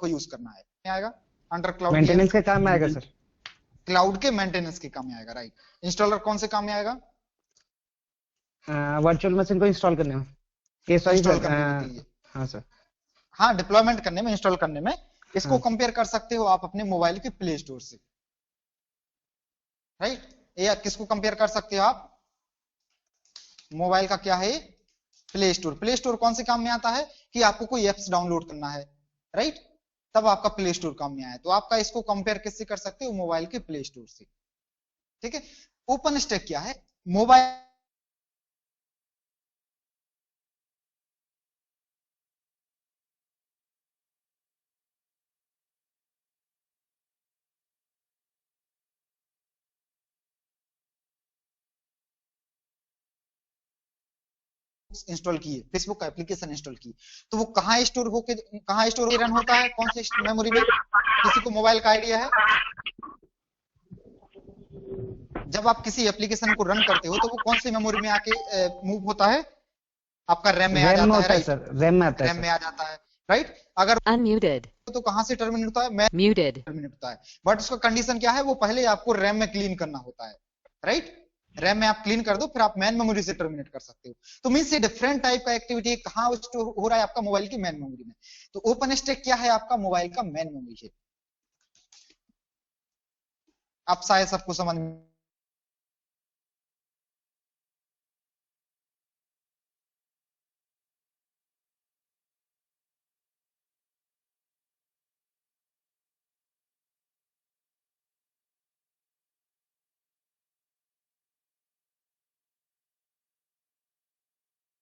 आपको यूज करना है, आएगा अंडर क्लाउड मेंटेनेंस के काम में आएगा सर। क्लाउड के मेंटेनेंस के काम में आएगा, राइट। इंस्टॉलर कौन से काम में आएगा? वर्चुअल मशीन को इंस्टॉल करने में, ये सॉरी इंस्टॉल सर। करने के लिए, हाँ सर। हाँ, डिप्लॉयमेंट करने में, इंस्टॉल करने में। इसको हाँ। कंपेयर कर सकते हो आप अपने मोबाइल के प्ले स्टोर से, राइट। ये किसको कंपेयर कर सकते हो आप? मोबाइल का क्या है, प्ले स्टोर। प्ले स्टोर कौन से काम में आता है कि आपको कोई एप्स डाउनलोड करना है, राइट, तब आपका प्ले स्टोर काम में आया। तो आपका इसको कंपेयर किससे कर सकते हो? मोबाइल के प्ले स्टोर से, ठीक है। ओपन स्टैक क्या है? मोबाइल इंस्टॉल किए, फेसबुक का एप्लीकेशन इंस्टॉल किए, तो वो कहाँ स्टोर होके, कहाँ स्टोर रन होता है, कौन सी मेमोरी में? किसी को मोबाइल का आइडिया है? जब आप किसी एप्लीकेशन को रन करते हो तो वो कौन सी मेमोरी में आके मूव होता है? आपका रैम में आ रैम में जाता है, होता है राइट। सर, रैम में आता है रैम में सर। आ जाता है, राइट। अगर Unmuted. तो कहां से टर्मिनेट होता है? Muted. टर्मिनेट होता है। बट उसका कंडीशन क्या है? वो पहले आपको रैम में क्लीन करना होता है, राइट। रैम में आप क्लीन कर दो, फिर आप मैन मेमोरी से टर्मिनेट कर सकते हो। तो मीन्स ये डिफरेंट टाइप का एक्टिविटी कहां स्टोर हो रहा है? आपका मोबाइल की मैन मेमोरी में। तो ओपन स्टैक क्या है? आपका मोबाइल का मैन मेमोरी है। आप शायद सबको समझ में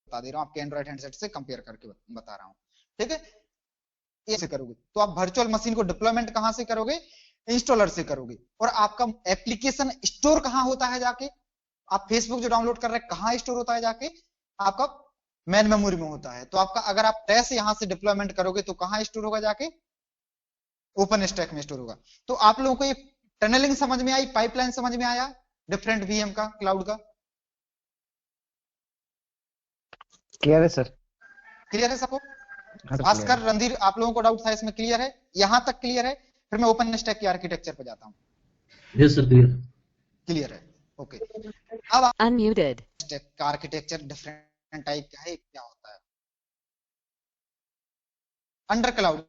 बता दे रहा हूं, आपके एंड्रॉइड हैंडसेट से कंपेयर करके बता रहा हूं, ठीक है। ये से करोगे तो आप वर्चुअल मशीन को डिप्लॉयमेंट कहां से करोगे? इंस्टॉलर से करोगे। और आपका एप्लीकेशन स्टोर कहां होता है जाके? आप फेसबुक जो डाउनलोड कर रहे हैं कहां स्टोर होता है जाके? आपका मैन मेमोरी में होता है। तो आपका अगर आप ट्रेस यहां से डिप्लॉयमेंट करोगे तो कहां स्टोर होगा जाके? ओपन स्टैक में स्टोर होगा। तो आप लोगों को ये टनलिंग समझ में आई, पाइपलाइन समझ में आया डिफरेंट वीएम का, क्लाउड का? क्लियर है सर। क्लियर है सबको? हाँ सर, क्लियर भास्कर, है। रणधीर, आप लोगों को डाउट था इसमें? क्लियर है? यहां तक क्लियर है? फिर मैं ओपन स्टैक की आर्किटेक्चर पे जाता हूं। Yes sir, clear. क्लियर है, ओके। अब Unmuted. स्टैक का आर्किटेक्चर डिफरेंट टाइप का है, क्या होता है अंडर क्लाउड?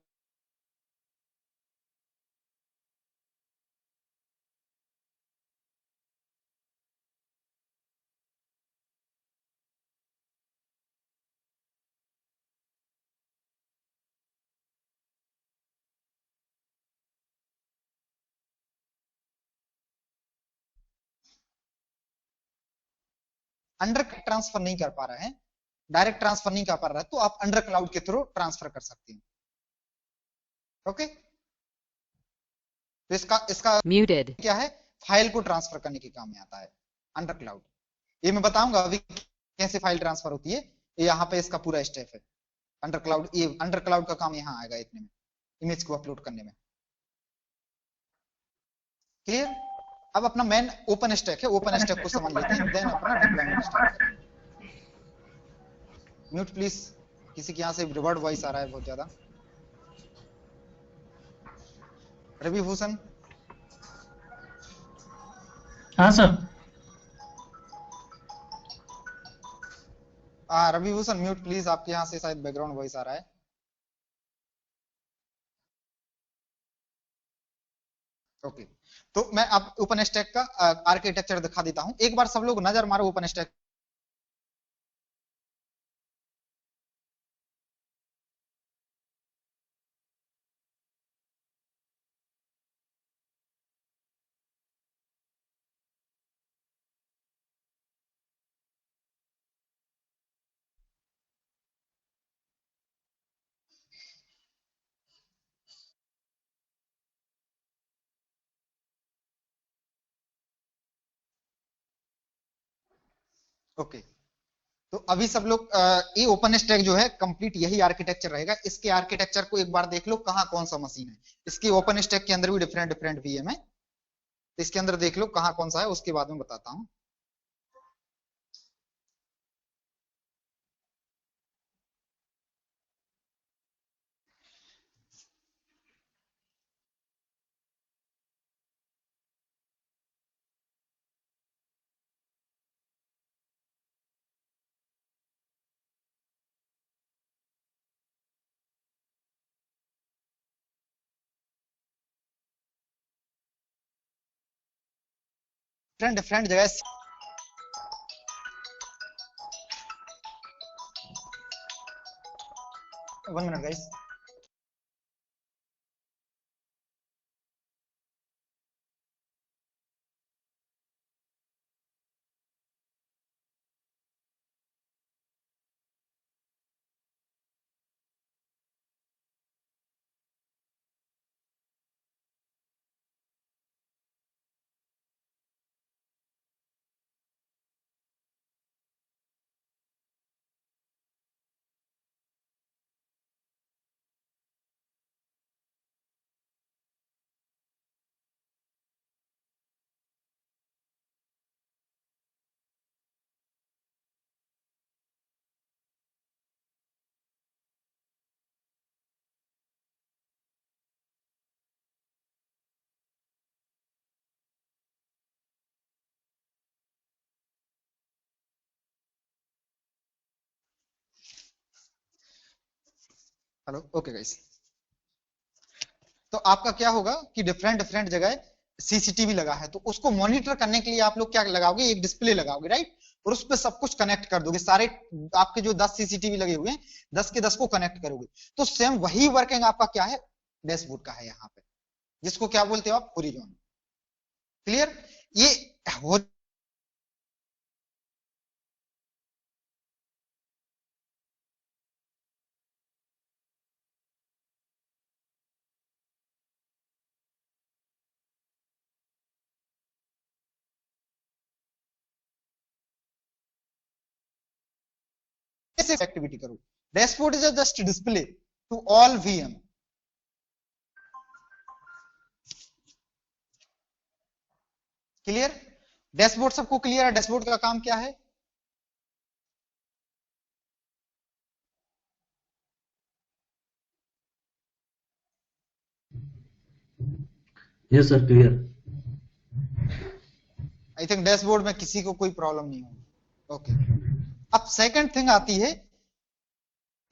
अंडर ट्रांसफर नहीं कर पा रहे हैं, डायरेक्ट ट्रांसफर नहीं कर पा रहे हैं, तो आप अंडर क्लाउड के थ्रू ट्रांसफर कर सकते हैं, ओके। तो इसका इसका Muted. क्या है? फाइल को ट्रांसफर करने के काम में आता है अंडर क्लाउड। ये मैं बताऊंगा अभी कैसे फाइल ट्रांसफर होती है। ये यहाँ पे इसका पूरा स्टेप है अंडर क्लाउड। ये अंडर क्लाउड का काम यहाँ आएगा इतने में, इमेज को अपलोड करने में, क्लियर। अब अपना मेन ओपन स्टैक है, ओपन स्टैक को समझ लेते हैं, देन अपना डिप्लॉयमेंट स्टार्ट करेंगे। म्यूट प्लीज, किसी के यहाँ से रिवर्ड वॉइस आ रहा है बहुत ज्यादा। रवि भूषण, हाँ sir. Ravi Bhushan mute please, आपके यहाँ से शायद बैकग्राउंड वॉइस आ रहा है। ओके, तो मैं अब ओपन स्टैक का आर्किटेक्चर दिखा देता हूं। एक बार सब लोग नजर मारो ओपन स्टैक। ओके, तो अभी सब लोग ये ओपन स्टैक जो है कंप्लीट यही आर्किटेक्चर रहेगा। इसके आर्किटेक्चर को एक बार देख लो कहाँ कौन सा मशीन है। इसके ओपन स्टैक के अंदर भी डिफरेंट डिफरेंट वीएम है, तो इसके अंदर देख लो कहाँ कौन सा है, उसके बाद में बताता हूँ। डिफरेंट डिफरेंट जगह 1 minute guys. Hello, okay guys. तो आपका क्या होगा कि डिफरेंट डिफरेंट जगह सीसीटीवी लगा है, तो उसको मॉनिटर करने के लिए आप लोग क्या लगाओगे, एक डिस्प्ले लगाओगे, राइट। और उस पर सब कुछ कनेक्ट कर दोगे, सारे आपके जो 10 सीसीटीवी लगे हुए हैं 10 के 10 को कनेक्ट करोगे। तो सेम वही वर्किंग आपका क्या है, डैशबोर्ड का है यहाँ पे, जिसको क्या बोलते हो आप, होरिजॉन। क्लियर? ये हो एक्टिविटी करो। Dashboard is just display to all VM. Clear? Dashboard सबको क्लियर है, डैशबोर्ड का काम क्या है? Yes sir, clear. I think dashboard में किसी को कोई प्रॉब्लम नहीं होगी। ओके, अब सेकंड थिंग आती है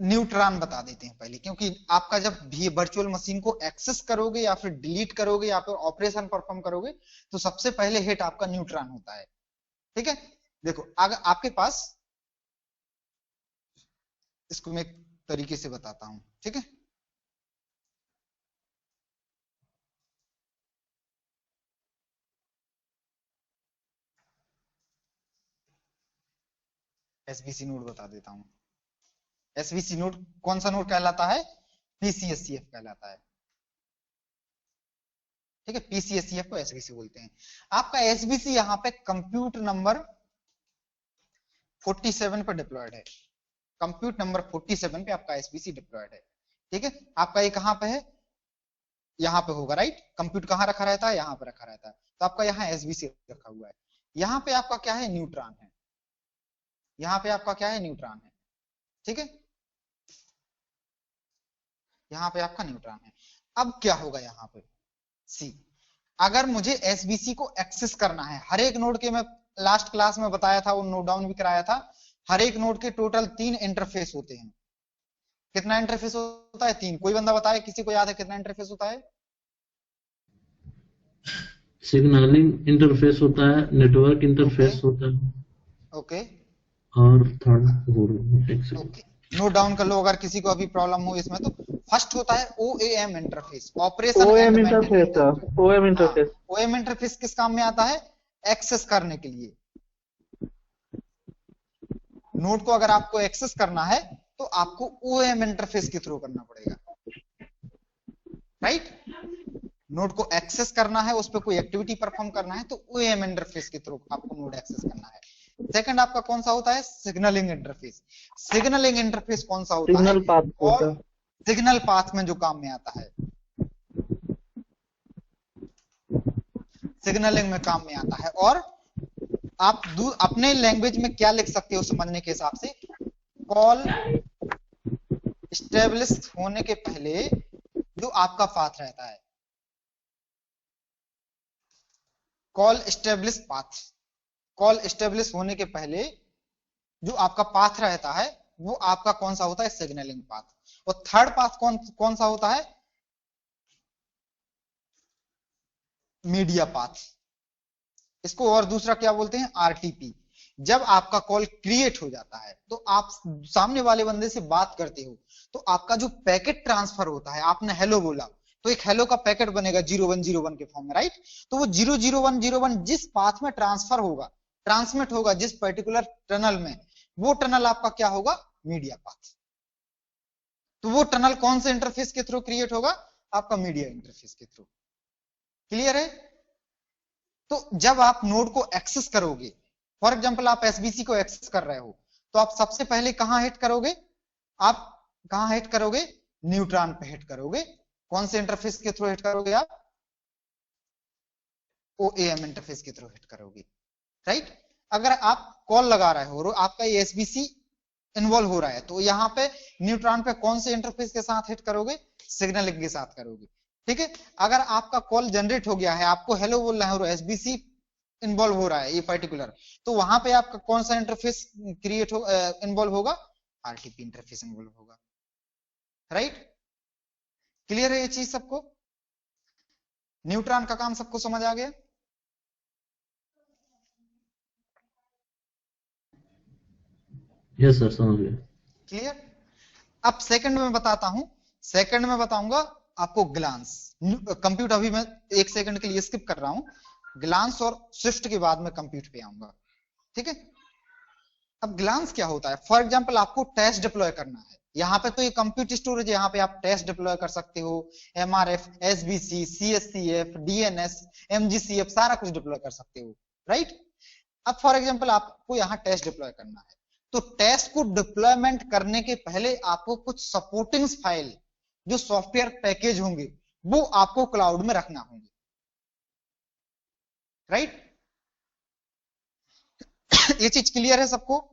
न्यूट्रॉन। बता देते हैं पहले, क्योंकि आपका जब भी वर्चुअल मशीन को एक्सेस करोगे या फिर डिलीट करोगे या फिर ऑपरेशन परफॉर्म करोगे, तो सबसे पहले हिट आपका न्यूट्रॉन होता है। ठीक है, देखो अगर आपके पास, इसको मैं एक तरीके से बताता हूं, ठीक है। एसबीसी नोड बता देता हूं। एसबीसी नोड कौन सा नोड कहलाता है? पीसीएससीएफ कहलाता है। ठीक है, पीसीएससीएफ को एसबीसी बोलते हैं। आपका एसबीसी यहाँ पे कंप्यूट नंबर 47 पर डिप्लॉयड है। कंप्यूट नंबर 47 पे आपका एसबीसी डिप्लॉयड है। ठीक है, आपका ये कहां पे है? यहाँ पे होगा, राइट। कंप्यूट कहाँ रखा रहता है? यहाँ पे रखा रहता है। तो आपका यहाँ एसबीसी रखा हुआ है। यहाँ पे आपका क्या है? न्यूट्रॉन है। यहाँ पे आपका क्या है? न्यूट्रॉन है। ठीक है, यहाँ पे आपका न्यूट्रॉन है। अब क्या होगा यहाँ पे? सी, अगर मुझे एसबीसी को एक्सेस करना है, हर एक नोड के, मैं लास्ट क्लास में बताया था, वो नोट डाउन भी कराया था, हर एक नोड के टोटल 3 इंटरफेस होते हैं। कितना इंटरफेस होता है? 3। कोई बंदा बताए, किसी को याद है कितना इंटरफेस होता है? सिग्नलिंग इंटरफेस होता है, नेटवर्क इंटरफेस होता है, ओके और थर्ड ओके, नोट डाउन कर लो अगर किसी को अभी प्रॉब्लम हो इसमें। तो फर्स्ट होता है OAM interface, operation OM and interface maintenance. Sir, OM interface. OM interface किस काम में आता है? एक्सेस करने के लिए। नोड को अगर आपको एक्सेस करना है तो आपको ओएम इंटरफेस के थ्रू करना पड़ेगा, राइट। नोड को एक्सेस करना है, उस पर कोई एक्टिविटी परफॉर्म करना है, तो ओएम इंटरफेस के थ्रू आपको नोड एक्सेस करना है। सेकंड आपका कौन सा होता है? Signalling interface. सिग्नलिंग इंटरफेस कौन सा होता है? सिग्नल पाथ और होता है। सिग्नल पाथ में जो काम में आता है, सिग्नलिंग में काम में आता है। और आप अपने लैंग्वेज में क्या लिख सकते हो समझने के हिसाब से, कॉल स्टेब्लिश होने के पहले जो आपका पाथ रहता है, call establish path, call establish होने के पहले जो आपका पाथ रहता है वो आपका कौन सा होता है? Signalling path. और थर्ड पाथ कौन सा होता है? Media path. इसको और दूसरा क्या बोलते हैं, आरटीपी। जब आपका कॉल क्रिएट हो जाता है तो आप सामने वाले बंदे से बात करते हो, तो आपका जो पैकेट ट्रांसफर होता है, आपने हेलो बोला तो एक हेलो का पैकेट बनेगा 0101 के फॉर्म में, राइट। तो वो 00101 जिस पाथ में ट्रांसफर होगा, ट्रांसमिट होगा जिस पर्टिकुलर टनल में, वो टनल आपका क्या होगा, मीडिया पाथ। तो वो टनल कौन से इंटरफेस के थ्रू क्रिएट होगा, आपका मीडिया इंटरफेस के थ्रू। क्लियर है। तो जब आप नोड को एक्सेस करोगे, फॉर एग्जांपल आप एसबीसी को एक्सेस कर रहे हो, तो आप सबसे पहले कहां हिट करोगे, आप कहां हिट करोगे, न्यूट्रॉन पे हिट करोगे। कौन से इंटरफेस के थ्रू हिट करोगे आप, ओएएम इंटरफेस के थ्रू हिट करोगे, राइट। अगर आप कॉल लगा रहे हो और आपका ये एसबीसी इन्वॉल्व हो रहा है, तो यहां पे न्यूट्रॉन पे कौन से इंटरफेस के साथ हिट करोगे, सिग्नलिंग के साथ करोगे, ठीक है। अगर आपका कॉल जनरेट हो गया है, आपको हेलो बोल रहे हैं और एसबीसी इन्वॉल्व हो रहा है ये पर्टिकुलर, तो वहां पे आपका कौन सा इंटरफेस क्रिएट हो इन्वॉल्व होगा, आरटीपी इंटरफेस इन्वॉल्व होगा, राइट। क्लियर है ये चीज सबको, न्यूट्रॉन का काम सबको समझ आ गया। यस सर, समझ गए। क्लियर। अब सेकंड में बताता हूं, सेकंड में बताऊंगा आपको ग्लांस। कंप्यूट अभी मैं एक सेकंड के लिए स्किप कर रहा हूं, ग्लांस और स्विफ्ट के बाद में कंप्यूट पे आऊंगा, ठीक है। अब ग्लांस क्या होता है, फॉर एग्जांपल आपको टेस्ट डिप्लॉय करना है, यहाँ पे तो ये कंप्यूट स्टोरेज है, यहाँ पे आप टेस्ट डिप्लॉय कर सकते हो, एमआरएफ, एसबीसी, सीएससीएफ, डीएनएस, एमजीसीएफ, सारा कुछ डिप्लॉय कर सकते हो, राइट। अब फॉर एग्जांपल आपको यहाँ टेस्ट डिप्लॉय करना है, तो टेस्ट को डिप्लॉयमेंट करने के पहले आपको कुछ सपोर्टिंग फाइल, जो सॉफ्टवेयर पैकेज होंगे, वो आपको क्लाउड में रखना होंगे, राइट। ये चीज क्लियर है सबको,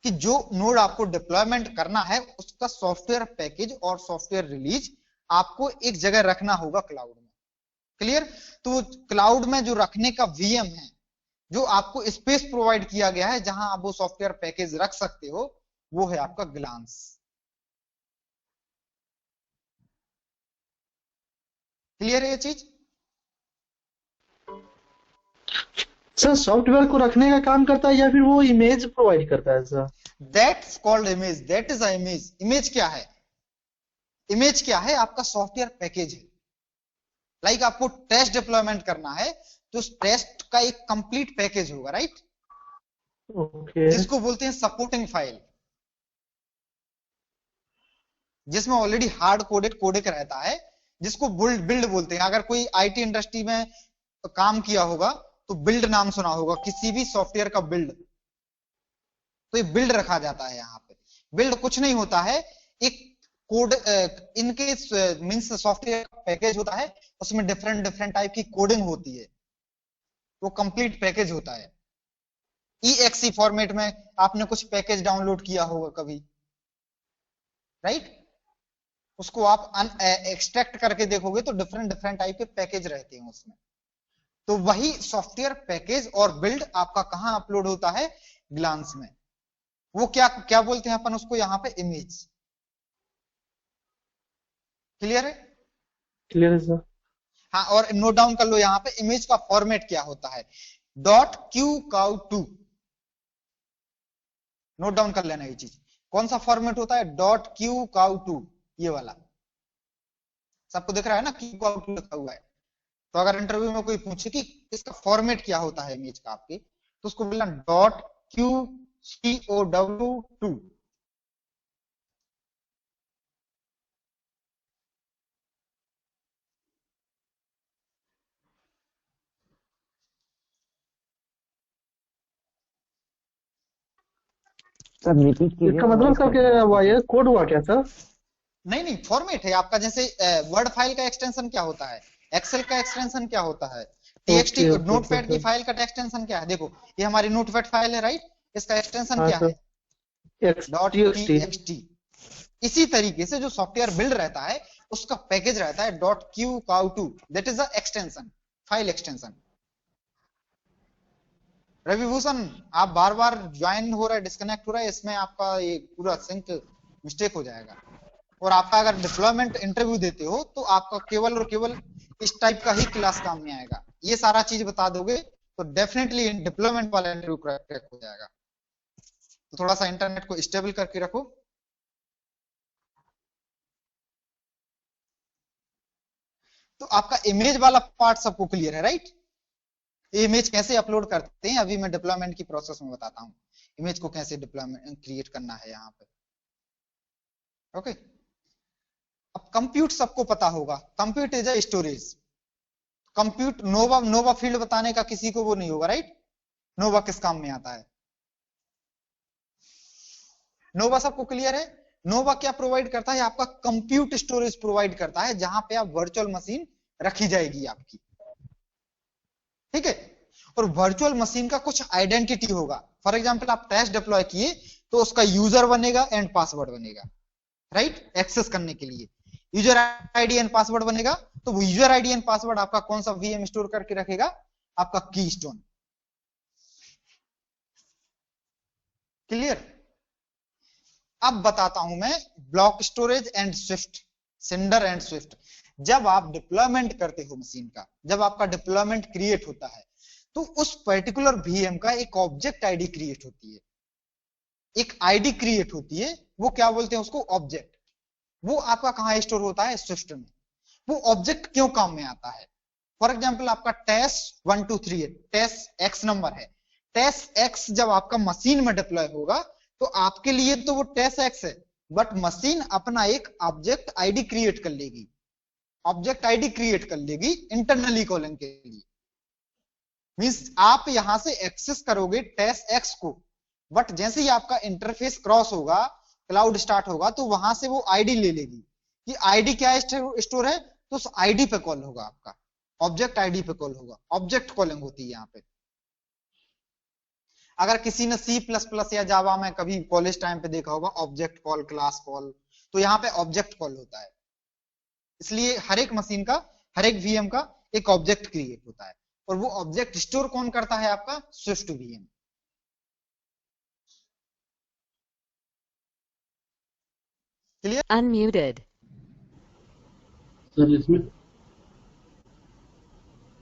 कि जो नोड आपको डिप्लॉयमेंट करना है उसका सॉफ्टवेयर पैकेज और सॉफ्टवेयर रिलीज आपको एक जगह रखना होगा क्लाउड में। क्लियर। तो क्लाउड में जो रखने का वीएम है, जो आपको स्पेस प्रोवाइड किया गया है जहां आप वो सॉफ्टवेयर पैकेज रख सकते हो, वो है आपका ग्लांस। क्लियर है ये चीज। सर सॉफ्टवेयर को रखने का काम करता है या फिर वो इमेज प्रोवाइड करता है sir? That's called image, that is a image. Image क्या है, इमेज क्या है, आपका सॉफ्टवेयर पैकेज है। लाइक आपको टेस्ट डिप्लॉयमेंट करना है, तो उस टेस्ट का एक कंप्लीट पैकेज होगा, राइट। ओके। जिसको बोलते हैं सपोर्टिंग फाइल, जिसमें ऑलरेडी हार्ड कोडेड कोडेक रहता है, जिसको बिल्ड बोलते हैं। अगर कोई आईटी इंडस्ट्री में काम किया होगा तो बिल्ड नाम सुना होगा, किसी भी सॉफ्टवेयर का बिल्ड, तो ये बिल्ड रखा जाता है यहाँ पे। बिल्ड कुछ नहीं होता है, एक कोड, इनके मींस सॉफ्टवेयर का पैकेज होता है, उसमें डिफरेंट डिफरेंट टाइप की कोडिंग होती है, वो कंप्लीट पैकेज होता है। EXE फॉर्मेट में आपने कुछ पैकेज डाउनलोड किया होगा कभी, राइट। उसको आप एक्सट्रैक्ट करके देखोगे तो डिफरेंट डिफरेंट टाइप के पैकेज रहते हैं उसमें। तो वही सॉफ्टवेयर पैकेज और बिल्ड आपका कहां अपलोड होता है, ग्लांस में। वो क्या क्या बोलते हैं अपन उसको यहाँ पे, इमेज। क्लियर है। क्लियर है सर। हाँ, और नोट डाउन कर लो यहाँ पे इमेज का फॉर्मेट क्या होता है, .qcow2। नोट डाउन कर लेना ये चीज, कौन सा फॉर्मेट होता है, .qcow2, ये वाला। सबको दिख रहा है ना, qcow2 लिखा हुआ है। तो अगर इंटरव्यू में कोई पूछे कि इसका फॉर्मेट क्या होता है इमेज का आपके, तो उसको बोलना .qcow2। सर रिपीट कीजिए, इसका मतलब सर क्या हुआ, ये कोड हुआ क्या सर? नहीं नहीं, फॉर्मेट है आपका। जैसे वर्ड फाइल का एक्सटेंशन क्या होता है, एक्सेल का एक्सटेंशन क्या होता है, टीएक्सटी नोटपैड की फाइल का एक्सटेंशन क्या है। देखो ये हमारी नोटपैड फाइल है, राइट। इसका एक्सटेंशन क्या है, .txt। इसी तरीके से जो सॉफ्टवेयर बिल्ड रहता है उसका पैकेज रहता है .qcow2, that is the extension, file extension. Ravibhushan, आप बार बार ज्वाइन हो रहा है, डिस्कनेक्ट हो रहा है, इसमें आपका ये पूरा सिंक मिस्टेक हो जाएगा। और आपका अगर डिप्लॉयमेंट इंटरव्यू देते हो तो आपका केवल और केवल इस टाइप का ही क्लास काम में आएगा, ये सारा चीज बता दोगे तो डेफिनेटली डिप्लॉयमेंट वाला इंटरव्यू क्रैक हो जाएगा। तो थोड़ा सा इंटरनेट को स्टेबल करके रखो। तो आपका इमेज वाला पार्ट सबको क्लियर है, राइट? इमेज कैसे अपलोड करते हैं अभी मैं डिप्लॉयमेंट की प्रोसेस में बताता हूं, इमेज को कैसे डिप्लॉयमेंट क्रिएट करना है यहाँ पे। ओके, अब कंप्यूट सबको पता होगा, compute is a storage. Compute Nova field बताने का किसी को वो नहीं होगा, राइट? नोवा किस काम में आता है? नोवा सबको क्लियर है? नोवा क्या प्रोवाइड करता है? आपका कंप्यूट स्टोरेज प्रोवाइड करता है, जहां पे आप वर्चुअल मशीन रखी जाएगी आपकी, ठीक है? और वर्चुअल मशीन का कुछ आइडेंटिटी होगा। फॉर एग्जांपल आप टेस्ट डिप्लॉय किए तो उसका यूजर बनेगा एंड पासवर्ड बनेगा, राइट? एक्सेस करने के लिए यूजर आईडी एंड पासवर्ड बनेगा। तो वो यूजर आईडी एंड पासवर्ड आपका कौन सा वीएम स्टोर करके रखेगा? आपका कीस्टोन। क्लियर? अब बताता हूं मैं block storage and Swift, Cinder and Swift. जब आप डिप्लॉयमेंट करते हो मशीन का, जब आपका डिप्लॉयमेंट क्रिएट होता है तो उस पर्टिकुलर वीएम का एक ऑब्जेक्ट आईडी क्रिएट होती है, एक आईडी क्रिएट होती है। वो क्या बोलते हैं उसको? ऑब्जेक्ट। वो आपका कहां स्टोर होता है? स्विफ्ट में। वो ऑब्जेक्ट क्यों काम में आता है? फॉर एग्जाम्पल आपका टेस 123 है, टेस एक्स नंबर है। टेस एक्स जब आपका मशीन में डिप्लॉय होगा तो आपके लिए तो वो टेस एक्स है, बट मशीन अपना एक ऑब्जेक्ट आईडी क्रिएट कर लेगी, ऑब्जेक्ट आईडी क्रिएट कर लेगी इंटरनली कॉलिंग के लिए। मींस आप यहां से एक्सेस करोगे टेस एक्स को, बट जैसे ही आपका इंटरफेस क्रॉस होगा, क्लाउड स्टार्ट होगा, तो वहां से वो आईडी ले लेगी कि आईडी क्या स्टोर है, तो उस आईडी पे कॉल होगा, आपका ऑब्जेक्ट आईडी पे कॉल होगा। ऑब्जेक्ट कॉलिंग होती है यहाँ पे। अगर किसी ने C++ या जावा में कभी कॉलेज टाइम पे देखा होगा ऑब्जेक्ट कॉल, क्लास कॉल, तो यहाँ पे ऑब्जेक्ट कॉल होता है। इसलिए हर एक मशीन का, हर एक वीएम का एक ऑब्जेक्ट क्रिएट होता है, और वो ऑब्जेक्ट स्टोर कौन करता है? आपका Swift VM. Clear? Unmuted. Sir इसमें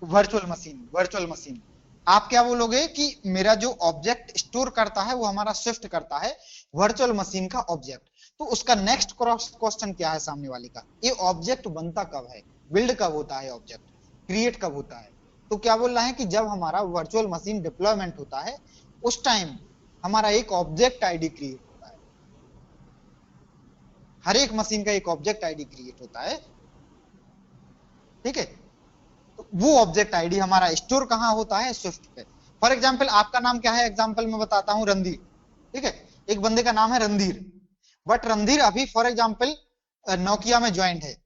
वर्चुअल मशीन, वर्चुअल मशीन आप क्या बोलोगे कि मेरा जो ऑब्जेक्ट स्टोर करता है वो हमारा स्विफ्ट करता है, वर्चुअल मशीन का ऑब्जेक्ट। तो उसका नेक्स्ट क्वेश्चन क्या है सामने वाले का? ये ऑब्जेक्ट बनता कब है, बिल्ड कब होता है, ऑब्जेक्ट क्रिएट कब होता है? तो क्या बोल रहा है कि जब हमारा वर्चुअल मशीन डिप्लॉयमेंट होता है उस टाइम हमारा एक ऑब्जेक्ट आईडी क्रिएट होता है। हर एक मशीन का एक ऑब्जेक्ट आईडी क्रिएट होता है, ठीक है? तो वो ऑब्जेक्ट आईडी हमारा स्टोर कहां होता है? स्विफ्ट पे। फॉर एग्जांपल आपका नाम क्या है? एग्जांपल में बताता हूं, रणधीर, ठीक है? एक बंदे का नाम है रणधीर, बट रणधीर अभी फॉर एग्जांपल नोकिया में ज्वाइंट है।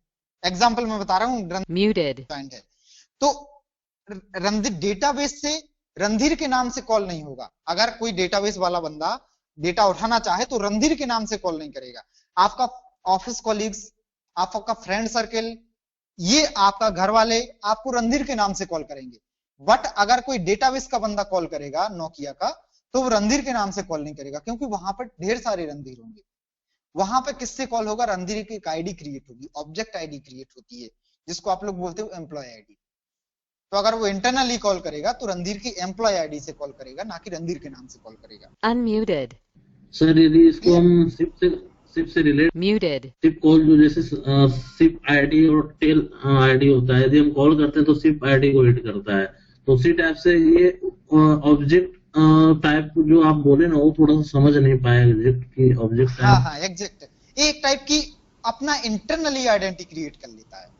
एग्जांपल में बता रहा हूं, Muted. ज्वाइंट है। तो रणधीर डेटाबेस से रणधीर के नाम से कॉल नहीं होगा। अगर कोई डेटाबेस वाला बंदा डेटा उठाना चाहे तो रणधीर के नाम से कॉल नहीं करेगा। आपका ऑफिस कॉलीग्स, आपका फ्रेंड सर्किल, ये आपका घर वाले आपको रणधीर के नाम से कॉल करेंगे। बट अगर कोई डेटाबेस का बंदा कॉल करेगा नोकिया का, तो वो रणधीर के नाम से कॉल नहीं करेगा, क्योंकि वहां पर ढेर सारे रणधीर होंगे। वहां पे किससे कॉल होगा? रणधीर की एक आईडी क्रिएट होगी, ऑब्जेक्ट आईडी क्रिएट होती है, जिसको आप लोग बोलते हो एम्प्लॉय आईडी। तो अगर वो इंटरनली कॉल करेगा तो रणधीर की एम्प्लॉय आईडी से कॉल करेगा, ना कि रणधीर के नाम से कॉल करेगा। Unmuted. सर यदि इसको हम सिप से रिलेट, Muted. सिप कॉल जो जैसे सिप आईडी और टेल आईडी होता है, यदि हम कॉल करते हैं तो सिप आईडी को हिट करता है। तो उसी टाइप से ये ऑब्जेक्ट टाइप जो आप बोले ना, वो थोड़ा सा समझ नहीं पाया एग्जैक्ट की ऑब्जेक्ट हाँ हाँ एग्जैक्ट, एक टाइप की अपना इंटरनली आइडेंटिटी क्रिएट कर लेता है।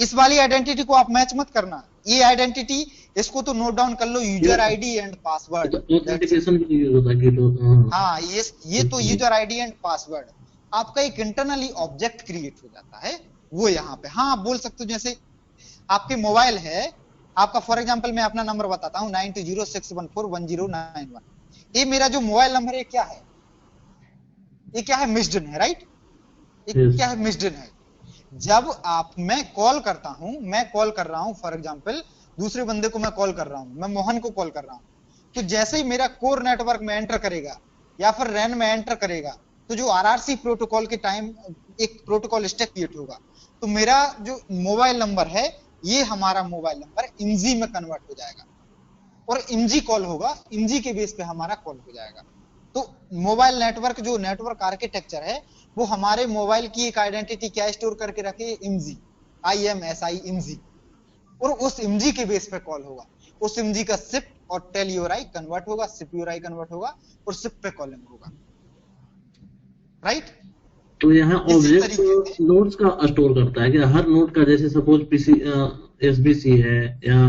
इस वाली आइडेंटिटी को आप मैच मत करना, ये आइडेंटिटी इसको तो नोट डाउन कर लो, user ID and password. Authentication के लिए यूज होता है तो हाँ ये तो यूजर आईडी एंड पासवर्ड आपका एक इंटरनली ऑब्जेक्ट क्रिएट हो जाता है, वो यहाँ पे। हाँ आप बोल सकते हो, जैसे आपके मोबाइल है आपका, फॉर एग्जांपल मैं अपना नंबर बताता हूँ 9206141091। ये मेरा जो मोबाइल नंबर है क्या है? ये क्या है? मिस्डन है, राइट? ये क्या है? मिस्डन है। जब मैं कॉल करता हूं, मैं कॉल कर रहा हूं, फॉर एग्जांपल दूसरे बंदे को मैं कॉल कर रहा हूं, मैं मोहन को कॉल कर रहा हूं, तो जैसे ही मेरा कोर नेटवर्क में एंटर करेगा या फिर रैन में एंटर करेगा, तो जो आरआरसी प्रोटोकॉल के टाइम एक प्रोटोकॉल स्टैक क्रिएट होगा, तो मेरा जो मोबाइल नंबर है ये हमारा मोबाइल नंबर IMSI में कन्वर्ट हो जाएगा और IMSI कॉल होगा, IMSI के बेस पे हमारा कॉल हो जाएगा। तो मोबाइल नेटवर्क जो नेटवर्क आर्किटेक्चर है वो हमारे मोबाइल की एक आइडेंटिटी क्या स्टोर करके रखे, IMSI, IMSI IMSI, और उस IMSI के बेस पे कॉल होगा। उस IMSI का SIP और टेल URI कन्वर्ट होगा, SIP URI कन्वर्ट होगा और SIP पे कॉलिंग होगा, राइट। तो यहाँ इसी ऑब्जेक्ट तरीके से नोड्स का स्टोर करता है कि हर नोड का, जैसे सपोज पीसी SBC है या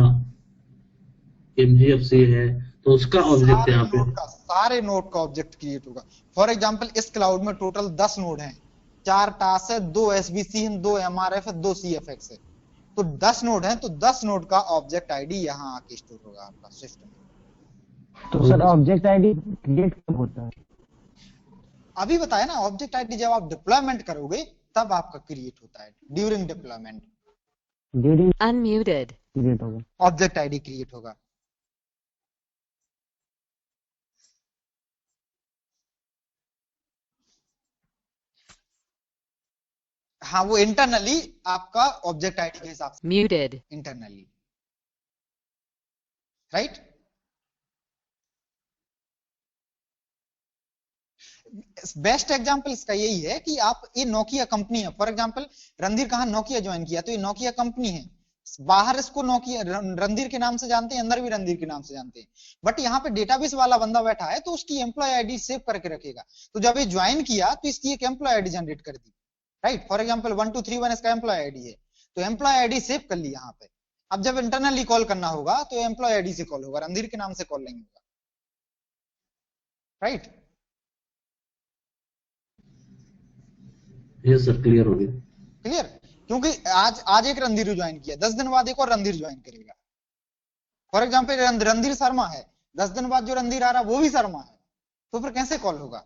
MGFC है, तो उसका ऑब्जेक्ट यहाँ पे सारे नोड का ऑब्जेक्ट क्रिएट होगा। फॉर एग्जांपल इस क्लाउड में टोटल 10 नोड हैं, 4 टास है, 2 SBC है, 2 MRF है, 2 CFX है, तो 10 नोड हैं, तो 10 नोड का ऑब्जेक्ट आईडी यहाँ आके स्टोर होगा आपका सिस्टम में। तो सर ऑब्जेक्ट आईडी क्रिएट कब होता है? अभी बताया ना, ऑब्जेक्ट आईडी जब आप डिप्लॉयमेंट करोगे तब आपका क्रिएट होता है, during deployment during Unmuted. Create होगा। ऑब्जेक्ट आईडी क्रिएट होगा। हाँ, वो इंटरनली आपका ऑब्जेक्ट आईडी के हिसाब से Muted. Internally, right. Best example इसका यही है कि आप, ये नोकिया कंपनी है, फॉर एग्जांपल रणधीर कहाँ नोकिया ज्वाइन किया, तो ये नोकिया कंपनी है, बाहर इसको नोकिया रणधीर के नाम से जानते हैं, अंदर भी रणधीर के नाम से जानते हैं, बट यहाँ पे डेटाबेस वाला बंदा बैठा है तो उसकी एम्प्लॉय आईडी सेव करके रखेगा। तो जब ये ज्वाइन किया तो इसकी एक एम्प्लॉय आईडी जनरेट कर दी, राइट। फॉर एग्जाम्पल 1231 इसका एम्प्लॉय आईडी है, तो एम्प्लॉय आईडी सेव कर ली यहाँ पे। अब जब इंटरनली कॉल करना होगा तो एम्प्लॉय आईडी से कॉल होगा, रणधीर के नाम से कॉल नहीं होगा, राइट। ये सर क्लियर हो गया। क्लियर, क्योंकि आज एक रणधीर ज्वाइन किया, 10 दिन बाद एक और रणधीर ज्वाइन करेगा। फॉर एग्जाम्पल रणधीर शर्मा है, 10 दिन बाद जो रणधीर आ रहा है वो भी शर्मा है, तो फिर कैसे कॉल होगा?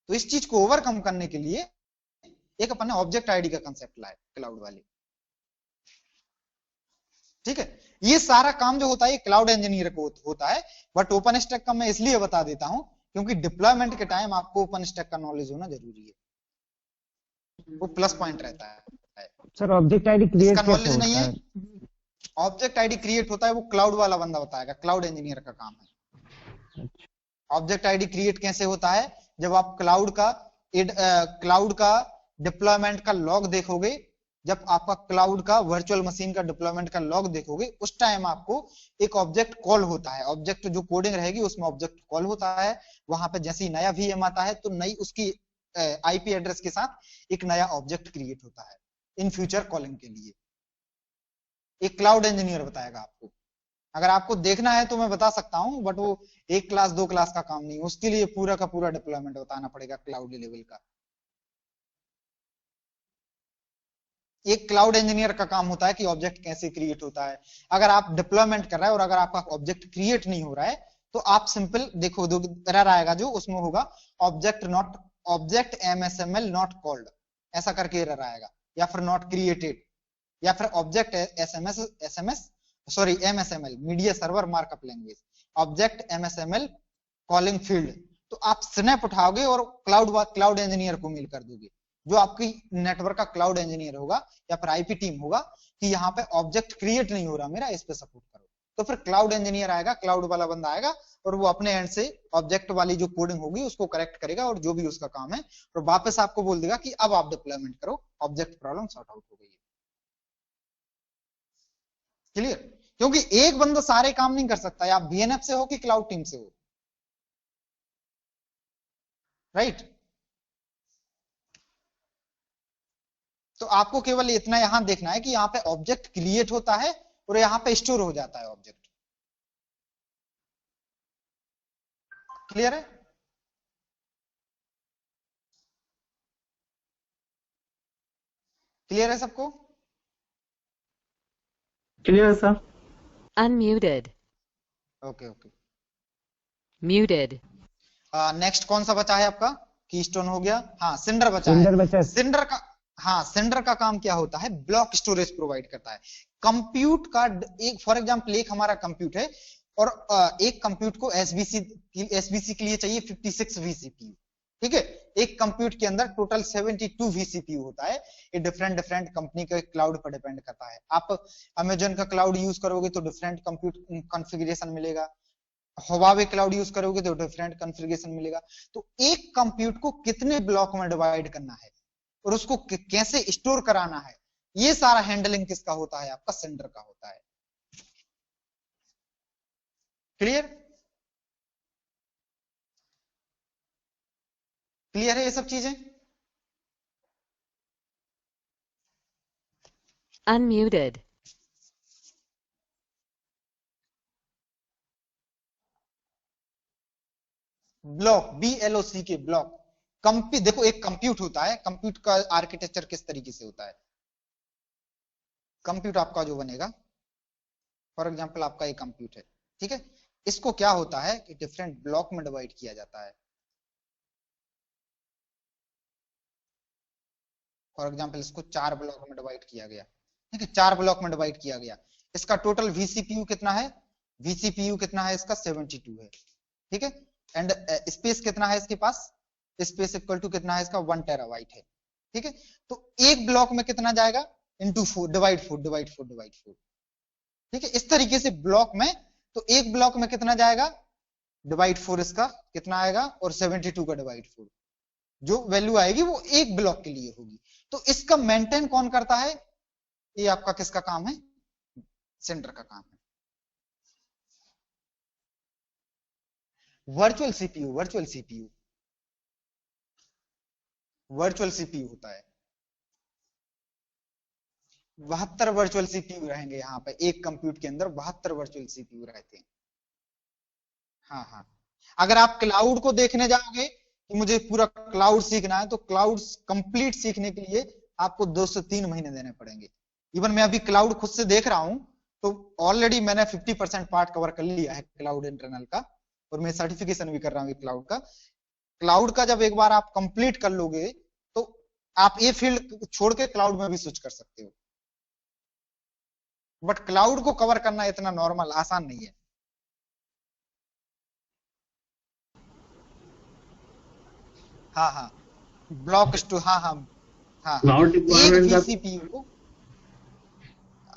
तो इस चीज को ओवरकम करने के लिए एक अपन ने ऑब्जेक्ट आईडी का कंसेप्ट लाया क्लाउड वाले, ठीक है। ये सारा काम जो होता है क्लाउड इंजीनियर को होता है, बट ओपन स्टैक का मैं इसलिए बता देता हूं क्योंकि डिप्लॉयमेंट के टाइम आपको ओपन स्टैक का नॉलेज होना जरूरी है, वो प्लस पॉइंट रहता है। सर ऑब्जेक्ट आईडी क्रिएट इसका कैसे नॉलेज होता नहीं है, है? ऑब्जेक्ट आईडी क्रिएट होता है वो क्लाउड वाला बंदा बताएगा, क्लाउड इंजीनियर का काम है। ऑब्जेक्ट आईडी क्रिएट कैसे होता है? जब आप क्लाउड का डिप्लॉयमेंट का लॉग देखोगे, जब आपका क्लाउड का वर्चुअल मशीन का डिप्लॉयमेंट का लॉग देखोगे, उस टाइम आपको एक ऑब्जेक्ट कॉल होता है, ऑब्जेक्ट जो कोडिंग रहेगी उसमें ऑब्जेक्ट कॉल होता है। वहां पे जैसे ही नया VM आता है तो नई उसकी IP एड्रेस के साथ एक नया ऑब्जेक्ट क्रिएट होता है इन फ्यूचर कॉलिंग के लिए। एक क्लाउड इंजीनियर बताएगा आपको, अगर आपको देखना है तो मैं बता सकता हूं, बट वो 1 क्लास 2 क्लास का काम नहीं, उसके लिए पूरा का पूरा डिप्लॉयमेंट बताना पड़ेगा क्लाउड लेवल का। एक क्लाउड इंजीनियर का काम होता है कि ऑब्जेक्ट कैसे क्रिएट होता है। अगर आप डिप्लॉयमेंट कर रहे हैं और अगर आपका ऑब्जेक्ट क्रिएट नहीं हो रहा है तो आप सिंपल देखो, दो एरर आएगा जो उसमें होगा ऑब्जेक्ट MSML नॉट कॉल्ड, ऐसा करके एरर आएगा, या फिर नॉट क्रिएटेड, या फिर object MSML media server markup language, object MSML calling field. तो आप स्नैप उठाओगे और क्लाउड इंजीनियर को मेल कर दोगे, जो आपकी नेटवर्क का क्लाउड इंजीनियर होगा या फिर IP टीम होगा, कि यहाँ पे ऑब्जेक्ट क्रिएट नहीं हो रहा मेरा, इस पे सपोर्ट करो। तो फिर क्लाउड इंजीनियर आएगा, क्लाउड वाला बंदा आएगा और वो अपने एंड से ऑब्जेक्ट वाली जो कोडिंग होगी उसको करेक्ट करेगा और जो भी उसका काम है, और वापस आपको बोल देगा कि अब आप डिप्लॉयमेंट करो, ऑब्जेक्ट प्रॉब्लम सॉर्ट आउट हो गई है। क्लियर? क्योंकि एक बंदा सारे काम नहीं कर सकता, आप VNF से हो कि क्लाउड टीम से हो, राइट। तो आपको केवल इतना यहां देखना है कि यहाँ पे ऑब्जेक्ट क्रिएट होता है और यहाँ पे स्टोर हो जाता है ऑब्जेक्ट। क्लियर है? क्लियर है सबको? क्लियर है sir. Unmuted. Okay okay. Muted. Next कौन सा बचा है आपका? कीस्टोन हो गया, हाँ सिंडर बचा सिंडर है। बचा है। सिंडर का काम क्या होता है? ब्लॉक स्टोरेज प्रोवाइड करता है। कंप्यूट का एक, फॉर एग्जांपल एक हमारा कंप्यूट है और एक कंप्यूट को एसबीसी के लिए चाहिए 56 vCPU, ठीक है। एक कंप्यूट के अंदर टोटल 72 vCPU होता है। ये डिफरेंट डिफरेंट कंपनी के क्लाउड पर डिपेंड करता है। आप अमेजन का क्लाउड यूज करोगे तो डिफरेंट कंप्यूट कॉन्फ़िगरेशन मिलेगा, हुआवे क्लाउड यूज करोगे तो डिफरेंट कॉन्फ़िगरेशन मिलेगा। तो एक कंप्यूट को कितने ब्लॉक में डिवाइड करना है और उसको कैसे स्टोर कराना है, ये सारा हैंडलिंग किसका होता है? आपका सेंडर का होता है। क्लियर? क्लियर है ये सब चीजें? Unmuted. ब्लॉक, BLOC के ब्लॉक। देखो एक कंप्यूट होता है, कंप्यूट का आर्किटेक्चर किस तरीके से होता है? कंप्यूट आपका जो बनेगा, फॉर एग्जांपल आपका एक कंप्यूट है, ठीक है, इसको क्या होता है कि डिफरेंट ब्लॉक में डिवाइड किया जाता है। फॉर एग्जांपल इसको 4 ब्लॉक में डिवाइड किया गया, ठीक है, 4 ब्लॉक में डिवाइड किया गया। इसका टोटल vCPU कितना है? vCPU कितना है इसका? 72 है, ठीक है। एंड स्पेस कितना है इसके पास? स्पेस इक्वल टू कितना है इसका? 1 टेराबाइट है, ठीक है। तो एक ब्लॉक में कितना जाएगा? इंटू 4, डिवाइड 4 डिवाइड 4 डिवाइड 4, ठीक है। इस तरीके से ब्लॉक में, तो एक ब्लॉक में कितना जाएगा? डिवाइड 4 इसका कितना आएगा, और 72 का डिवाइड 4, जो वैल्यू आएगी वो एक ब्लॉक के लिए होगी। तो इसका मेंटेन कौन करता है? ये आपका किसका काम है? सेंटर का काम है। Virtual CPU, virtual CPU, virtual CPU होता है। 72 वर्चुअल सीपीयू रहेंगे यहाँ पे, एक कंप्यूट के अंदर 72 वर्चुअल सीपीयू रहते हैं। हाँ हाँ, अगर आप क्लाउड को देखने जाओगे कि मुझे पूरा क्लाउड सीखना है, तो क्लाउड कंप्लीट सीखने के लिए आपको 2 से 3 महीने देने पड़ेंगे। इवन मैं अभी क्लाउड खुद से देख रहा हूं, तो ऑलरेडी मैंने 50% पार्ट कवर कर लिया है क्लाउड इंटरनल का, और मैं सर्टिफिकेशन भी कर रहा हूँ क्लाउड का। क्लाउड का जब एक बार आप कंप्लीट कर लोगे, तो आप ये फील्ड छोड़ के क्लाउड में भी स्विच कर सकते हो। बट क्लाउड को कवर करना इतना नॉर्मल आसान नहीं है। हाँ हाँ, ब्लॉक स्टोर, हाँ हाँ हाँ, क्लाउड एक डिप्लॉयमेंट का vCPU को,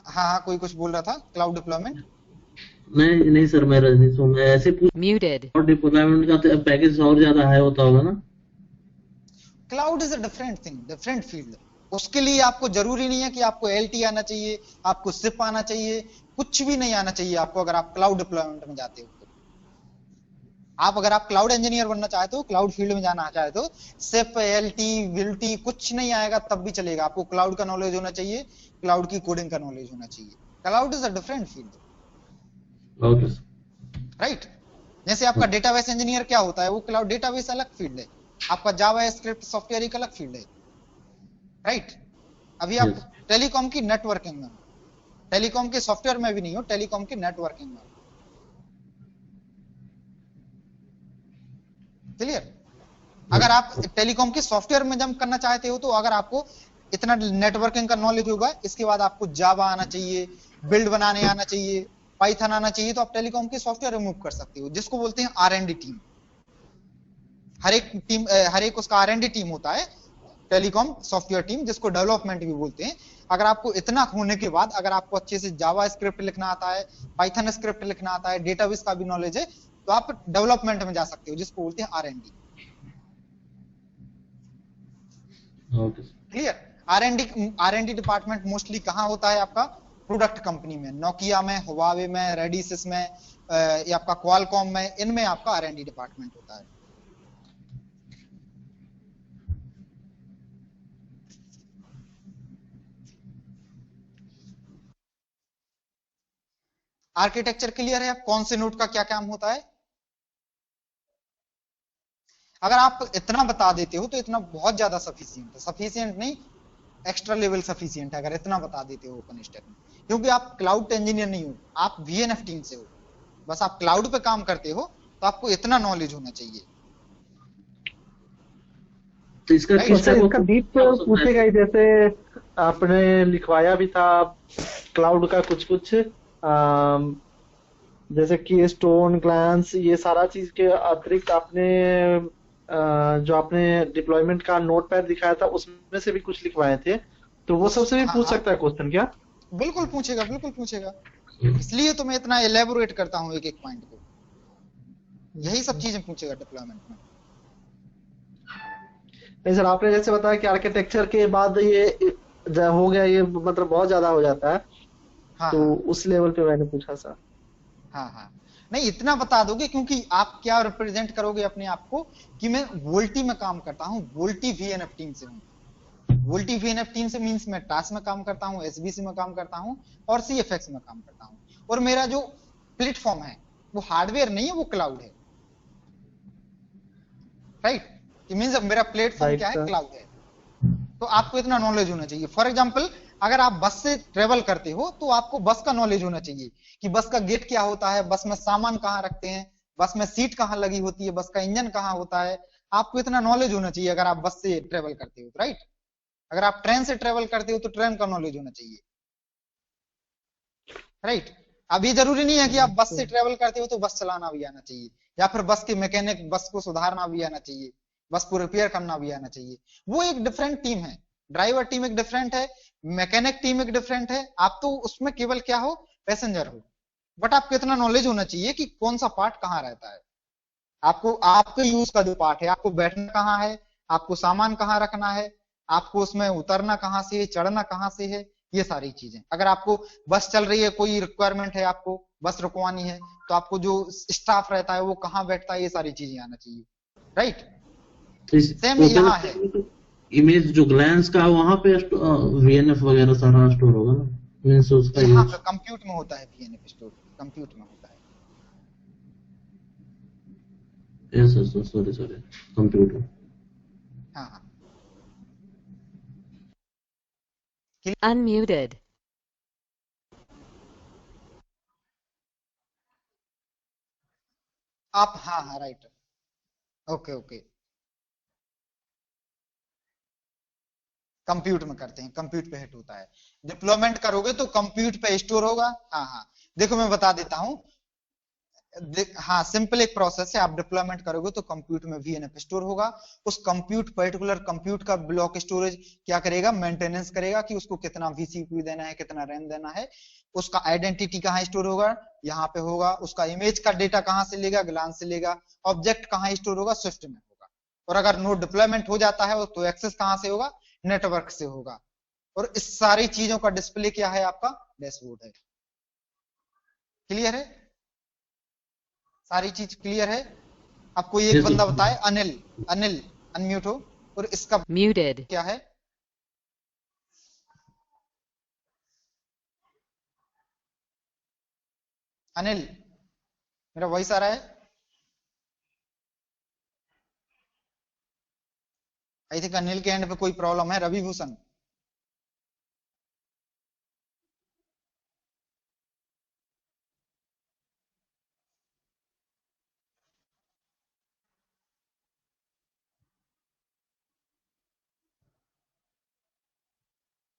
हाँ हाँ, कोई कुछ बोल रहा था क्लाउड डिप्लॉयमेंट। नहीं नहीं सर, मैं रजनीश हूँ। मैं ऐसे पूछ, Muted. क्लाउड डिप्लॉयमेंट का तो पैकेज और ज्यादा हाई होता होगा ना? Cloud is a different thing, different field. उसके लिए आपको जरूरी नहीं है कि आपको LT आना चाहिए, आपको SIP आना चाहिए, कुछ भी नहीं आना चाहिए आपको। अगर आप क्लाउड डिप्लॉयमेंट में जाते हो तो आप, अगर आप क्लाउड इंजीनियर बनना चाहते हो, क्लाउड फील्ड में जाना चाहते हो, SIP LT विल्टी कुछ नहीं आएगा तब भी चलेगा। आपको क्लाउड का नॉलेज होना चाहिए, क्लाउड की कोडिंग का नॉलेज होना चाहिए। Cloud is a different field, okay right. जैसे आपका डेटाबेस इंजीनियर क्या होता है, वो क्लाउड डेटाबेस अलग फील्ड है, आपका जावा स्क्रिप्ट सॉफ्टवेयर एक अलग फील्ड है, राइट। अभी आप Yes. टेलीकॉम की नेटवर्किंग में, टेलीकॉम के सॉफ्टवेयर में भी नहीं हो, टेलीकॉम की नेटवर्किंग में। क्लियर? अगर आप टेलीकॉम के सॉफ्टवेयर में जंप करना चाहते हो, तो अगर आपको इतना नेटवर्किंग का नॉलेज होगा, इसके बाद आपको जावा आना चाहिए, बिल्ड बनाने आना चाहिए, पाइथन आना चाहिए, तो आप टेलीकॉम के सॉफ्टवेयर रिमूव कर सकते हो, जिसको बोलते हैं R&D टीम। हर एक उसका R&D टीम होता है, टेलीकॉम सॉफ्टवेयर टीम, जिसको डेवलपमेंट भी बोलते हैं। अगर आपको इतना होने के बाद, अगर आपको अच्छे से जावा स्क्रिप्ट लिखना आता है, पाइथन स्क्रिप्ट लिखना आता है, डेटाबेस का भी नॉलेज है, तो आप डेवलपमेंट में जा सकते हो, जिसको बोलते हैं R&D। Okay clear? R&D department mostly कहाँ होता है आपका? प्रोडक्ट कंपनी में, नोकिया में, हुआवे में, रेडिसिस में, या आपका क्वालकॉम में, इनमें आपका R&D डिपार्टमेंट होता है। आर्किटेक्चर क्लियर है? अब कौन से नोड का क्या काम होता है? अगर आप इतना बता देते हो तो इतना बहुत ज्यादा सफिशियंट है, सफिशियंट नहीं, एक्स्ट्रा लेवल सफिशियंट है, अगर इतना बता देते हो ओपन स्टैक में। क्योंकि आप क्लाउड इंजीनियर नहीं हो, आप VNF टीम से हो, बस आप क्लाउड पे काम करते हो, तो आपको इतना नॉलेज होना चाहिए। तो इसका Right, किस सर टाइप इसका डीप पूछेगा ही, जैसे आपने लिखवाया भी था क्लाउड का कुछ कुछ, जैसे कि स्टोन ग्लांस, ये सारा चीज के अतिरिक्त आपने जो आपने डिप्लॉयमेंट का नोटपैड दिखाया था उसमें से भी कुछ लिखवाए थे, तो वो सबसे भी हाँ पूछ हाँ सकता है क्वेश्चन क्या? बिल्कुल पूछेगा, बिल्कुल पूछेगा। इसलिए तो मैं इतना एलेबोरेट करता हूँ एक एक पॉइंट को, यही सब चीजें पूछेगा डिप्लॉयमेंट में। नहीं सर, आपने जैसे बताया कि आर्किटेक्चर के बाद ये हो गया, ये मतलब बहुत ज्यादा हो जाता है, हाँ तो हाँ उस लेवल पे मैंने पूछा सर। हाँ हाँ नहीं इतना बता दोगे, क्योंकि आप क्या रिप्रेजेंट करोगे अपने आप को कि मैं वोल्टी में काम करता हूँ, वोल्टी वीएनएफ टीम से हूँ। वोल्टी वीएनएफ टीम से मींस मैं टास में काम करता हूँ, एसबीसी में काम करता हूँ और सीएफएक्स में काम करता हूँ। और मेरा जो प्लेटफॉर्म है वो हार्डवेयर नहीं है, वो क्लाउड है, राइट। मींस मेरा प्लेटफॉर्म क्या राइट है, सर। क्लाउड है। तो आपको इतना नॉलेज होना चाहिए। फॉर एग्जाम्पल अगर आप बस से ट्रेवल करते हो तो आपको बस का नॉलेज होना चाहिए कि बस का गेट क्या होता है, बस में सामान कहाँ रखते हैं, बस में सीट कहाँ लगी होती है, बस का इंजन कहाँ होता है। आपको इतना नॉलेज होना चाहिए अगर आप बस से ट्रेवल करते हो, राइट। अगर आप ट्रेन से ट्रेवल करते हो तो ट्रेन का नॉलेज होना चाहिए, राइट। अब ये जरूरी नहीं है कि आप बस से ट्रेवल करते हो तो बस चलाना भी आना चाहिए, या फिर बस के मैकेनिक बस को सुधारना भी आना चाहिए, बस को रिपेयर करना भी आना चाहिए। वो एक डिफरेंट टीम है, ड्राइवर टीम एक डिफरेंट है, मैकेनिक टीम एक डिफरेंट है। आप तो उसमें केवल क्या हो, पैसेंजर हो। बट आपको इतना नॉलेज होना चाहिए कि कौन सा पार्ट कहाँ रहता है। आपको आपके यूज का जो पार्ट है, आपको बैठना कहाँ है, आपको सामान कहाँ रखना है, आपको उसमें उतरना कहाँ से है, चढ़ना कहाँ से है, ये सारी चीजें। अगर आपको बस चल रही है, कोई रिक्वायरमेंट है, आपको बस रुकवानी है, तो आपको जो स्टाफ रहता है वो कहाँ बैठता है, ये सारी चीजें आना चाहिए, राइट। सेम यहाँ है। इमेज जो ग्लैंस का वहां पे वीएनएफ वगैरह सारा स्टोर होगा ना, मींस उसका यहाँ यूज। पे कंप्यूट में होता है, वीएनएफ स्टोर कंप्यूट में होता है। Yes sorry computer. हाँ हाँ Unmuted. आप, हाँ हाँ राइट, ओके ओके। कंप्यूट में करते हैं, कंप्यूट पे हिट होता है। डिप्लॉयमेंट करोगे तो कंप्यूट पे स्टोर होगा। हाँ हाँ देखो मैं बता देता हूँ। हाँ सिंपल एक प्रोसेस है। आप डिप्लॉयमेंट करोगे तो कंप्यूट में वीएनएफ स्टोर होगा। उस कंप्यूट पर्टिकुलर कंप्यूट का ब्लॉक स्टोरेज क्या करेगा, मेंटेनेंस करेगा कि उसको कितना वीसीपीयू देना है, कितना रैम देना है। उसका आइडेंटिटी कहाँ स्टोर होगा, यहाँ पे होगा। उसका इमेज का डेटा कहाँ से लेगा, ग्लांस से लेगा। ऑब्जेक्ट कहाँ स्टोर होगा, स्विफ्ट में होगा। और अगर नोड डिप्लॉयमेंट हो जाता है तो एक्सेस कहाँ से होगा, नेटवर्क से होगा। और इस सारी चीजों का डिस्प्ले क्या है, आपका डैशबोर्ड है। क्लियर है, सारी चीज क्लियर है। अब कोई एक बंदा बताए, अनिल, अनिल अनम्यूट हो। और इसका Muted. क्या है, अनिल मेरा वॉइस आ रहा है? आई थिंक अनिल के एंड पे कोई प्रॉब्लम है। रवि भूषण,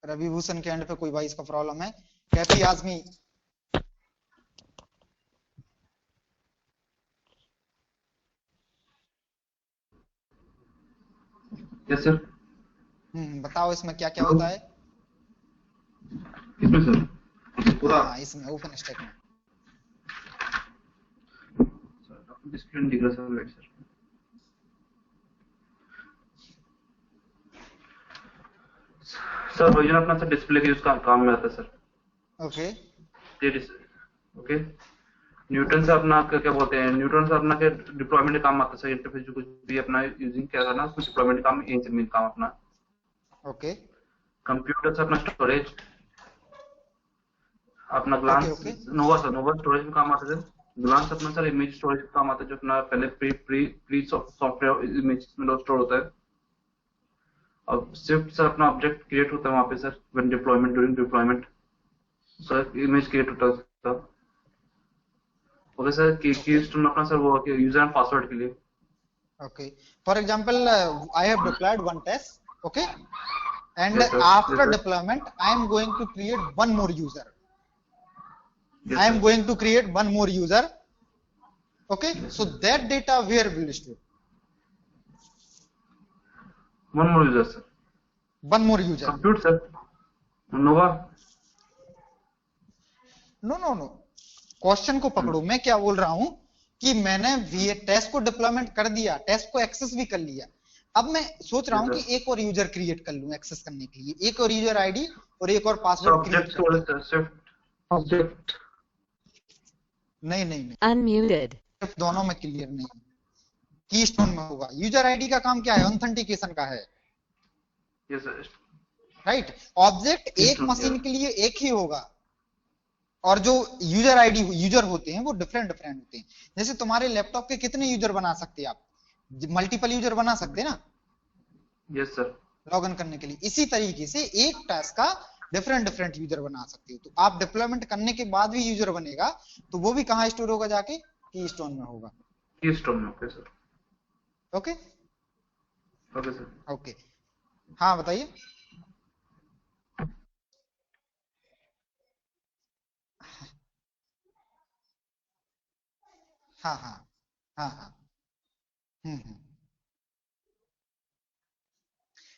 रवि भूषण के एंड पे कोई वॉइस का प्रॉब्लम है। Kaifi Azmi, yes sir. बताओ इसमें क्या क्या होता है। इसमें सर पूरा हाँ इसमें ओपन स्टैक में। डिस्प्ले दिख रहा sir, wait sir. Sir version अपना सर डिस्प्ले के उसका काम में आता है सर। ओके ओके न्यूटन से अपना क्या बोलते हैं, न्यूटन से अपना के डिप्लॉयमेंट काम आता है सर। इंटरफेस जो कुछ भी अपना यूजिंग किया था ना, कुछ डिप्लॉयमेंट काम इन काम अपना। ओके कंप्यूटर से अपना स्टोरेज अपना ग्लांस, नोवा सर, नोवा स्टोरेज में काम आता है। ग्लांस अपना सर इमेज स्टोरेज में काम आता है, जो अपना पहले प्री सॉफ्टवेयर इमेज में स्टोर होता है। अब स्विफ्ट सर अपना ऑब्जेक्ट क्रिएट होता है वहां पे sir, when deployment, during deployment sir image create होता है। ओके सर, की स्टोन अपना सर वो यूजर एंड पासवर्ड के लिए। okay for example I have deployed one test, okay, and Yes, sir. after Yes, sir. deployment I am going to create one more user. Yes, I am sir. going to create one more user, okay. So that data where will store, One more user, sir. One more user. Compute, sir. Nova. No no no, question को पकड़ो। मैं क्या बोल रहा हूं कि मैंने test को डिप्लॉयमेंट कर दिया, टेस्ट को एक्सेस भी कर लिया। अब मैं सोच रहा हूं Yes, कि sir. एक और यूजर क्रिएट कर लूं एक्सेस करने के लिए, एक और यूजर आईडी और एक और So पासवर्ड क्रिएट object कर लूं। storage, sir. Shift. ऑब्जेक्ट। नहीं नहीं नहीं, Unmuted. सिर्फ दोनों में क्लियर नहीं है। कीस्टोन में होगा। यूजर आईडी का काम क्या है? ऑथेंटिकेशन का है, Yes, sir. राइट। ऑब्जेक्ट एक Keystone, मशीन yeah. के लिए एक ही होगा, और जो यूजर आईडी यूजर होते हैं वो डिफरेंट डिफरेंट होते हैं। जैसे तुम्हारे लैपटॉप के कितने यूजर बना सकते हैं आप? मल्टीपल यूजर बना सकते हैं ना Yes, sir. लॉगिन करने के लिए। इसी तरीके से एक टास्क का डिफरेंट डिफरेंट यूजर बना सकते हो। तो आप डिप्लॉयमेंट करने के बाद भी यूजर बनेगा, तो वो भी कहाँ स्टोर होगा? जाके कीस्टोन में होगा। Keystone, okay, sir. Okay Okay, sir. Okay, हाँ बताइए। हाँ हाँ हाँ हाँ। हम्म।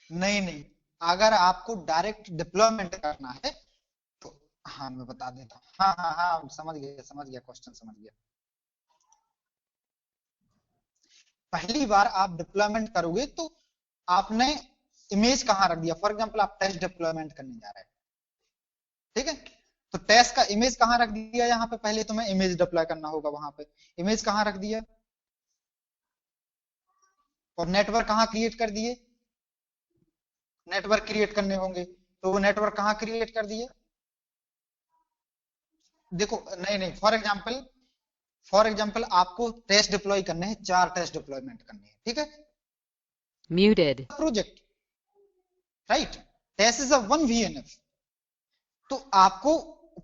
नहीं नहीं, अगर आपको डायरेक्ट डिप्लॉयमेंट करना है तो हाँ मैं बता देता हूँ। हाँ हाँ हाँ, समझ गया क्वेश्चन समझ गया। पहली बार आप डिप्लॉयमेंट करोगे तो आपने इमेज कहाँ रख दिया? फॉर एग्जांपल आप टेस्ट डिप्लॉयमेंट करने जा रहे हैं, ठीक है? तो टेस्ट का इमेज कहाँ रख दिया? यहाँ पे पहले तुम्हें इमेज डिप्लॉय करना होगा। वहां पे इमेज कहाँ रख दिया? और नेटवर्क कहाँ क्रिएट कर दिए? नेटवर्क क्रिएट करने होंगे, तो वो नेटवर्क कहाँ क्रिएट कर दिए? देखो नहीं नहीं, फॉर एग्जांपल आपको टेस्ट डिप्लॉय करने हैं, 4 टेस्ट डिप्लॉयमेंट करने हैं, ठीक है? Muted. Project, right. Test is a one VNF. तो आपको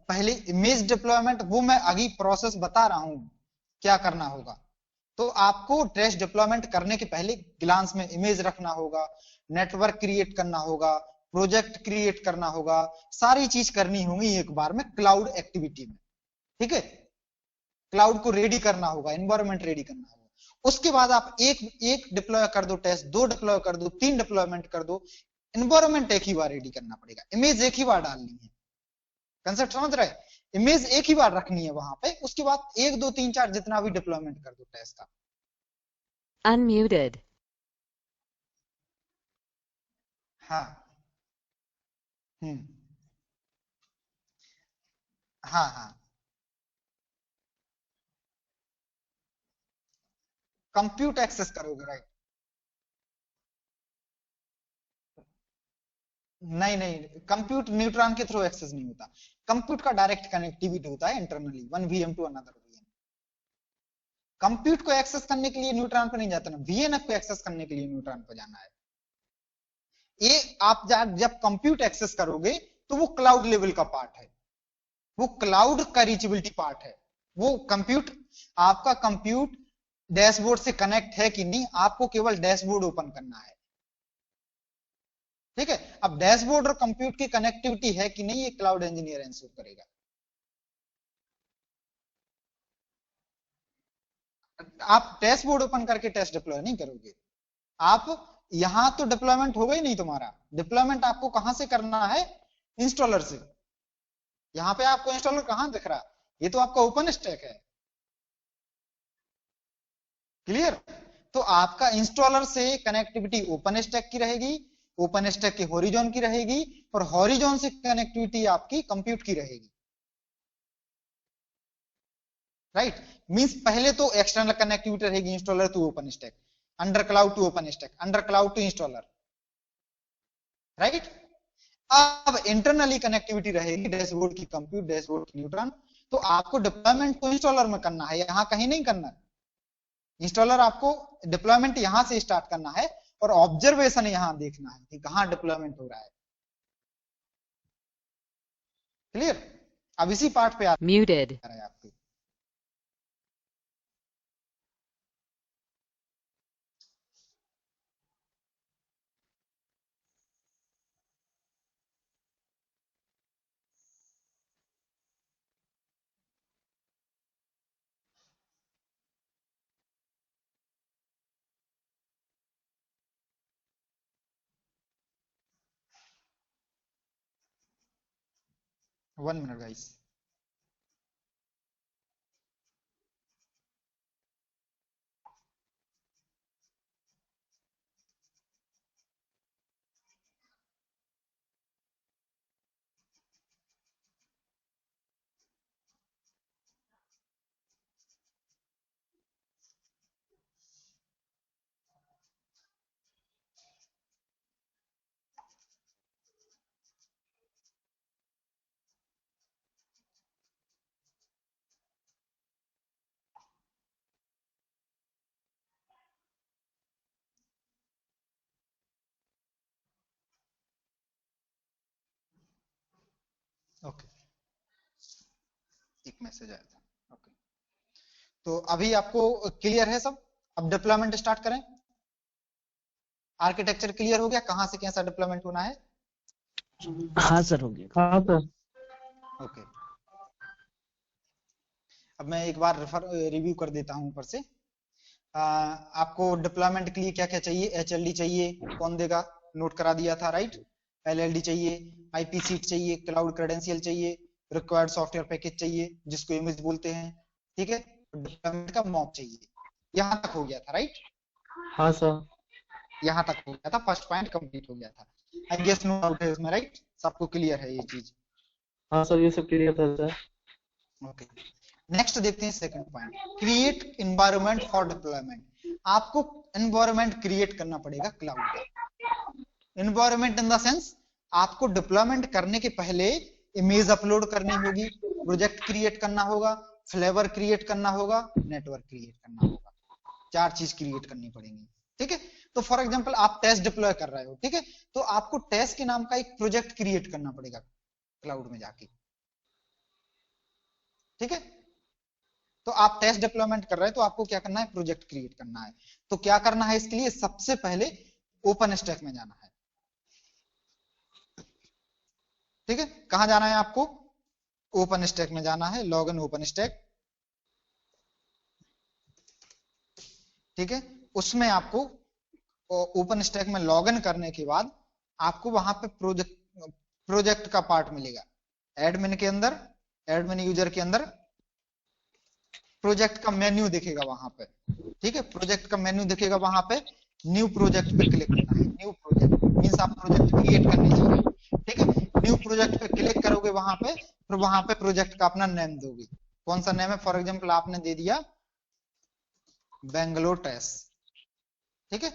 पहले इमेज डिप्लॉयमेंट, वो मैं अभी प्रोसेस बता रहा हूं क्या करना होगा। तो आपको टेस्ट डिप्लॉयमेंट करने के पहले ग्लांस में इमेज रखना होगा, नेटवर्क क्रिएट करना होगा, प्रोजेक्ट क्रिएट करना होगा, सारी चीज करनी होगी एक बार में क्लाउड एक्टिविटी में, ठीक है? क्लाउड को रेडी करना होगा, एनवायरमेंट रेडी करना होगा। उसके बाद आप एक डिप्लॉय कर दो, टेस्ट 2 डिप्लॉय कर दो, 3 डिप्लॉयमेंट कर दो, एनवायरमेंट एक ही बार रेडी करना पड़ेगा, इमेज एक ही बार डालनी है। कंसेप्ट समझ रहे? इमेज एक ही बार रखनी है वहां पे, उसके बाद 1 2 3 4 जितना भी डिप्लॉयमेंट कर दो टेस्ट का। Unmuted. हाँ। हम्म। हाँ हाँ, कंप्यूट एक्सेस करोगे, राइट? नहीं नहीं, कंप्यूट न्यूट्रॉन के थ्रू एक्सेस नहीं होता। कंप्यूट का डायरेक्ट कनेक्टिविटी होता है internally, one VM to another VM. Compute को एक्सेस करने के लिए न्यूट्रॉन पे नहीं जाता ना, वीएनएफ को एक्सेस करने के लिए न्यूट्रॉन पे जाना है। ये आप जब कंप्यूट एक्सेस करोगे तो वो क्लाउड लेवल का पार्ट है, वो क्लाउड का रीचेबिलिटी पार्ट है। वो कंप्यूट, आपका कंप्यूट डैशबोर्ड से कनेक्ट है कि नहीं, आपको केवल डैशबोर्ड ओपन करना है, ठीक है? अब डैशबोर्ड और कंप्यूट की कनेक्टिविटी है कि नहीं, ये क्लाउड इंजीनियर इंश्योर करेगा। आप डैशबोर्ड ओपन करके टेस्ट डिप्लॉय नहीं करोगे। आप यहां तो डिप्लॉयमेंट होगा ही नहीं तुम्हारा। डिप्लॉयमेंट आपको कहां से करना है? इंस्टॉलर से। यहां पे आपको इंस्टॉलर कहां दिख रहा? ये तो आपका ओपन स्टैक है, क्लियर? तो आपका इंस्टॉलर से कनेक्टिविटी ओपन स्टैक की रहेगी, ओपन स्टैक की हॉरिजॉन की रहेगी, और हॉरिजॉन से कनेक्टिविटी आपकी कंप्यूट की रहेगी, राइट? मींस पहले तो एक्सटर्नल कनेक्टिविटी रहेगी installer to OpenStack, undercloud to OpenStack, undercloud to installer, right? अब इंटरनली कनेक्टिविटी रहेगी डैशबोर्ड की कंप्यूट, डैशबोर्ड की न्यूट्रॉन। तो आपको डिप्लॉयमेंट तो इंस्टॉलर में करना है, यहां कहीं नहीं करना। इंस्टॉलर आपको डिप्लॉयमेंट यहां से स्टार्ट करना है, और ऑब्जर्वेशन यहां देखना है कि कहां डिप्लॉयमेंट हो रहा है, क्लियर? अब इसी पार्ट पे आ Muted. रहा है आपके। 1 मिनट गाइस। ओके, एक मैसेज आया था। ओके, तो अभी आपको क्लियर है सब? अब डिप्लॉयमेंट स्टार्ट करें। आर्किटेक्चर क्लियर हो गया, कहां से कैसा डिप्लॉयमेंट होना है? हाँ सर, हो गया। हाँ सर। ओके, अब मैं एक बार रिव्यू कर देता हूं ऊपर से। आपको डिप्लॉयमेंट के लिए क्या क्या चाहिए? HLD चाहिए, कौन देगा? नोट करा दिया था, राइट। LLD चाहिए, IP सीट चाहिए, क्लाउड क्रेडेंशियल चाहिए, रिक्वायर्ड सॉफ्टवेयर पैकेज चाहिए जिसको इमेज बोलते हैं, ठीक है। डिप्लॉयमेंट का मॉक चाहिए। यहां तक हो गया था, राइट। हाँ सर। यहां तक हो गया था, फर्स्ट पॉइंट कंप्लीट हो गया था। आई गेस नो डाउट है इसमें, राइट। सबको क्लियर है ये चीज? हाँ सर, ये सब क्लियर था सर। ओके, नेक्स्ट देखते हैं second point, create environment for deployment. आपको एनवायरनमेंट क्रिएट करना पड़ेगा क्लाउड का। एनवायरनमेंट इन द सेंस, आपको डिप्लॉयमेंट करने के पहले इमेज अपलोड करनी होगी, प्रोजेक्ट क्रिएट करना होगा, फ्लेवर क्रिएट करना होगा, नेटवर्क क्रिएट करना होगा। 4 चीज क्रिएट करनी पड़ेंगी, ठीक है। तो फॉर एग्जांपल आप टेस्ट डिप्लॉय कर रहे हो, ठीक है, तो आपको टेस्ट के नाम का एक प्रोजेक्ट क्रिएट करना पड़ेगा क्लाउड में जाके, ठीक है। तो आप टेस्ट डिप्लॉयमेंट कर रहे हैं तो आपको क्या करना है? प्रोजेक्ट क्रिएट करना है। तो क्या करना है इसके लिए? सबसे पहले ओपन स्टैक में जाना है, ठीक है। कहां जाना है आपको? ओपन स्टैक में जाना है, लॉग इन ओपन स्टैक, ठीक है। उसमें आपको ओपन स्टैक में लॉग इन करने के बाद आपको वहां पे प्रोजेक्ट का पार्ट मिलेगा। एडमिन के अंदर, एडमिन यूजर के अंदर प्रोजेक्ट का मेन्यू दिखेगा वहां पे, ठीक है। प्रोजेक्ट का मेन्यू दिखेगा वहां पे, न्यू प्रोजेक्ट पे क्लिक करना है। न्यू प्रोजेक्ट मींस आप प्रोजेक्ट क्रिएट करने जा रहे हैं, ठीक है। न्यू प्रोजेक्ट पे क्लिक करोगे वहां पे, फिर वहां पे प्रोजेक्ट का अपना नेम दोगे। कौन सा नेम है? फॉर एग्जांपल आपने दे दिया बेंगलोर टेस्ट, ठीक है।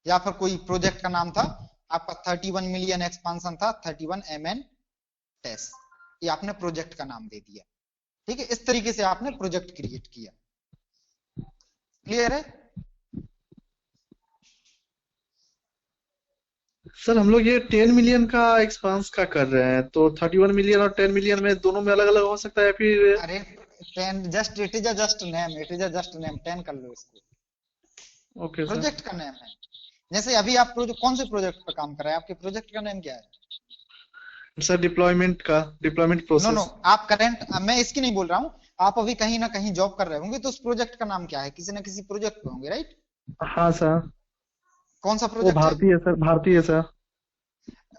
या फिर कोई प्रोजेक्ट का नाम था आपका 31 मिलियन एक्सपांशन था, 31 MN टेस्ट, ये आपने प्रोजेक्ट का नाम दे दिया, ठीक है। इस तरीके से आपने प्रोजेक्ट क्रिएट किया। क्लियर है? सर हम लोग ये 10 मिलियन का एक्सपांस का कर रहे हैं, तो 31 मिलियन और 10 मिलियन में दोनों में अलग अलग हो सकता है फिर? अरे 10 just, it is a just name, it is a just name, 10 कर लो इसको, ओके सर। प्रोजेक्ट का नेम है। जैसे अभी आप कौन से प्रोजेक्ट पर काम कर रहे हैं? आपके प्रोजेक्ट का नेम क्या है? सर डिप्लॉयमेंट का, डिप्लॉयमेंट नो प्रोसेस। नो, आप करंट, मैं इसकी नहीं बोल रहा हूँ। आप अभी कहीं ना कहीं जॉब कर रहे होंगे, तो उस प्रोजेक्ट का नाम क्या है? किसी ना किसी प्रोजेक्ट पे होंगे, राइट। हाँ सर। कौन सा वो प्रोजेक्ट है? भारतीय सर, भारतीय सर।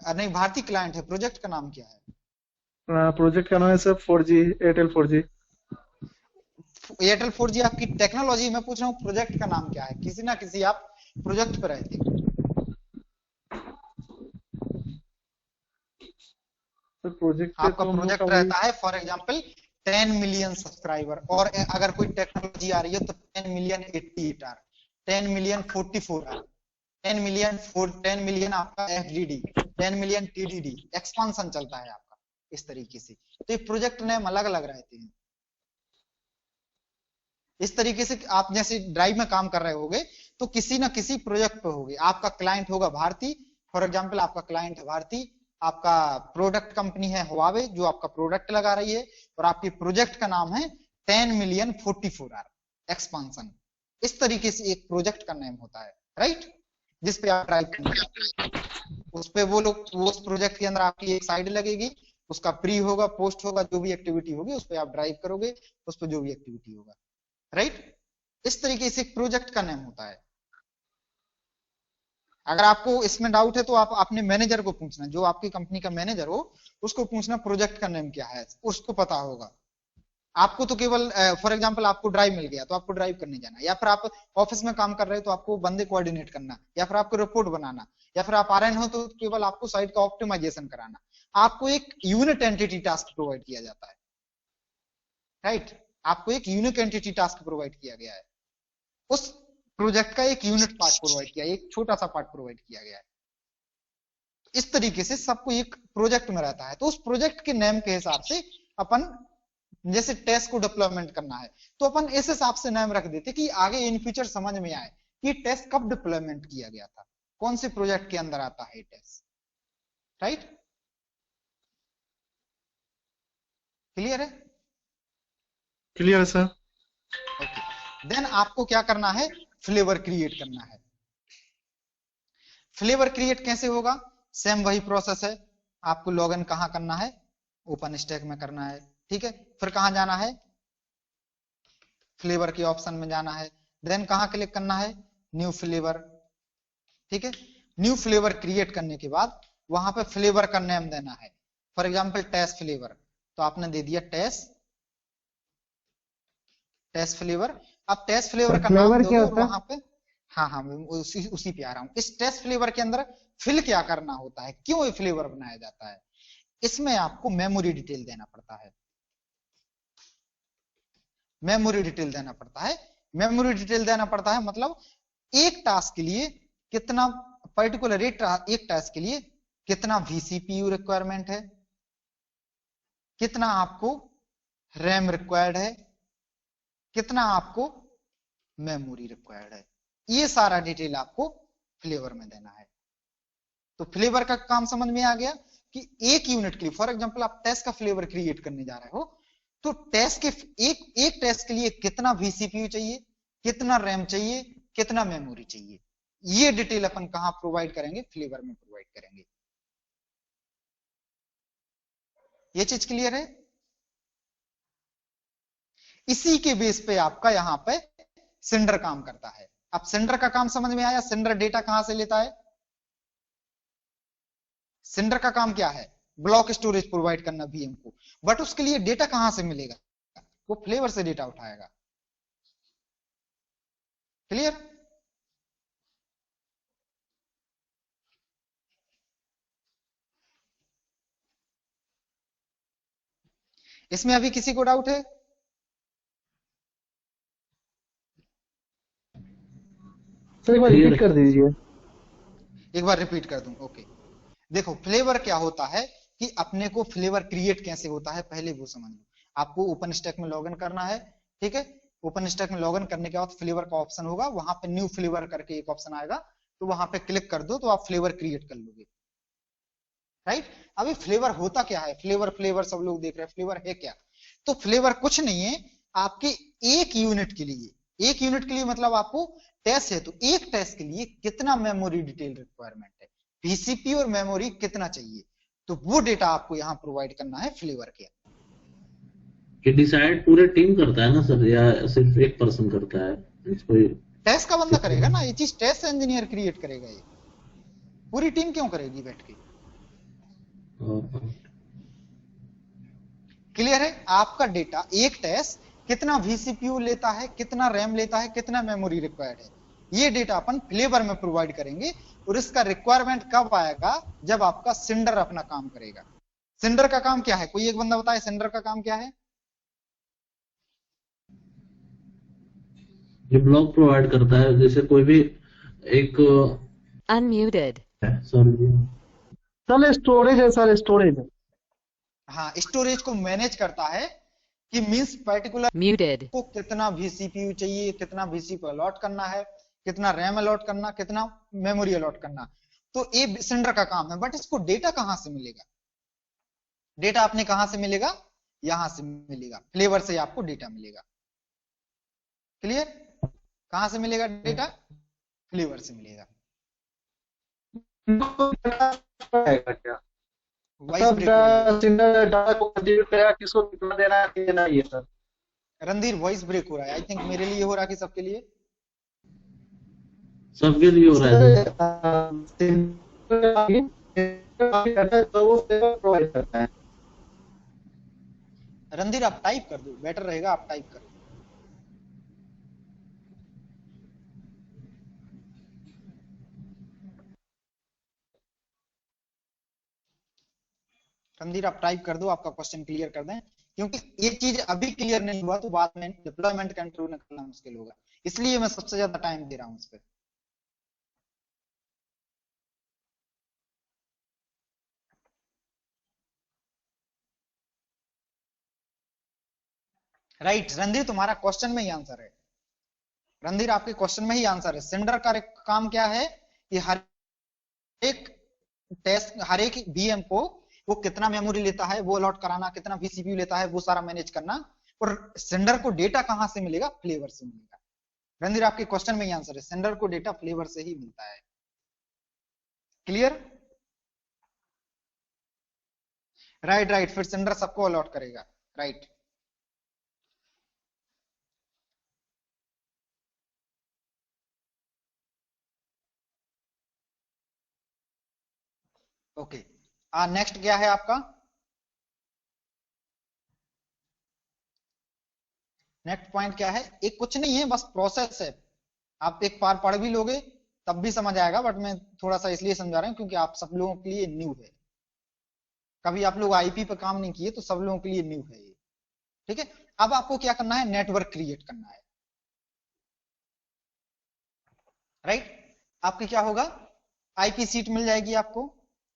नहीं, भारतीय क्लाइंट है। प्रोजेक्ट का नाम क्या है? प्रोजेक्ट का नाम है sir 4G, Airtel 4G। Airtel 4G आपकी टेक्नोलॉजी। मैं पूछ रहा हूँ प्रोजेक्ट का नाम क्या है? किसी ना किसी आप प्रोजेक्ट पे रहते हो। सर प्रोजेक्ट पे आपका तो हम लोग प्रोजेक्ट का वही। रहता है फॉर एग्जांपल 10 मिलियन सब्सक्राइबर, और अगर कोई टेक्नोलॉजी आ रही है तो 10 million 88 R, 10 million 44 R, 10 million आपका FDD, 10 मिलियन TDD, एक्सपांशन चलता है आपका इस तरीके से। तो ये प्रोजेक्ट नेम अलग अलग रहते हैं। इस तरीके से आप जैसे ड्राइव में काम कर रहे होगे तो किसी ना किसी प्रोजेक्ट पे होगे। आपका क्लाइंट होगा भारती, फॉर एग्जांपल आपका क्लाइंट है भारती, आपका प्रोडक्ट कंपनी है हुआवे जो आपका प्रोडक्ट लगा रही है, और आपके प्रोजेक्ट का नाम है 10 मिलियन 44 आर एक्सपांशन। इस तरीके से एक प्रोजेक्ट का नेम होता है, राइट, जिस पे आप ड्राइव करने जाते हो। उस पे वो लोग, वो उस प्रोजेक्ट के अंदर आपकी एक साइड लगेगी, उसका प्री होगा, पोस्ट होगा, जो भी एक्टिविटी होगी उस पर आप ड्राइव करोगे, उस पर जो भी एक्टिविटी होगा, राइट। इस तरीके से एक प्रोजेक्ट का नेम होता है। अगर आपको इसमें डाउट है तो आप अपने मैनेजर को पूछना, जो आपकी कंपनी का मैनेजर हो उसको पूछना प्रोजेक्ट का नेम क्या है, उसको पता होगा। आपको तो केवल फॉर एग्जांपल आपको ड्राइव मिल गया तो आपको ड्राइव करने जाना, या फिर आप ऑफिस में काम कर रहे हो तो आपको बंदे कोऑर्डिनेट करना, या फिर आपको रिपोर्ट बनाना, या फिर आप आरएन हो तो केवल आपको साइट का ऑप्टिमाइजेशन कराना। आपको एक यूनिट एंटिटी टास्क प्रोवाइड किया जाता है, राइट? आपको एक यूनिक एंटिटी टास्क प्रोवाइड किया गया है, उस प्रोजेक्ट का एक यूनिट पार्ट प्रोवाइड किया, एक छोटा सा पार्ट प्रोवाइड किया गया है। इस तरीके से सबको एक प्रोजेक्ट में रहता है, तो उस प्रोजेक्ट के नेम के हिसाब से अपन, जैसे टेस्ट को डिप्लॉयमेंट करना है तो अपन इस हिसाब से नाम रख देते कि आगे इन फ्यूचर समझ में आए कि टेस्ट कब डिप्लॉयमेंट किया गया था, कौन से प्रोजेक्ट के अंदर आता है टेस्ट, राइट? क्लियर है? क्लियर है सर। ओके, देन आपको क्या करना है, फ्लेवर क्रिएट करना है। फ्लेवर क्रिएट कैसे होगा? सेम वही प्रोसेस है, आपको लॉगिन कहां करना है, ओपन स्टैक में करना है, ठीक है। फिर कहां जाना है, फ्लेवर के ऑप्शन में जाना है, देन कहां क्लिक करना है, न्यू फ्लेवर, ठीक है। न्यू फ्लेवर क्रिएट करने के बाद वहां पे फ्लेवर का नेम देना है, फॉर एग्जांपल टेस्ट फ्लेवर, तो आपने दे दिया टेस्ट फ्लेवर। अब टेस्ट फ्लेवर का नाम दोगे और वहां पे, हाँ उसी पे आ रहा हूं। इस टेस्ट फ्लेवर के अंदर फिल क्या करना होता है, क्यों ये फ्लेवर बनाया जाता है, इसमें आपको मेमोरी डिटेल देना पड़ता है, मेमोरी डिटेल देना पड़ता है। मेमोरी डिटेल देना पड़ता है मतलब एक टास्क के लिए कितना, पर्टिकुलर एक टास्क के लिए कितना VCPU रिक्वायरमेंट है, कितना आपको रैम रिक्वायर्ड है, कितना आपको मेमोरी रिक्वायर्ड है, ये सारा डिटेल आपको फ्लेवर में देना है। तो फ्लेवर का काम समझ में आ गया कि एक यूनिट के लिए, फॉर एग्जांपल आप टेस्ट का फ्लेवर क्रिएट करने जा रहे हो, तो टेस्ट के एक टेस्ट के लिए कितना VCPU चाहिए, कितना रैम चाहिए, कितना मेमोरी चाहिए, ये डिटेल अपन कहां प्रोवाइड करेंगे, फ्लेवर में प्रोवाइड करेंगे। ये चीज क्लियर है? इसी के बेस पे आपका यहां पे सिंडर काम करता है। अब सिंडर का काम समझ में आया, सिंडर डेटा कहां से लेता है, सिंडर का काम क्या है, ब्लॉक स्टोरेज प्रोवाइड करना VM को, बट उसके लिए डेटा कहां से मिलेगा, वो फ्लेवर से डेटा उठाएगा। क्लियर? इसमें अभी किसी को डाउट है? सर एक बार रिपीट कर दीजिए। एक बार रिपीट कर दूं, ओके। देखो फ्लेवर क्या होता है कि अपने को फ्लेवर क्रिएट कैसे होता है पहले वो समझ लो। आपको ओपन स्टैक में लॉगिन करना है, ठीक है। ओपन स्टैक में लॉगिन करने के बाद फ्लेवर का ऑप्शन होगा, वहां पे न्यू फ्लेवर करके एक ऑप्शन आएगा, तो वहां पे क्लिक कर दो तो आप फ्लेवर क्रिएट कर लोगे, राइट। अभी फ्लेवर होता क्या है, फ्लेवर सब लोग देख रहे हैं, फ्लेवर है क्या? तो फ्लेवर कुछ नहीं है, आपके एक यूनिट के लिए मतलब आपको टेस्ट है तो एक टेस्ट के लिए कितना मेमोरी डिटेल रिक्वायरमेंट है, VCPU और मेमोरी कितना चाहिए, तो वो डेटा आपको यहाँ प्रोवाइड करना है फ्लेवर के। ये डिसाइड पूरे टीम करता है ना सर, या सिर्फ एक पर्सन करता है इसको? टेस्ट का बंदा करेगा ना ये चीज, टेस्ट इंजीनियर क्रिएट करेगा, ये पूरी टीम क्यों करेगी बैठ के। क्लियर है? आपका डेटा एक टेस्ट कितना VCPU लेता है, कितना रैम लेता है, कितना मेमोरी रिक्वायर्ड है, ये डेटा अपन फ्लेवर में प्रोवाइड करेंगे। और इसका रिक्वायरमेंट कब आएगा, जब आपका सिंडर अपना काम करेगा। सिंडर का काम क्या है, कोई एक बंदा बताए सिंडर का काम क्या है? ये ब्लॉक प्रोवाइड करता है, जैसे कोई भी एक Unmuted. सर स्टोरेज है, सर स्टोरेज है। हाँ, स्टोरेज को मैनेज करता है कि मींस पर्टिकुलर Muted. को कितना VCPU चाहिए, कितना VCPU अलॉट करना है, कितना रैम अलॉट करना, कितना मेमोरी अलॉट करना, तो ये सिंडर का काम है। बट इसको डेटा कहां से मिलेगा, डेटा आपने कहां से मिलेगा, यहां से मिलेगा, फ्लेवर से आपको डेटा मिलेगा। क्लियर? कहां से मिलेगा डेटा, फ्लेवर से मिलेगा। क्या वॉइस ब्रेक हो रही है। सिंडर डाटा को कंट्रीब्यूट करेगा, किसको कितना देना है, देना है, ये सर। रणधीर वॉइस ब्रेक हो रहा है, आई थिंक मेरे लिए हो रहा है कि सबके लिए। सबके लिए हो रहा है सर। तो वो फ्लेवर प्रोवाइड करता है। रणधीर आप टाइप कर दो, बेटर रहेगा आप टाइप करो। रणधीर आप टाइप कर दो, आपका क्वेश्चन क्लियर कर दें, क्योंकि ये चीज अभी क्लियर नहीं हुआ तो बाद में डिप्लॉयमेंट कंट्रोल करना मुश्किल होगा, इसलिए मैं सबसे ज्यादा टाइम दे रहा हूं इस पे। राइट रणधीर, तुम्हारा क्वेश्चन में ही आंसर है। रणधीर आपके क्वेश्चन में ही आंसर है। सेंडर का काम क्या है कि हर एक टेस्ट, हर एक VM को वो कितना मेमोरी लेता है वो अलॉट कराना, कितना VCPU लेता है वो सारा मैनेज करना, और सेंडर को डेटा कहां से मिलेगा? फ्लेवर से मिलेगा। रणधीर आपके क्वेश्चन में ही आंसर है, सेंडर को डेटा फ्लेवर से ही मिलता है। क्लियर? राइट राइट, फिर सेंडर सबको अलॉट करेगा। Right okay. नेक्स्ट क्या है आपका? नेक्स्ट पॉइंट क्या है? एक कुछ नहीं है, बस प्रोसेस है। आप एक बार पढ़ भी लोगे तब भी समझ आएगा, बट मैं थोड़ा सा इसलिए समझा रहा हूं क्योंकि आप सब लोगों के लिए न्यू है। कभी आप लोग IP पर काम नहीं किए तो सब लोगों के लिए न्यू है ये। ठीक है, अब आपको क्या करना है? नेटवर्क क्रिएट करना है। राइट, आपकी क्या होगा? IP सीट मिल जाएगी आपको,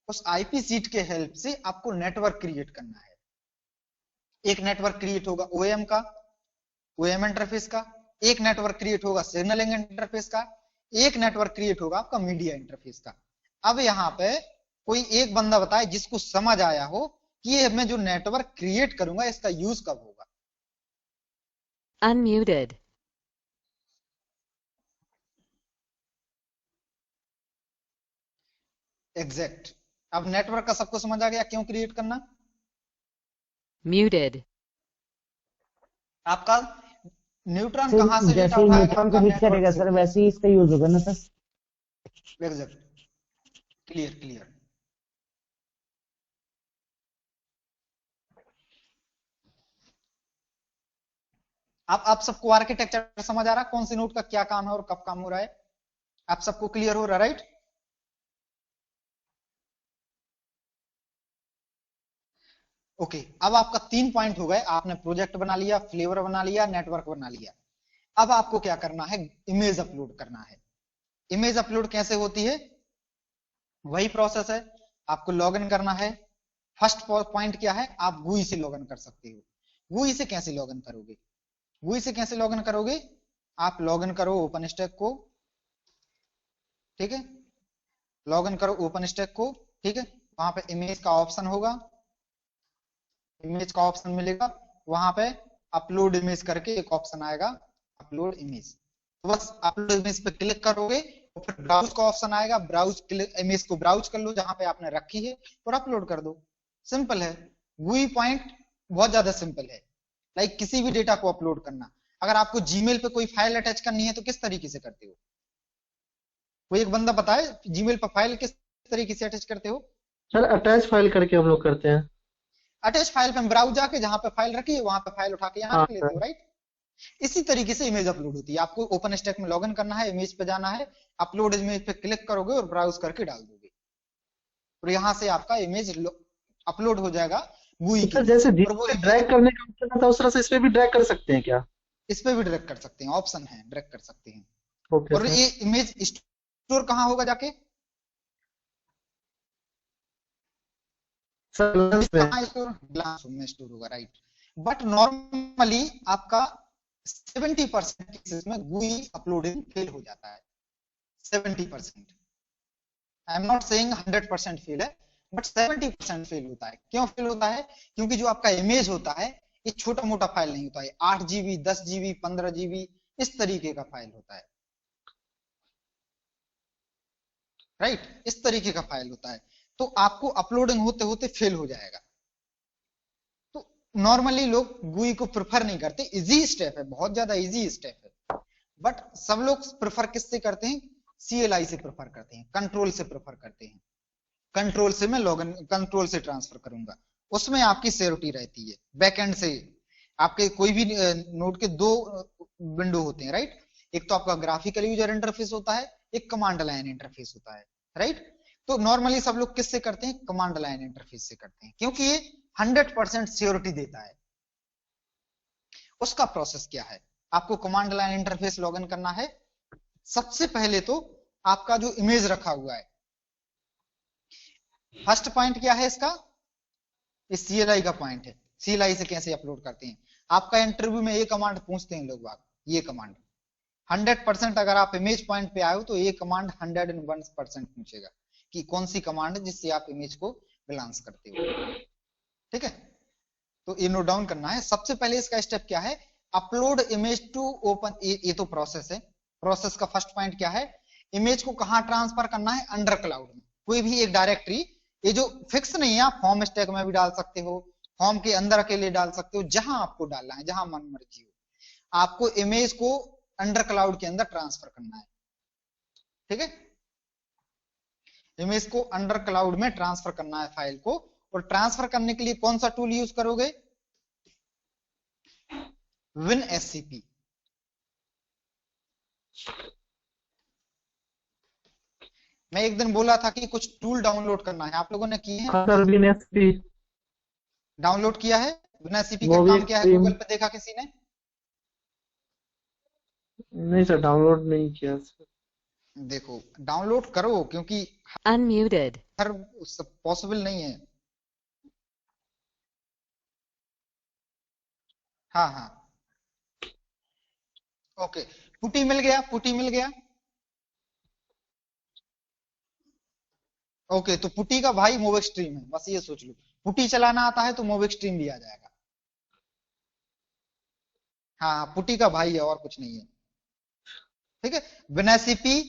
उस IP सीट के हेल्प से आपको नेटवर्क क्रिएट करना है। एक नेटवर्क क्रिएट होगा OEM का, OEM इंटरफेस का, एक नेटवर्क क्रिएट होगा सिग्नलिंग इंटरफेस का, एक नेटवर्क क्रिएट होगा आपका मीडिया इंटरफेस का। अब यहाँ पे कोई एक बंदा बताए जिसको समझ आया हो कि ये मैं जो नेटवर्क क्रिएट करूंगा इसका यूज कब होगा। Unmuted. एग्जैक्ट। अब नेटवर्क का सबको समझ आ गया क्यों क्रिएट करना? Muted. आपका न्यूट्रॉन सर कहां से डेटा जैसे ही उठाएगा? न्यूट्रॉन को आपका हिट नेटवर्क करेगा से। सर वैसे ही इसका यूज होगा ना सर। Exact, clear clear. आप सबको आर्किटेक्चर समझ आ रहा है, कौन सी नोड का क्या काम है और कब काम हो रहा है? आप सबको क्लियर हो रहा है? Right, okay. अब आपका 3 पॉइंट हो गए, आपने प्रोजेक्ट बना लिया, फ्लेवर बना लिया, नेटवर्क बना लिया। अब आपको क्या करना है? इमेज अपलोड करना है। इमेज अपलोड कैसे होती है? वही प्रोसेस है, आपको लॉगिन करना है। फर्स्ट पॉइंट क्या है? आप GUI से लॉगिन कर सकते हो। GUI से कैसे लॉगिन करोगे? GUI से कैसे लॉगिन करोगे? आप लॉगिन करो ओपनस्टैक को, ठीक है, लॉगिन करो ओपनस्टैक को, ठीक है। वहां पे इमेज का ऑप्शन होगा, इमेज का ऑप्शन मिलेगा, वहां पे अपलोड इमेज करके एक ऑप्शन आएगा, अपलोड इमेज। तो बस अपलोड इमेज पे क्लिक करोगे और फिर ब्राउज का ऑप्शन आएगा, ब्राउज इमेज को ब्राउज कर लो जहां पे आपने रखी है और अपलोड कर दो। सिंपल है। GUI पॉइंट बहुत ज्यादा सिंपल है। लाइक किसी भी डेटा को अपलोड करना, अगर आपको जीमेल पे कोई फाइल अटैच करनी है तो किस तरीके से करते हो? कोई एक बंदा बताए जीमेल पर फाइल किस तरीके से अटैच करते हो? सर अटैच फाइल करके हम लोग करते हैं। अटैच फाइल पे ब्राउज जाके जहां पे फाइल रखी है वहां पे फाइल उठा के यहाँ रख लेते हो, राइट? इसी तरीके से इमेज अपलोड होती है। आपको ओपन स्टैक में लॉगिन करना है, इमेज पे जाना है, अपलोड इमेज पे क्लिक करोगे और ब्राउज करके डाल दोगे, और यहाँ से आपका इमेज अपलोड हो जाएगा GUI सर के। जैसे और वो ड्रैग करने का ऑप्शन था उस तरह से इस पे भी ड्रैग कर सकते हैं क्या? इस पे भी ड्रैग कर सकते हैं, ऑप्शन है, ड्रैग कर सकते हैं। ओके और सर। ये इमेज स्टोर कहाँ होगा जाके? सर ग्लांस में। कहाँ स्टोर? ग्लासरूम में स्टोर होगा, राइट। बट नॉर्मली आपका 70% केसेस में GUI अपलोडिंग फेल हो जाता है। 70%, I am not saying 100% fail है, बट 70% फेल होता है। क्यों फेल होता है? क्योंकि जो आपका इमेज होता है ये छोटा मोटा फाइल नहीं होता है, 8 GB 10 GB 15 GB इस तरीके का फाइल होता है, राइट? इस तरीके का फाइल होता है, तो आपको अपलोडिंग होते होते फेल हो जाएगा। तो नॉर्मली लोग GUI को प्रेफर नहीं करते। इजी स्टेप है, बहुत ज्यादा इजी स्टेप है, बट सब लोग प्रेफर किससे करते हैं? CLI से प्रेफर करते हैं, कंट्रोल से प्रेफर करते हैं। कंट्रोल से मैं लॉगिन, कंट्रोल से ट्रांसफर करूंगा, उसमें आपकी सिक्योरिटी रहती है। बैकएंड से आपके कोई भी नोड के दो विंडो होते हैं, राइट। एक तो आपका ग्राफिकल यूजर इंटरफेस होता है, एक कमांड लाइन इंटरफेस होता है, राइट। तो नॉर्मली सब लोग किससे करते हैं? कमांड लाइन इंटरफेस से करते हैं, क्योंकि ये 100% सिक्योरिटी देता है। उसका प्रोसेस क्या है? आपको कमांड लाइन इंटरफेस लॉगिन करना है। सबसे पहले तो आपका जो इमेज रखा हुआ है, फर्स्ट पॉइंट क्या है इसका? इस CLI का पॉइंट है। CLI से कैसे अपलोड करते हैं? आपका इंटरव्यू में ये कमांड पूछते हैं लोग बाग, ये कमांड 100%, अगर आप इमेज पॉइंट पे आए हो तो ये कमांड 101% पूछेगा कि कौन सी कमांड है जिससे आप इमेज को बिलांस करते हो, ठीक है। तो ये नोट डाउन करना है। सबसे पहले इसका स्टेप क्या है? अपलोड इमेज टू ओपन, ये तो प्रोसेस है। प्रोसेस का फर्स्ट पॉइंट क्या है? इमेज को कहां ट्रांसफर करना है? अंडर क्लाउड में, कोई भी एक डायरेक्टरी, ये जो फिक्स नहीं है, आप फॉर्म स्टैक में भी डाल सकते हो, फॉर्म के अंदर अकेले डाल सकते हो, जहां आपको डालना है, जहां मन मर्जी हो। आपको इमेज को अंडर क्लाउड के अंदर ट्रांसफर करना है, ठीक है। इमेज को अंडर क्लाउड में ट्रांसफर करना है फाइल को, और ट्रांसफर करने के लिए कौन सा टूल यूज करोगे? WinSCP। मैं एक दिन बोला था कि कुछ टूल डाउनलोड करना है, आप लोगों ने किए हैं? हाँ सर, WinSCP डाउनलोड किया है? WinSCP का वो भी काम क्या है? गूगल पे देखा किसी ने? नहीं सर, डाउनलोड नहीं किया सर। देखो डाउनलोड करो, क्योंकि Unmuted. हर पॉसिबल नहीं है। हाँ हाँ, ओके। पुटी मिल गया, पुटी मिल गया। ओके, तो पुटी का भाई मोव एक्सट्रीम है, बस ये सोच लो। पुटी चलाना आता है तो मोव एक्सट्रीम भी आ जाएगा। हाँ, पुटी का भाई है, और कुछ नहीं है, ठीक है। WinSCP,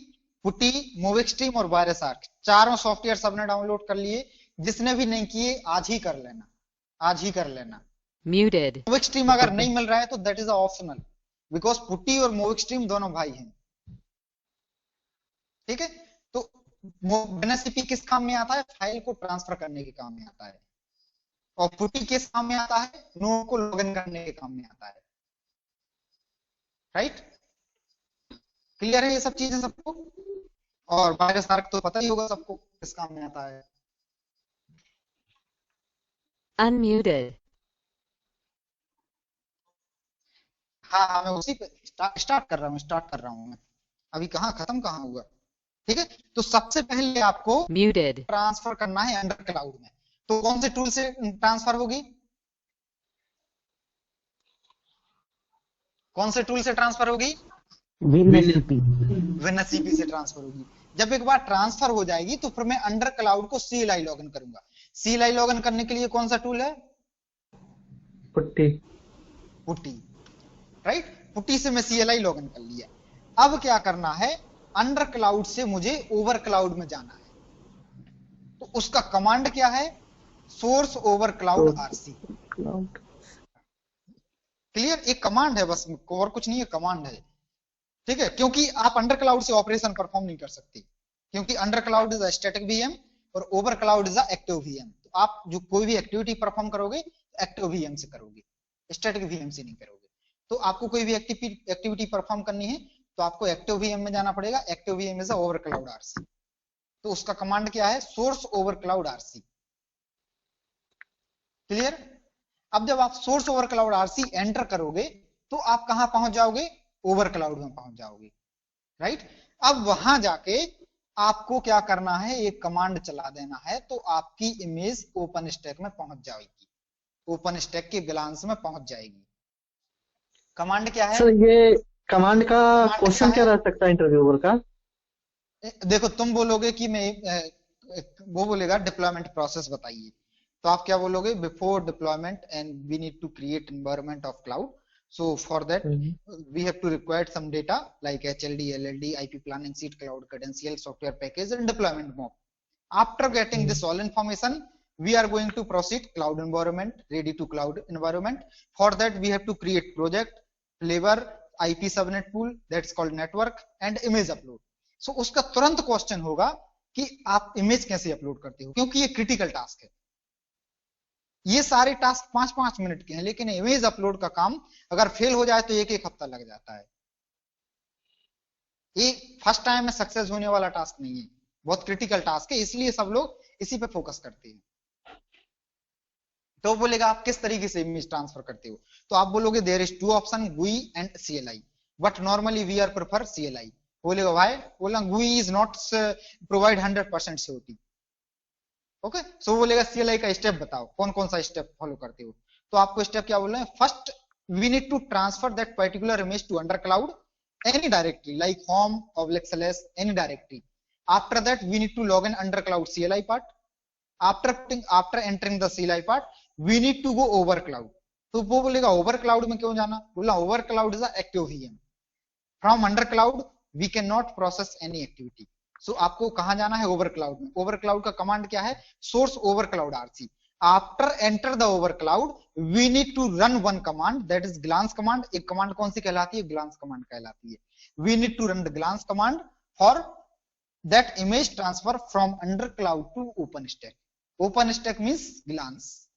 पुटी, मोव एक्सट्रीम और वायरस आर्क, चारों सॉफ्टवेयर सबने डाउनलोड कर लिए। जिसने भी नहीं किए आज ही कर लेना, आज ही कर लेना। Muted. मोव एक्सट्रीम अगर नहीं मिल रहा है तो दैट इज ऑप्शनल, बिकॉज पुटी और मोव एक्सट्रीम दोनों भाई हैं, ठीक है। तो WinSCP किस काम में आता है? फाइल को ट्रांसफर करने के काम में आता है। और पुटी किस काम में आता है? नोड को लॉगिन करने के काम में आता है, राइट। क्लियर है ये सब चीजें सबको? और वायरस आर्क तो पता ही होगा सबको किस काम में आता है। Unmuted. हाँ हाँ, मैं उसी पे स्टार्ट कर रहा हूँ मैं। अभी कहाँ खत्म कहाँ हुआ, ठीक है। तो सबसे पहले आपको Muted. ट्रांसफर करना है अंडर क्लाउड में। तो कौन से टूल से ट्रांसफर होगी? कौन से टूल से ट्रांसफर होगी? WinSCP से ट्रांसफर होगी। जब एक बार ट्रांसफर हो जाएगी तो फिर मैं अंडर क्लाउड को CLI लॉगिन करूंगा। CLI लॉगिन करने के लिए कौन सा टूल है? पुट्टी। Putty, right. पुट्टी से मैं CLI लॉगिन कर लिया। अब क्या करना है? अंडर क्लाउड से मुझे ओवर क्लाउड में जाना है। तो उसका कमांड क्या है? Source over cloud RC। Clear? एक कमांड है बस, और कुछ नहीं है, कमांड है, ठीक है। क्योंकि आप अंडर क्लाउड से ऑपरेशन परफॉर्म नहीं कर सकते, क्योंकि under cloud is a static VM और over cloud is a active VM। तो आप जो कोई भी एक्टिविटी परफॉर्म करोगे एक्टिव VM से करोगे, स्टैटिक VM से नहीं करोगे। तो आपको कोई भी एक्टिविटी परफॉर्म करनी है तो आपको एक्टिव VM में जाना पड़ेगा। Active VM is a over cloud RC। तो उसका कमांड क्या है? Source over cloud RC। Clear? अब जब आप source over cloud RC enter करोगे तो आप कहां पहुंच जाओगे? ओवर क्लाउड में पहुंच जाओगे, राइट। अब वहां जाके आपको क्या करना है? एक कमांड चला देना है, तो आपकी इमेज ओपन स्टैक में पहुंच जाएगी, ओपन स्टैक के बिलांस में पहुंच जाएगी। कमांड क्या है? सर ये कमांड का क्वेश्चन क्या रह सकता है इंटरव्यूअर का? देखो तुम बोलोगे कि मैं वो बोलेगा डिप्लॉयमेंट प्रोसेस बताइए, तो आप क्या बोलोगे? Before deployment and we need to create environment of cloud, so for that we have to require some data like HLD, LLD, IP planning, seed, cloud credential, software package and deployment mode. After getting this all information, we are going to proceed cloud environment, ready to cloud environment. For that we have to create project, flavor, IP subnet pool, that's called network, and image upload. सो उसका तुरंत question होगा कि आप image कैसे upload करते हो, क्योंकि ये क्रिटिकल टास्क है। ये सारे टास्क 5-5 मिनट के हैं, लेकिन इमेज अपलोड का काम अगर फेल हो जाए तो एक हफ्ता लग जाता है। ये फर्स्ट टाइम में सक्सेस होने वाला टास्क नहीं है, बहुत क्रिटिकल टास्क है, इसलिए सब लोग इसी पे फोकस करते हैं। तो बोलेगा आप किस तरीके से इमेज ट्रांसफर करते हो, तो आप बोलोगे there is two option, GUI and CLI, but normally we are prefer CLI। बोलेगा व्हाई, बोला GUI is not provide 100% security. Okay, so बोलेगा CLI का स्टेप बताओ, कौन कौन सा स्टेप फॉलो करते हो। तो आपको स्टेप क्या बोल रहे हैं, first we need to transfer that particular image to undercloud any directory like home/ls any directory. After that we need to log in under cloud CLI part. After entering the CLI part we need to go over cloud. तो वो बोलेगा over cloud में क्यों जाना, बोला over cloud is active VM, from under cloud we can not process any activity. So आपको कहां जाना है, ओवर क्लाउड में। ओवर क्लाउड का कमांड क्या है, source over cloud RC। After enter the over cloud we need to run one command, that is glance command. एक command कौन सी कहलाती है, ग्लांस कमांड कहलाती है। We need to run the glance command for that image transfer from under cloud to OpenStack. OpenStack means glance,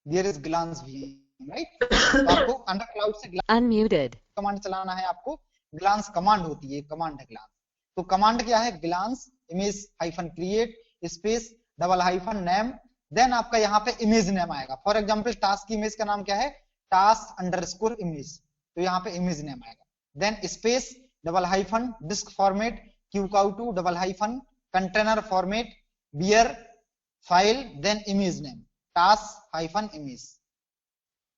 there is glance VM, right. तो आपको undercloud से Unmuted. Command चलाना है, आपको glance command होती है, command है glance. तो कमांड क्या है, glance image -create space _name, then आपका यहाँ पे इमेज नेम आएगा। फॉर एग्जांपल टास्क की इमेज का नाम क्या है, task_image, तो यहाँ पे इमेज नेम आएगा। Then space disk format qcow2 container format bare file, then image name task-image।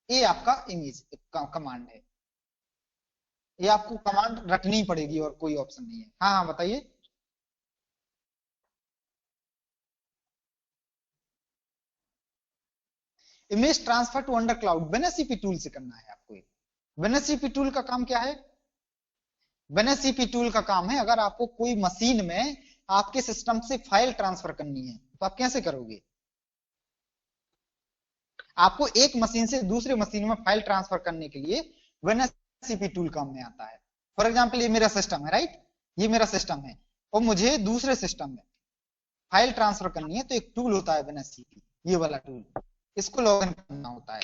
ये आपका इमेज कमांड है, ये आपको कमांड रखनी पड़ेगी और कोई ऑप्शन नहीं है। हाँ हाँ बताइए। Image transfer to undercloud WinSCP tool से करना है आपको। WinSCP टूल का काम क्या है, WinSCP टूल का काम है अगर आपको कोई मशीन में आपके सिस्टम से फाइल ट्रांसफर करनी है तो आप कैसे करोगे। आपको एक मशीन से दूसरे मशीन में फाइल ट्रांसफर करने के लिए WinSCP टूल काम में आता है। फॉर एग्जांपल ये मेरा सिस्टम है, राइट, ये मेरा सिस्टम है और मुझे दूसरे सिस्टम में फाइल ट्रांसफर करनी है, तो एक टूल होता है WinSCP, ये वाला टूल, इसको लॉग इन करना होता है।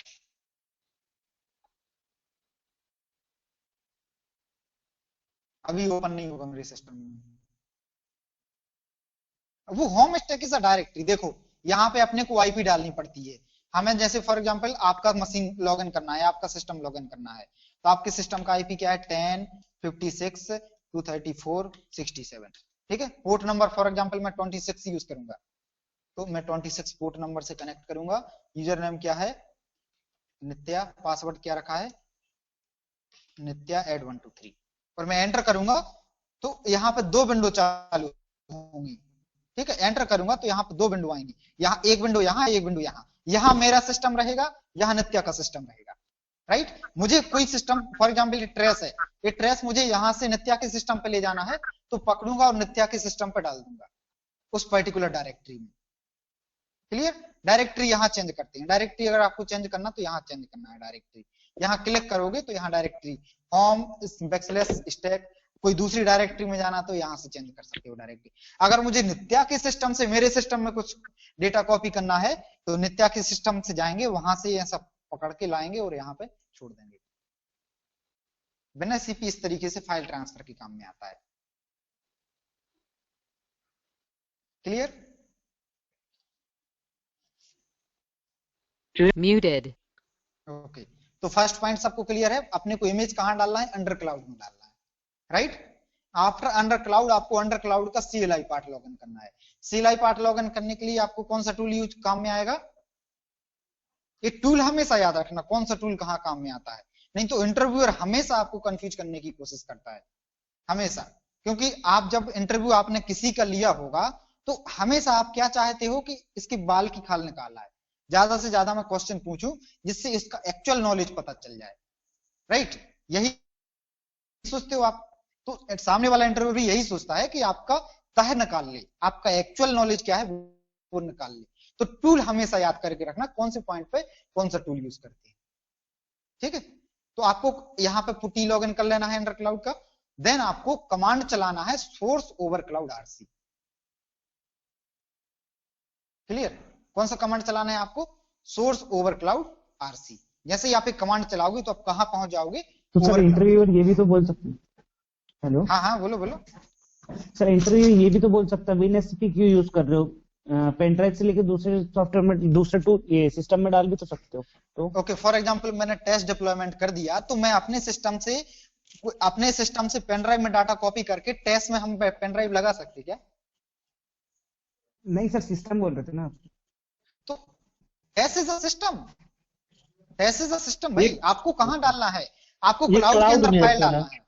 अभी ओपन नहीं होगा मेरे सिस्टम में। वो home stack is a directory. देखो यहाँ पे अपने को IP डालनी पड़ती है हमें, जैसे फॉर एग्जांपल आपका मशीन लॉगिन करना है, आपका सिस्टम लॉगिन करना है, तो आपके सिस्टम का IP क्या है 10.56.234.67, ठीक है। पोर्ट नंबर फॉर एग्जांपल मैं 26 यूज करूंगा, तो मैं 26 पोर्ट नंबर से कनेक्ट करूंगा। यूजर नेम क्या है, नित्या, पासवर्ड क्या रखा है, नित्या add123, और मैं एंटर करूंगा तो यहाँ पे दो विंडो चालू होंगी, ठीक है। एंटर करूंगा तो यहाँ पे दो विंडो आएंगी, यहाँ एक विंडो, यहाँ एक विंडो, यहाँ मेरा सिस्टम रहेगा, यहाँ नित्या का सिस्टम रहेगा, राइट। मुझे कोई सिस्टम फॉर एग्जांपल ये ट्रेस है, ये ट्रेस मुझे यहाँ से नित्या के सिस्टम पे ले जाना है, तो पकड़ूंगा और नित्या के सिस्टम पे डाल दूंगा उस पर्टिकुलर डायरेक्टरी में। क्लियर। डायरेक्टरी यहाँ चेंज करते हैं, डायरेक्टरी अगर आपको चेंज करना तो यहाँ चेंज करना है डायरेक्टरी। यहाँ क्लिक करोगे तो यहाँ डायरेक्टरी होम /स्टैक, कोई दूसरी डायरेक्टरी में जाना तो यहाँ से चेंज कर सकते हो डायरेक्टरी। अगर मुझे नित्या के सिस्टम से मेरे सिस्टम में कुछ डेटा कॉपी करना है तो नित्या के सिस्टम से जाएंगे, वहां से ये सब पकड़ के लाएंगे और यहाँ पे छोड़ देंगे। WinSCP इस तरीके से फाइल ट्रांसफर के काम में आता है। क्लियर। Muted. ओके, तो फर्स्ट पॉइंट सबको क्लियर है, अपने को इमेज कहां डालना है, अंडर क्लाउड में डालना है, राइट। आफ्टर अंडर क्लाउड आपको अंडर क्लाउड का CLI पार्ट लॉगिन करना है। CLI पार्ट लॉगिन करने के लिए आपको कौन सा टूल यूज काम में आएगा, ये टूल हमेशा याद रखना कौन सा टूल कहाँ काम में आता है, नहीं तो इंटरव्यूअर हमेशा आपको कंफ्यूज करने की कोशिश करता है, हमेशा। क्योंकि आप जब इंटरव्यू आपने किसी का लिया होगा तो हमेशा आप क्या चाहते हो कि इसके बाल की खाल निकालना है, ज्यादा से ज्यादा मैं क्वेश्चन पूछूं जिससे इसका एक्चुअल नॉलेज पता चल जाए, राइट। यही सोचते हो आप, तो सामने वाला इंटरव्यू भी यही सोचता है कि आपका तह निकाल ले, आपका एक्चुअल नॉलेज क्या है वो निकाल ले। तो टूल हमेशा याद करके रखना कौन से पॉइंट पे कौन सा टूल यूज करते हैं, ठीक है। तो आपको यहाँ पे पुटी लॉगिन कर लेना है अंडर क्लाउड का, देन आपको कमांड चलाना है source over cloud RC. Clear? कौन सा कमांड चलाना है आपको? Source over cloud RC. जैसे ही आप एक कमांड चलाओगे तो आप कहां पहुंच जाओगे? तो सर इंटरव्यूअर ये भी तो बोल सकते हैं। हेलो, हाँ हाँ बोलो बोलो। सर इंटरव्यू ये भी तो बोल सकता है WinSCP क्यों यूज कर रहे हो, पेन ड्राइव से लेके दूसरे सॉफ्टवेयर में, दूसरे टूल ये सिस्टम में डाल भी तो सकते हो। तो ओके, फॉर एग्जांपल मैंने टेस्ट डिप्लॉयमेंट कर दिया तो मैं अपने सिस्टम से पेन ड्राइव में डाटा कॉपी करके टेस्ट में हम पेन ड्राइव लगा सकते क्या? नहीं सर, सिस्टम बोल रहे थे ना। तो test is a system, test is a system भाई। आपको कहां डालना है? आपको ये क्लाउड के cloud अंदर में फाइल होता है डालना है।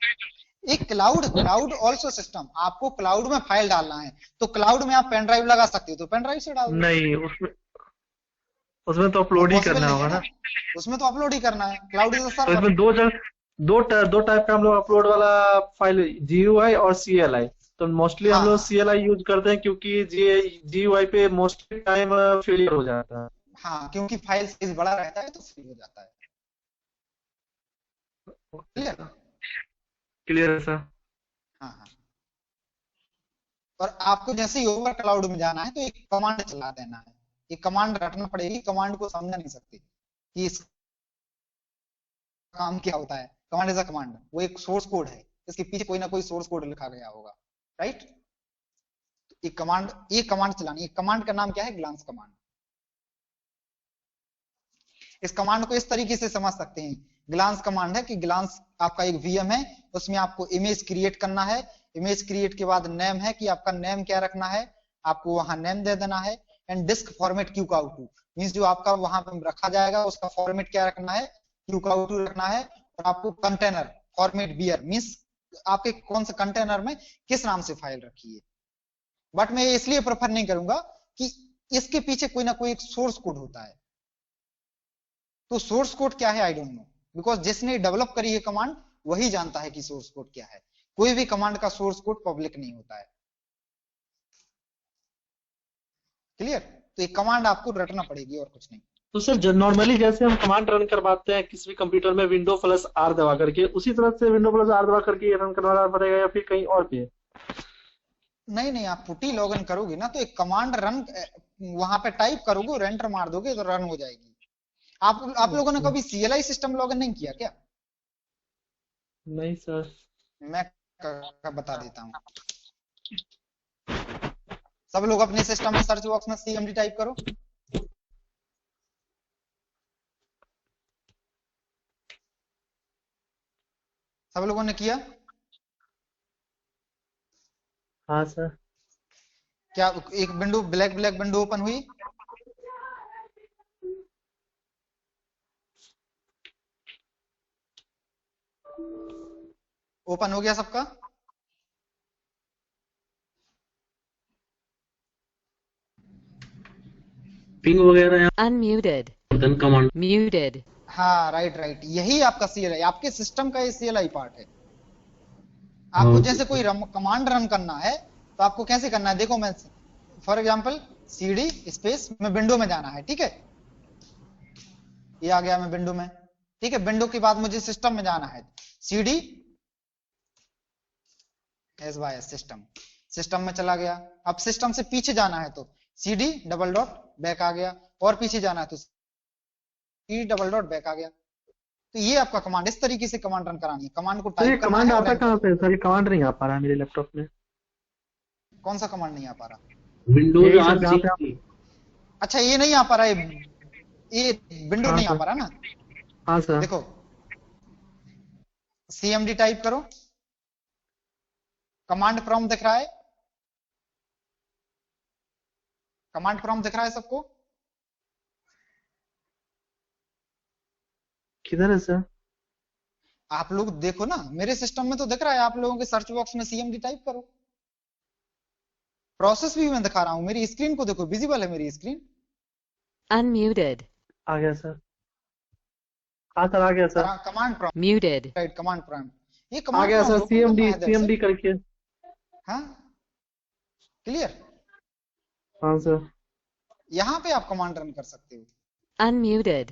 एक क्लाउड ऑल्सो सिस्टम, आपको क्लाउड में फाइल डालना है तो क्लाउड में आप पेन ड्राइव लगा सकते हो तो पेन ड्राइव से डाल दो। नहीं, उसमें तो अपलोड ही Possible करना नहीं होगा है ना। उसमें तो अपलोड ही करना है। क्लाउड इज अ तो सर्वर। इसमें दो टाइप का हम लोग अपलोड वाला फाइल, GUI और CLI। तो मोस्टली हम हाँ, लोग हाँ। CLI यूज करते हैं क्योंकि GUI पे मोस्टली टाइम फेलियर हो जाता है। हाँ, क्योंकि फाइल साइज बड़ा रहता है तो फ्री हो जाता है। क्लियर? क्लियर है सर। हाँ हाँ। और आपको जैसे ही ओवर क्लाउड में जाना है तो एक कमांड चला देना है। एक कमांड रटना पड़ेगी, कमांड को समझ नहीं सकते कि इस काम क्या होता है। कमांड इज अ कमांड, वो एक सोर्स कोड है, इसके पीछे कोई ना कोई सोर्स कोड लिखा गया होगा, राइट? एक कमांड चलानी है। कमांड का नाम क्या है? Glance command. इस कमांड को इस तरीके से समझ सकते हैं। ग्लांस कमांड है कि ग्लांस आपका एक VM है, उसमें आपको इमेज क्रिएट करना है। इमेज क्रिएट के बाद नेम है कि आपका नेम क्या रखना है, आपको वहां नेम दे देना है। And disc format QCOW2 means जो आपका वहां पे रखा जाएगा उसका फॉर्मेट क्या रखना है? QCOW2 रखना है। और आपको कंटेनर फॉर्मेट बियर मींस आपके कौन से कंटेनर में किस नाम से फाइल रखी है। बट मैं इसलिए प्रेफर नहीं करूंगा कि इसके पीछे कोई ना कोई एक सोर्स कोड होता है। तो सोर्स कोड क्या है आई डोंट नो, बिकॉज जिसने डेवलप करी है कमांड वही जानता है कि सोर्स कोड क्या है। कोई भी कमांड का सोर्स कोड पब्लिक नहीं होता है। क्लियर? तो एक कमांड आपको रटना पड़ेगी और कुछ नहीं। तो सर नॉर्मली जैसे हम कमांड रन करवाते हैं किसी भी कंप्यूटर में Windows+R दबा करके, उसी तरह से Windows+R दबा करके रन करवाना पड़ेगा या फिर कहीं और पे? नहीं नहीं, आप पुटी लॉगिन करोगे ना तो एक कमांड रन वहां पे टाइप करोगे और एंटर मार दोगे तो रन हो जाएगी। आप लोगों ने कभी CLI सिस्टम लॉगिन नहीं किया क्या? नहीं सर। मैं बता देता हूँ। सब लोग अपने सिस्टम में सर्च बॉक्स में CMD टाइप करो। सब लोगों ने किया? हाँ सर। क्या एक विंडो ब्लैक विंडो ओपन हुई? ओपन हो गया सबका? पिंग वगैरह या Unmuted. कमांड। Muted. हाँ राइट, यही आपका CLI, आपके सिस्टम का ये CLI पार्ट है। आपको जैसे कोई कमांड रन करना है तो आपको कैसे करना है? देखो मैं फॉर एग्जांपल CD स्पेस में विंडो में जाना है, ठीक है? ये आ गया मैं विंडो में, ठीक है? विंडो के बाद मुझे सिस्टम में जाना है, CD SYS सिस्टम में चला गया। अब सिस्टम से पीछे जाना है तो CD डबल डॉट बैक आ गया, और पीछे जाना है तो CD डबल डॉट बैक आ गया। तो ये आपका कमांड, इस तरीके से कमांड रन करानी है। कमांड को तो ये टाइप करना कमांड है। आता कहाँ से सर? ये कमांड नहीं आ पा रहा है मेरे लैपटॉप में। कौन सा कमांड नहीं आ पा रहा? विंडोज यही सर आर जहाँ पे आप- अच्छा ये नहीं आ पा रहा है, ये विंडो हाँ नहीं आ सर। पा रहा ना। हाँ सर। देखो CMD टाइप करो, कमांड प्रॉम्प्ट दिख रहा है? कमांड प्रॉम्प्ट दिख रहा है सबको? किधर है सर? आप लोग देखो ना, मेरे सिस्टम में तो दिख रहा है। आप लोगों के सर्च बॉक्स में CMD टाइप करो। प्रोसेस भी मैं दिखा रहा हूं, मेरी स्क्रीन को देखो, विजिबल है मेरी स्क्रीन। Unmuted. आ गया सर। हाँ सर, आ गया sir. Command prompt, Muted. Right, command prompt. ये आ कमांड गया सर। प्रॉम्प्ट ओपन करना है दैट्स CMD इट। करके। हाँ क्लियर? हाँ सर। यहां पे आप कमांड रन कर सकते हो। Unmuted.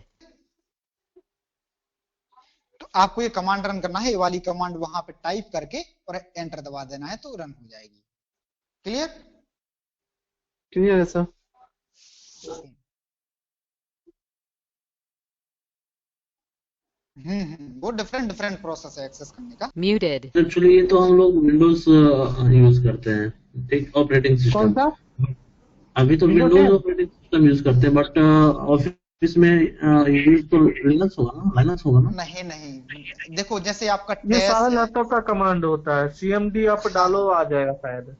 तो तो आपको ये कमांड रन करना है, ये वाली कमांड वहां पे टाइप करके और एंटर दबा देना है तो रन हो जाएगी। क्लियर? क्लियर है सर। वो डिफरेंट डिफरेंट प्रोसेस है एक्सेस करने का। Muted. एक्चुअली ये तो हम लोग विंडोज यूज करते हैं, ठीक, ऑपरेटिंग कौन सिस्टम। सा? अभी तो Windows Windows 10? Operating system use करते हैं, बट ऑफिस में यूज तो लिनक्स होगा ना, लाइनक्स होगा ना। नहीं नहीं, देखो जैसे आपका ये सारा टेस्ट है, लैपटॉप का कमांड होता है, CMD आप डालो आ जाएगा शायद।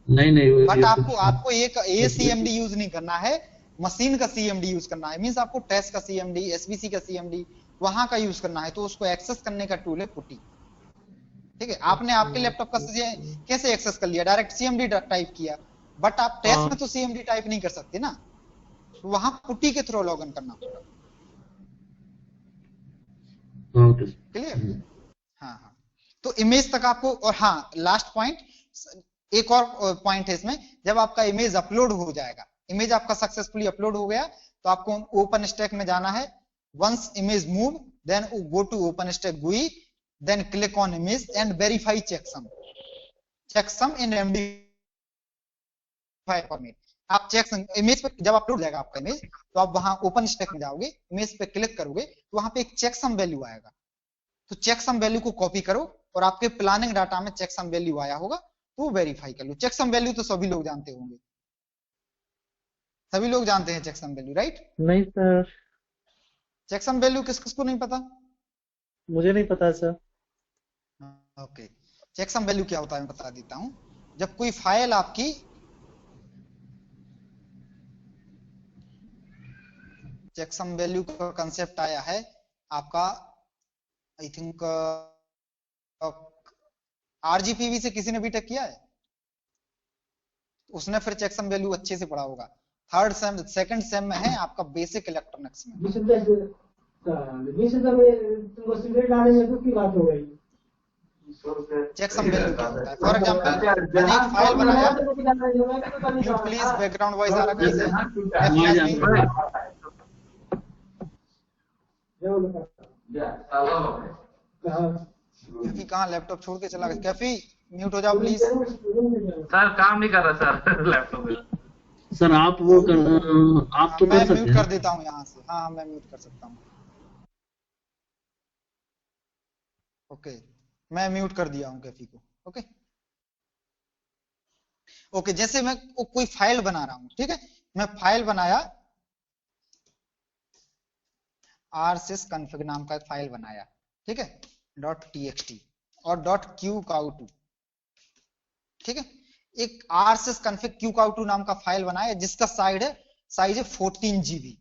नहीं बट ये आपको आपको एक ए सीएमडी यूज नहीं करना है, मशीन का सीएमडी यूज करना है। मींस आपको टेस्ट का सीएमडी, एसबीसी का सीएमडी वहां का यूज करना है, तो उसको एक्सेस करने का टूल है पुटी। ठीक है, आपने आपके लैपटॉप का कैसे एक्सेस कर लिया, डायरेक्ट सीएमडी टाइप किया, बट आप टेस्ट में तो सीएमडी टाइप नहीं कर सकते ना, तो वहां पुटी के थ्रू लॉग इन करना पड़ेगा। ओके। क्लियर? हाँ हाँ, तो इमेज तक आपको, और हाँ लास्ट पॉइंट, एक और पॉइंट है इसमें, जब आपका इमेज अपलोड हो जाएगा, इमेज आपका सक्सेसफुली अपलोड हो गया, तो आपको ओपन स्टैक में जाना है। Once image move, then go to OpenStack GUI, then click on image and verify checksum in MD5 format. आप चेकसम इमेज पे जब अपलोड हो जाएगा आपका इमेज, तो आप वहां ओपन स्टैक में जाओगे, इमेज पे क्लिक करोगे, तो वहां पे एक चेकसम वैल्यू आएगा, तो चेकसम वैल्यू को कॉपी करो और आपके प्लानिंग डाटा में चेकसम वैल्यू आया होगा तो वेरीफाई कर लो। चेकसम वैल्यू तो सभी लोग जानते होंगे, सभी लोग जानते हैं चेकसम वैल्यू, राइट? नहीं सर, चेकसम वैल्यू किस किस को नहीं पता? मुझे नहीं पता सर। ओके, चेकसम वैल्यू क्या होता है मैं बता देता हूं। जब कोई फाइल आपकी चेकसम वैल्यू का कंसेप्ट आया है आपका, आई थिंक RGPV से किसी ने बीटेक किया है, उसने फिर चेकसम वैल्यू अच्छे से पढ़ा होगा। थर्ड सेम सेकंड सेम में है आपका बेसिक इलेक्ट्रॉनिक्स में। चेकसम वैल्यू क्या होता है? फॉर एग्जांपल मैंने एक फाइल बनाया, यू प्लीज बैकग्राउंड वॉइस आ रहा है। कैफी कहाँ लैपटॉप छोड़ के चला गया? कैफी म्यूट हो जाओ प्लीज। सर काम नहीं कर रहा सर लैपटॉप में। सर आप वो कर, आप तो मैं कर सकते म्यूट हैं। कर देता हूँ यहाँ से। हाँ मैं म्यूट कर सकता हूँ। ओके, मैं म्यूट कर दिया हूँ कैफी को। ओके ओके, जैसे मैं कोई फाइल बना रहा हूँ, ठीक है, मैं फाइल बनाया, rsysconfig नाम का एक फाइल बनाया, ठीक है, .txt और .qcow2, ठीक है, एक rsysconfig qcow2 नाम का फाइल बनाया जिसका साइज है 14 GB,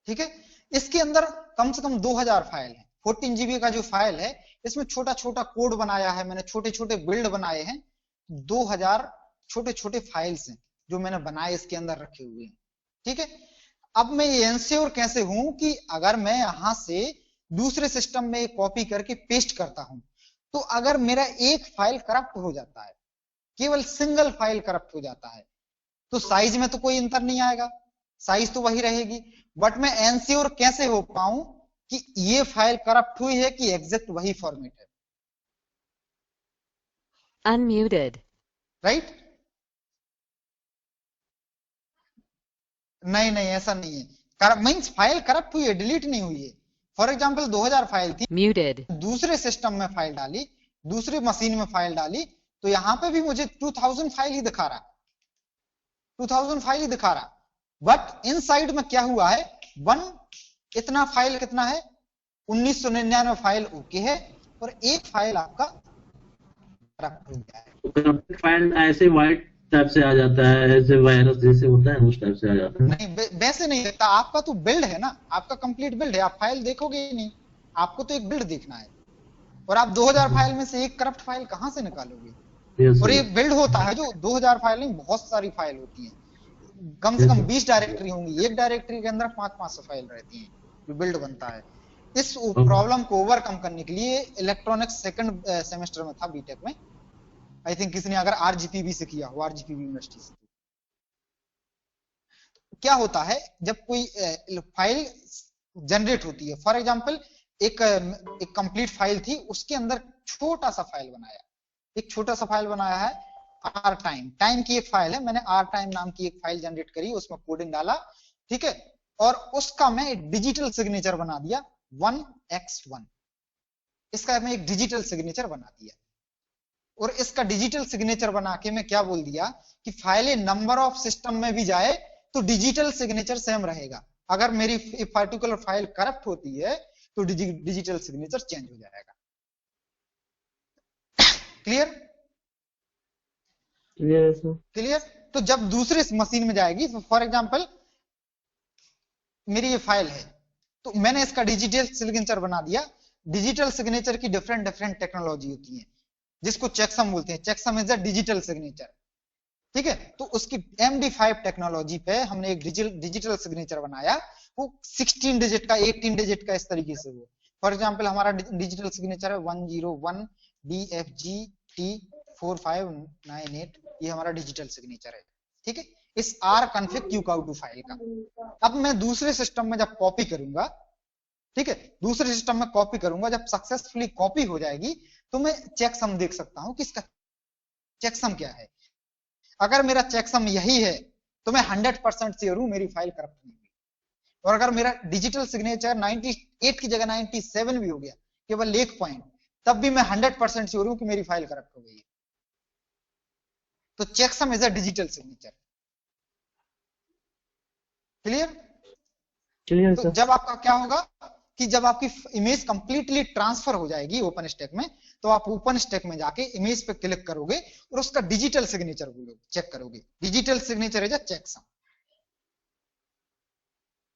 ठीक है। इसके अंदर कम से कम 2000 फाइल है। 14 GB का जो फाइल है इसमें छोटा छोटा कोड बनाया है मैंने, छोटे छोटे बिल्ड बनाए हैं, 2000 छोटे छोटे फाइल्स हैं जो मैंने बनाए इसके अंदर रखे हुए हैं, ठीक है। अब मैं ये इंश्योर कैसे हूं कि अगर मैं यहां से दूसरे सिस्टम में कॉपी करके पेस्ट करता हूं तो अगर मेरा एक फाइल करप्ट हो जाता है, केवल सिंगल फाइल करप्ट हो जाता है, तो साइज में तो कोई अंतर नहीं आएगा, साइज तो वही रहेगी, बट मैं इंश्योर कैसे हो पाऊं कि ये फाइल करप्ट हुई है कि एग्जैक्ट वही फॉर्मेट है। Unmuted. राइट? नहीं नहीं ऐसा नहीं है, मींस फाइल करप्ट हुई है, डिलीट नहीं हुई है। फॉर एग्जांपल 2000 फाइल थी, Muted. दूसरे सिस्टम में फाइल डाली, दूसरी मशीन में फाइल डाली, तो यहां पे भी मुझे 2000 फाइल ही दिखा रहा, 2000 फाइल ही दिखा रहा, बट इनसाइड में क्या हुआ है, इतना फाइल कितना है, 1999 फाइल ओके है और एक फाइल आपका करप्ट हो गया है। करप्टेड फाइल ऐसे व्हाइट टाइप से आ जाता है, ऐसे वायरस जैसे होता है उस टाइप से आ जाता है। नहीं वैसे नहीं देखता, आपका तो बिल्ड है ना, आपका कंप्लीट बिल्ड है, आप फाइल देखोगे ही नहीं, आपको तो एक बिल्ड देखना है, और आप 2000 फाइल में से एक करप्ट फाइल कहां से निकालोगे? और ये बिल्ड होता है जो 2000 फाइल नहीं, बहुत सारी फाइल होती है, कम से कम 20 डायरेक्टरी होंगी, एक डायरेक्टरी के अंदर 500 फाइल रहती है जो बिल्ड बनता है। इस प्रॉब्लम को ओवरकम करने के लिए इलेक्ट्रॉनिक्स सेकंड सेमेस्टर में था बीटेक में, आई थिंक किसी ने अगर RGPV से किया हो, RGPV यूनिवर्सिटी से, क्या होता है जब कोई फाइल जनरेट होती है, फॉर एग्जांपल एक कंप्लीट फाइल थी, उसके अंदर छोटा सा फाइल बनाया, एक छोटा सा फाइल बनाया है आर टाइम की एक फाइल है, मैंने आर टाइम नाम की एक फाइल जनरेट करी, उसमें कोडिंग डाला, ठीक है, और उसका मैं एक डिजिटल सिग्नेचर बना दिया 1x1, इसका मैं एक डिजिटल सिग्नेचर बना दिया। और इसका डिजिटल सिग्नेचर बना के मैं क्या बोल दिया कि फाइलें नंबर ऑफ सिस्टम में भी जाए तो डिजिटल सिग्नेचर सेम रहेगा, अगर मेरी पर्टिकुलर फाइल करप्ट होती है तो डिजिटल सिग्नेचर चेंज हो जाएगा। क्लियर? क्लियर? तो जब दूसरे मशीन में जाएगी, फॉर एग्जांपल मेरी ये फाइल है, तो मैंने इसका डिजिटल सिग्नेचर बना दिया। डिजिटल सिग्नेचर की डिफरेंट डिफरेंट टेक्नोलॉजी होती है, जिसको चेकसम बोलते हैं, checksum is a digital signature, ठीक है। तो उसकी MD5 टेक्नोलॉजी पे हमने एक डिजिटल सिग्नेचर बनाया, वो 16 डिजिट का, 18 डिजिट का, इस तरीके से वो, फॉर एग्जांपल हमारा डिजिटल सिग्नेचर है 101 DFG T4598, ये हमारा डिजिटल सिग्नेचर है, ठीक है, इस rconfig फाइल का। अब मैं दूसरे सिस्टम में जब कॉपी करूंगा, ठीक है, दूसरे सिस्टम में कॉपी करूंगा, जब सक्सेसफुली कॉपी हो जाएगी तो मैं चेकसम देख सकता हूं कि इसका चेकसम क्या है। अगर मेरा चेकसम यही है तो मैं 100% श्योर हूं मेरी फाइल करप्ट नहीं हुई। और अगर मेरा डिजिटल सिग्नेचर 98 की जगह 97 भी हो गया, केवल एक पॉइंट, तब भी मैं 100% श्योर हूं कि मेरी फाइल करप्ट हो गई है। तो checksum is a digital signature. Clear? Clear तो सर। जब आपका क्या होगा कि जब आपकी इमेज कंप्लीटली ट्रांसफर हो जाएगी ओपन स्टैक में, तो आप ओपन स्टैक में जाके इमेज पे क्लिक करोगे और उसका डिजिटल सिग्नेचर चेक करोगे। Digital signature is a checksum,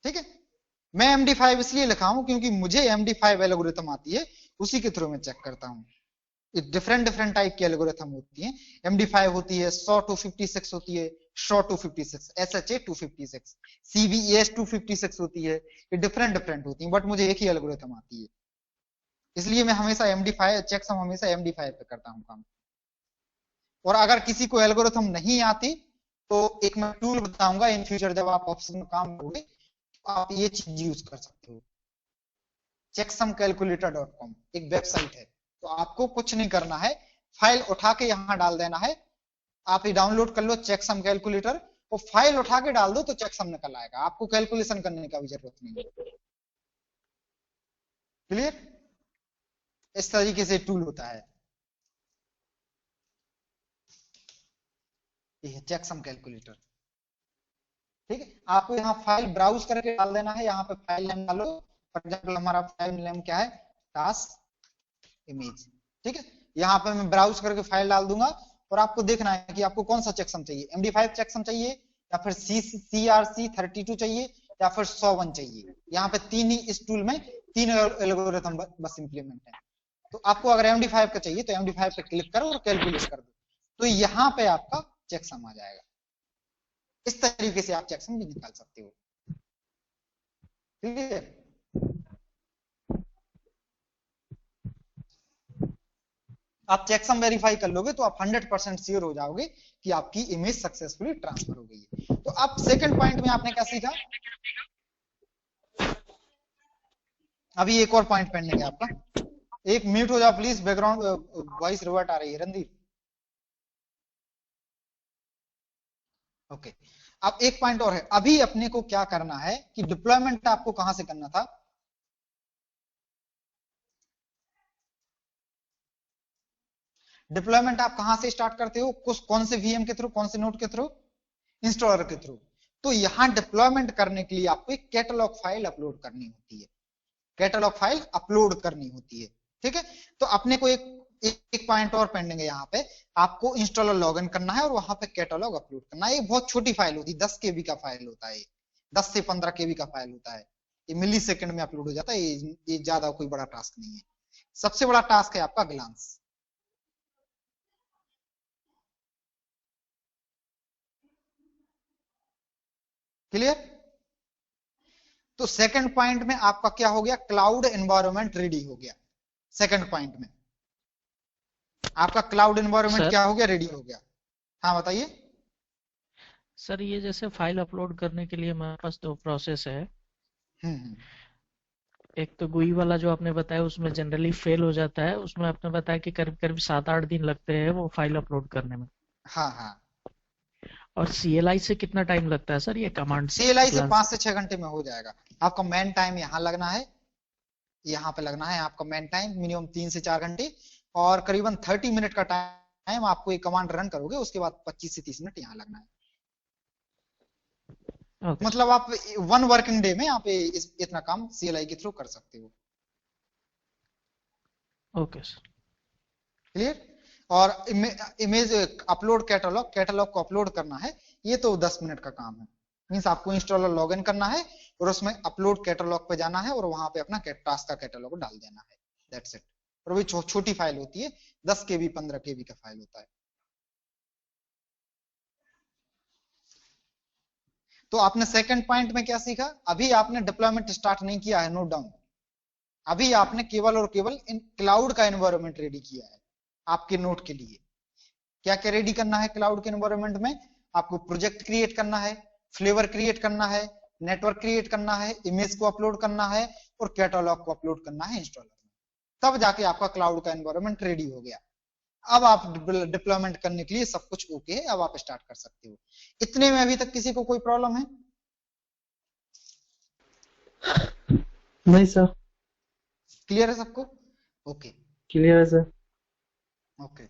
ठीक है। मैं MD5 इसलिए लिखा हूं क्योंकि मुझे MD5 एल्गोरिथम आती है, उसी के थ्रू मैं चेक करता हूं। डिफरेंट डिफरेंट टाइप की एल्गोरिथम होती है, MD5 होती है, SHA 256 होती है, SHA 256, SHA 256, CVES 256 होती है, ये डिफरेंट डिफरेंट होती है, बट मुझे एक ही एल्गोरिथम आती है, इसलिए मैं हमेशा MD5 चेकसम हमेशा MD5 पे करता हूं काम। और अगर किसी को एल्गोरिथम नहीं आती तो एक मैं टूल बताऊंगा इन फ्यूचर, जब आप ऑफिस में काम करोगे तो आप ये चीज यूज कर सकते हो। checksumcalculator.com एक वेबसाइट है, तो आपको कुछ नहीं करना है, फाइल उठा के यहां डाल देना है, आप ये डाउनलोड कर लो चेकसम कैलकुलेटर, वो फाइल उठा के डाल दो तो चेकसम निकल आएगा, आपको कैलकुलेशन करने का भी जरूरत नहीं है। क्लियर? इस तरीके से टूल होता है, ये चेकसम कैलकुलेटर, ठीक है। आपको यहाँ फाइल ब्राउज करके डाल देना है, यहाँ पे फाइल नेम डालो, फॉर एग्जाम्पल हमारा फाइल नेम क्या है, टास्क इमेज, ठीक है। यहाँ पे मैं ब्राउज करके फाइल डाल दूंगा और आपको देखना है कि आपको कौन सा चेकसम चाहिए, MD5 चेकसम चाहिए या फिर CRC32 चाहिए या फिर 101 चाहिए। यहाँ पे तीन ही, इस टूल में तीन एल्गोरिथम बस इंप्लीमेंट है। तो आपको अगर MD5 का चाहिए तो MD5 पे क्लिक करो और कैलकुलेट कर दो, तो यहाँ पे आपका चेकसम आ जाएगा। इस तरीके से आप चेकसम भी निकाल सकते हो, ठीक है। आप चेकसम वेरीफाई कर लोगे तो आप 100% श्योर हो जाओगे कि आपकी इमेज सक्सेसफुली ट्रांसफर हो गई है। तो अब सेकंड पॉइंट में आपने क्या सीखा, अभी एक और पॉइंट पेंडिंग है आपका। एक म्यूट हो जाओ प्लीज, बैकग्राउंड वॉइस रिवर्ट आ रही है। रणदीप, ओके। अब एक पॉइंट और है, अभी अपने को क्या करना है कि डिप्लॉयमेंट आपको कहां से करना था, डिप्लॉयमेंट आप कहां से स्टार्ट करते हो, कौन से VM के थ्रू, कौन से नोड के थ्रू, इंस्टॉलर के थ्रू। तो यहां डिप्लॉयमेंट करने के लिए आपको एक कैटलॉग फाइल अपलोड करनी होती है, कैटलॉग फाइल अपलोड करनी होती है, ठीक है। तो अपने को एक पॉइंट और पेंडिंग है, यहाँ पे आपको इंस्टॉलर लॉगिन करना है और वहां पे कैटलॉग अपलोड करना है। ये बहुत छोटी फाइल होती है, 10 KB का फाइल होता है, 10 से 15 KB का फाइल होता है, ये मिली सेकेंड में अपलोड हो जाता है, ये ज्यादा कोई बड़ा टास्क नहीं है। सबसे बड़ा टास्क है आपका ग्लांस। क्लियर? तो सेकंड पॉइंट में आपका क्या हो गया, क्लाउड एनवायरनमेंट रेडी हो गया। सेकंड पॉइंट में आपका क्लाउड एनवायरनमेंट क्या हो गया, रेडी हो गया। हाँ बताइए सर। ये जैसे फाइल अपलोड करने के लिए हमारे पास दो प्रोसेस है। एक तो गुई वाला जो आपने बताया उसमें जनरली फेल हो जाता है, उसमें आपने बताया कि करीब करीब 7-8 दिन लगते हैं वो फाइल अपलोड करने में। हाँ हाँ, और CLI से कितना टाइम लगता है सर ये कमांड से? CLI से ग्लांस 5 से 6 घंटे में हो जाएगा। आपका मेन टाइम यहाँ लगना है, यहाँ पे लगना है आपका मेन टाइम मिनिमम 3 से 4 घंटे, और करीबन 30 मिनट का टाइम आपको ये कमांड रन करोगे, उसके बाद 25 से 30 मिनट यहाँ लगना है। ओके मतलब आप 1 वर्किंग डे में आप इतना काम CLI के थ्रू कर सकते हो। Okay sir. क्लियर? और इमेज अपलोड कैटलॉग को अपलोड करना है, ये तो 10 मिनट का काम है। मीन्स आपको इंस्टॉलर लॉगिन करना है और उसमें अपलोड कैटलॉग पे जाना है और वहां पे अपना टास्क का कैटलॉग डाल देना है, दैट्स इट। और वो छोटी फाइल होती है, 10 KB 15 KB का फाइल होता है। तो आपने सेकंड पॉइंट में क्या सीखा? अभी आपने डिप्लॉयमेंट स्टार्ट नहीं किया है, नोट डाउन। अभी आपने केवल और केवल इन क्लाउड का एनवायरनमेंट रेडी किया है आपके नोट के लिए। क्या क्या रेडी करना है क्लाउड के एनवायरनमेंट में? आपको प्रोजेक्ट क्रिएट करना है, फ्लेवर क्रिएट करना है, नेटवर्क क्रिएट करना है, इमेज को अपलोड करना है और कैटलॉग को अपलोड करना है इंस्टॉलर में। तब जाके आपका क्लाउड का एनवायरनमेंट रेडी हो गया। अब आप डिप्लॉयमेंट करने के लिए सब कुछ ओके है, अब आप स्टार्ट कर सकते हो। इतने में अभी तक किसी को कोई प्रॉब्लम है? नहीं सर, क्लियर है सबको? ओके क्लियर है सर। ओके।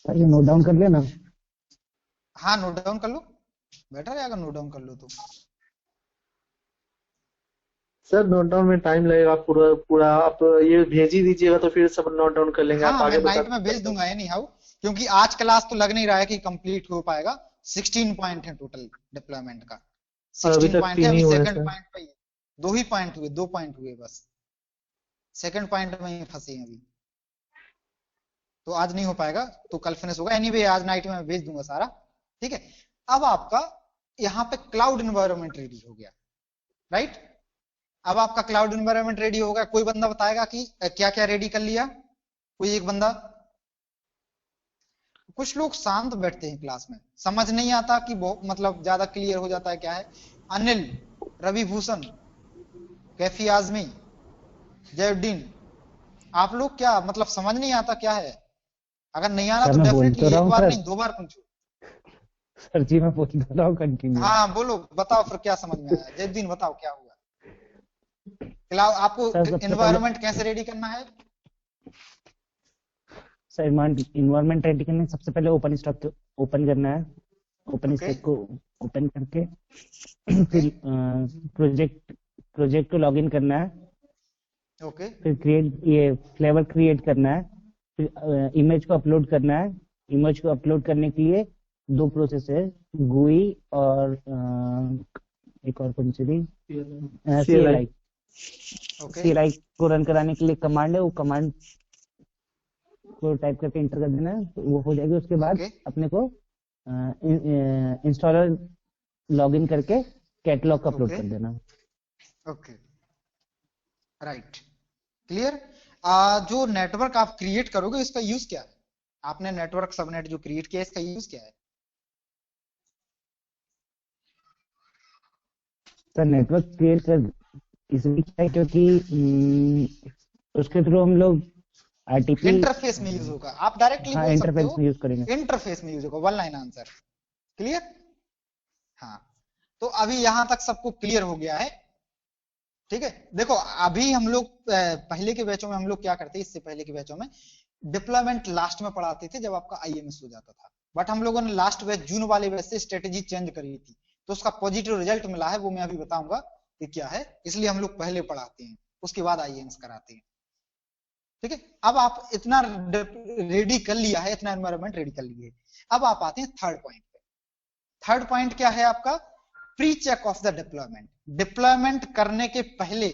ये नोट डाउन कर लिया ना? हाँ नोट डाउन कर लो, बेटर है अगर नोट डाउन कर लो तो। सर नोट डाउन में टाइम लगेगा पूरा पूरा, आप ये भेज ही दीजिएगा तो फिर सब नोट डाउन कर लेंगे। आप हाँ आगे मैं बता नाइट में भेज दूंगा एनी हाउ, क्योंकि आज क्लास तो लग नहीं रहा है कि कंप्लीट हो पाएगा। 16 पॉइंट है टोटल डिप्लॉयमेंट का, और अभी 16 तक पॉइंट है। 3 ही अभी हुए हैं सेकंड सर। पॉइंट पे 2 ही पॉइंट हुए, 2 पॉइंट हुए बस। सेकंड पॉइंट में ही फंसे हैं अभी, तो आज नहीं हो पाएगा, तो कल फिनिश होगा। एनीवे आज नाइट में भेज दूंगा सारा, ठीक है। अब आपका यहाँ पे क्लाउड एनवायरनमेंट रेडी हो गया, राइट? अब आपका क्लाउड एनवायरनमेंट रेडी हो गया। कोई बंदा बताएगा कि क्या क्या रेडी कर लिया? कोई एक बंदा। कुछ लोग शांत बैठते हैं क्लास में, समझ नहीं आता कि मतलब ज्यादा क्लियर हो जाता है क्या है। अनिल, रवि भूषण, कैफी आजमी, जयुद्दीन, आप लोग क्या मतलब समझ नहीं आता क्या है? अगर नहीं आना सर तो मैं बोल डेफिनेटली तो रहा एक हूँ बार सर। नहीं 2 बार पूछो। सर जी मैं बोल तो रहा हूँ, कंटिन्यू। हाँ बोलो, बताओ फिर क्या समझ में आया। जयुद्दीन बताओ क्या हुआ? क्लाउड आपको सर सबसे पहले एनवायरनमेंट कैसे रेडी करना है? सर इन्वायरमेंट रेडी करने से सबसे पहले ओपन स्टैक ओपन करना है। ओपन ओके स्टैक को ओपन करके ओके फिर प्रोजेक्ट को लॉगिन करना है। ओके फिर ये फ्लेवर क्रिएट करना है। फिर इमेज को अपलोड करना है। इमेज को अपलोड करने के लिए 2 प्रोसेस है, गुई और एक और कौन सी थी, CLI। ओके CLI को रन कराने के लिए कमांड है, वो कमांड को टाइप करके इंटर कर देना है, तो वो हो जाएगी। उसके बाद ओके अपने को इंस्टॉलर लॉगिन करके कैटलॉग का अपलोड ओके कर देना। Okay right, clear. जो नेटवर्क आप क्रिएट करोगे इसका यूज क्या है? आपने नेटवर्क सबनेट जो क्रिएट किया इसका यूज क्या है? सर नेटवर्क क्रिएट कर इसलिए क्या है क्योंकि उसके थ्रू हम लोग RTP इंटरफेस में यूज होगा। आप डायरेक्टली हाँ बोल सकते इंटरफेस हो में यूज करेंगे। इंटरफेस में यूज होगा, 1 लाइन आंसर। क्लियर? हाँ, तो अभी यहां तक सबको क्लियर हो गया है, ठीक है। देखो अभी हम लोग पहले के बैचों में हम लोग क्या करते, इससे पहले के बैचों में डिप्लॉयमेंट लास्ट में पढ़ाते थे जब आपका IMS हो जाता था। बट हम लोगों ने लास्ट बैच जून वाले बैच से स्ट्रेटेजी चेंज करी थी, तो उसका पॉजिटिव रिजल्ट मिला है, वो मैं अभी बताऊंगा कि क्या है। इसलिए हम लोग पहले पढ़ाते हैं, उसके बाद IMS कराते हैं, ठीक है। अब आप इतना रेडी कर लिया है, इतना एनवायरनमेंट रेडी कर लिए। अब आप आते हैं थर्ड पॉइंट पे। थर्ड पॉइंट क्या है आपका? Pre check of the deployment. Deployment करने के पहले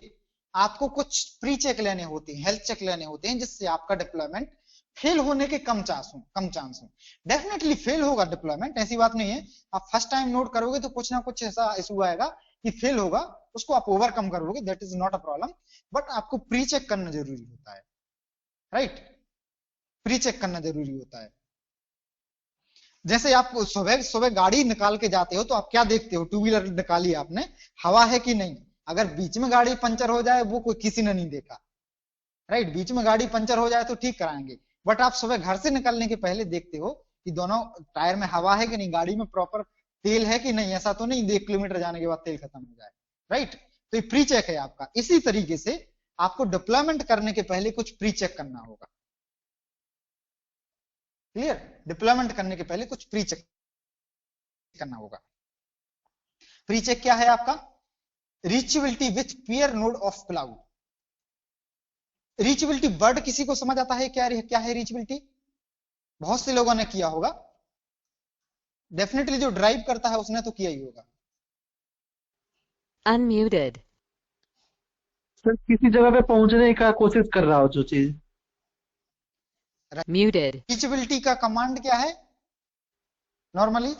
आपको कुछ प्री चेक लेने होते हैं, हेल्थ चेक लेने होते हैं, जिससे आपका डिप्लॉयमेंट फेल होने के कम चांस हो। डेफिनेटली फेल होगा डिप्लॉयमेंट, ऐसी बात नहीं है। आप फर्स्ट टाइम नोट करोगे तो कुछ ना कुछ ऐसा इशू आएगा कि फेल होगा, उसको आप ओवरकम करोगे, that is not a problem. But आपको प्री चेक करना जरूरी होता है, राइट? प्री चेक करना जरूरी होता है। जैसे आप सुबह सुबह गाड़ी निकाल के जाते हो तो आप क्या देखते हो? 2 व्हीलर निकाली आपने, हवा है कि नहीं? अगर बीच में गाड़ी पंचर हो जाए वो कोई किसी ने नहीं देखा, राइट। बीच में गाड़ी पंचर हो जाए तो ठीक कराएंगे, बट आप सुबह घर से निकलने के पहले देखते हो कि दोनों टायर में हवा है कि नहीं, गाड़ी में प्रॉपर तेल है कि नहीं। ऐसा तो नहीं 1 किलोमीटर जाने के बाद तेल खत्म हो जाए, राइट। तो ये प्री चेक है आपका। इसी तरीके से आपको डिप्लॉयमेंट करने के पहले कुछ प्री चेक करना होगा। क्लियर? डिप्लॉयमेंट करने के पहले कुछ प्री चेक करना होगा। प्री चेक क्या है आपका? Reachability with peer node of cloud. Reachability word किसी को समझ आता है क्या है रीचेबिलिटी? बहुत से लोगों ने किया होगा, डेफिनेटली जो ड्राइव करता है उसने तो किया ही होगा। Unmuted. सर किसी जगह पे पहुंचने का कोशिश कर रहा हो जो चीज। Muted. रीचेबिलिटी का कमांड क्या है नॉर्मली?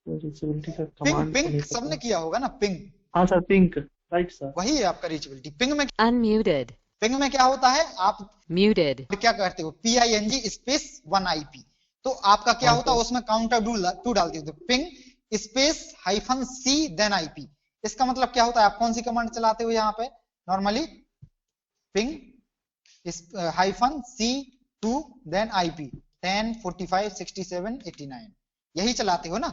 रीचेबिलिटी का पिंग, कमांड पिंग सबने किया होगा ना, पिंग। हाँ सर, पिंक, राइट सर। वही है आपका रीचेबिलिटी। पिंग में Unmuted. क्या होता है? आप Muted. क्या करते हो? PING space 1 IP। तो आपका क्या होता है उसमें काउंटर 2 डालते हो, ping space -C then IP। इसका मतलब क्या होता है? आप कौन सी कमांड चलाते हो यहाँ पे normally? Ping -C2 then IP 10 45 67 89 यही चलाते हो ना?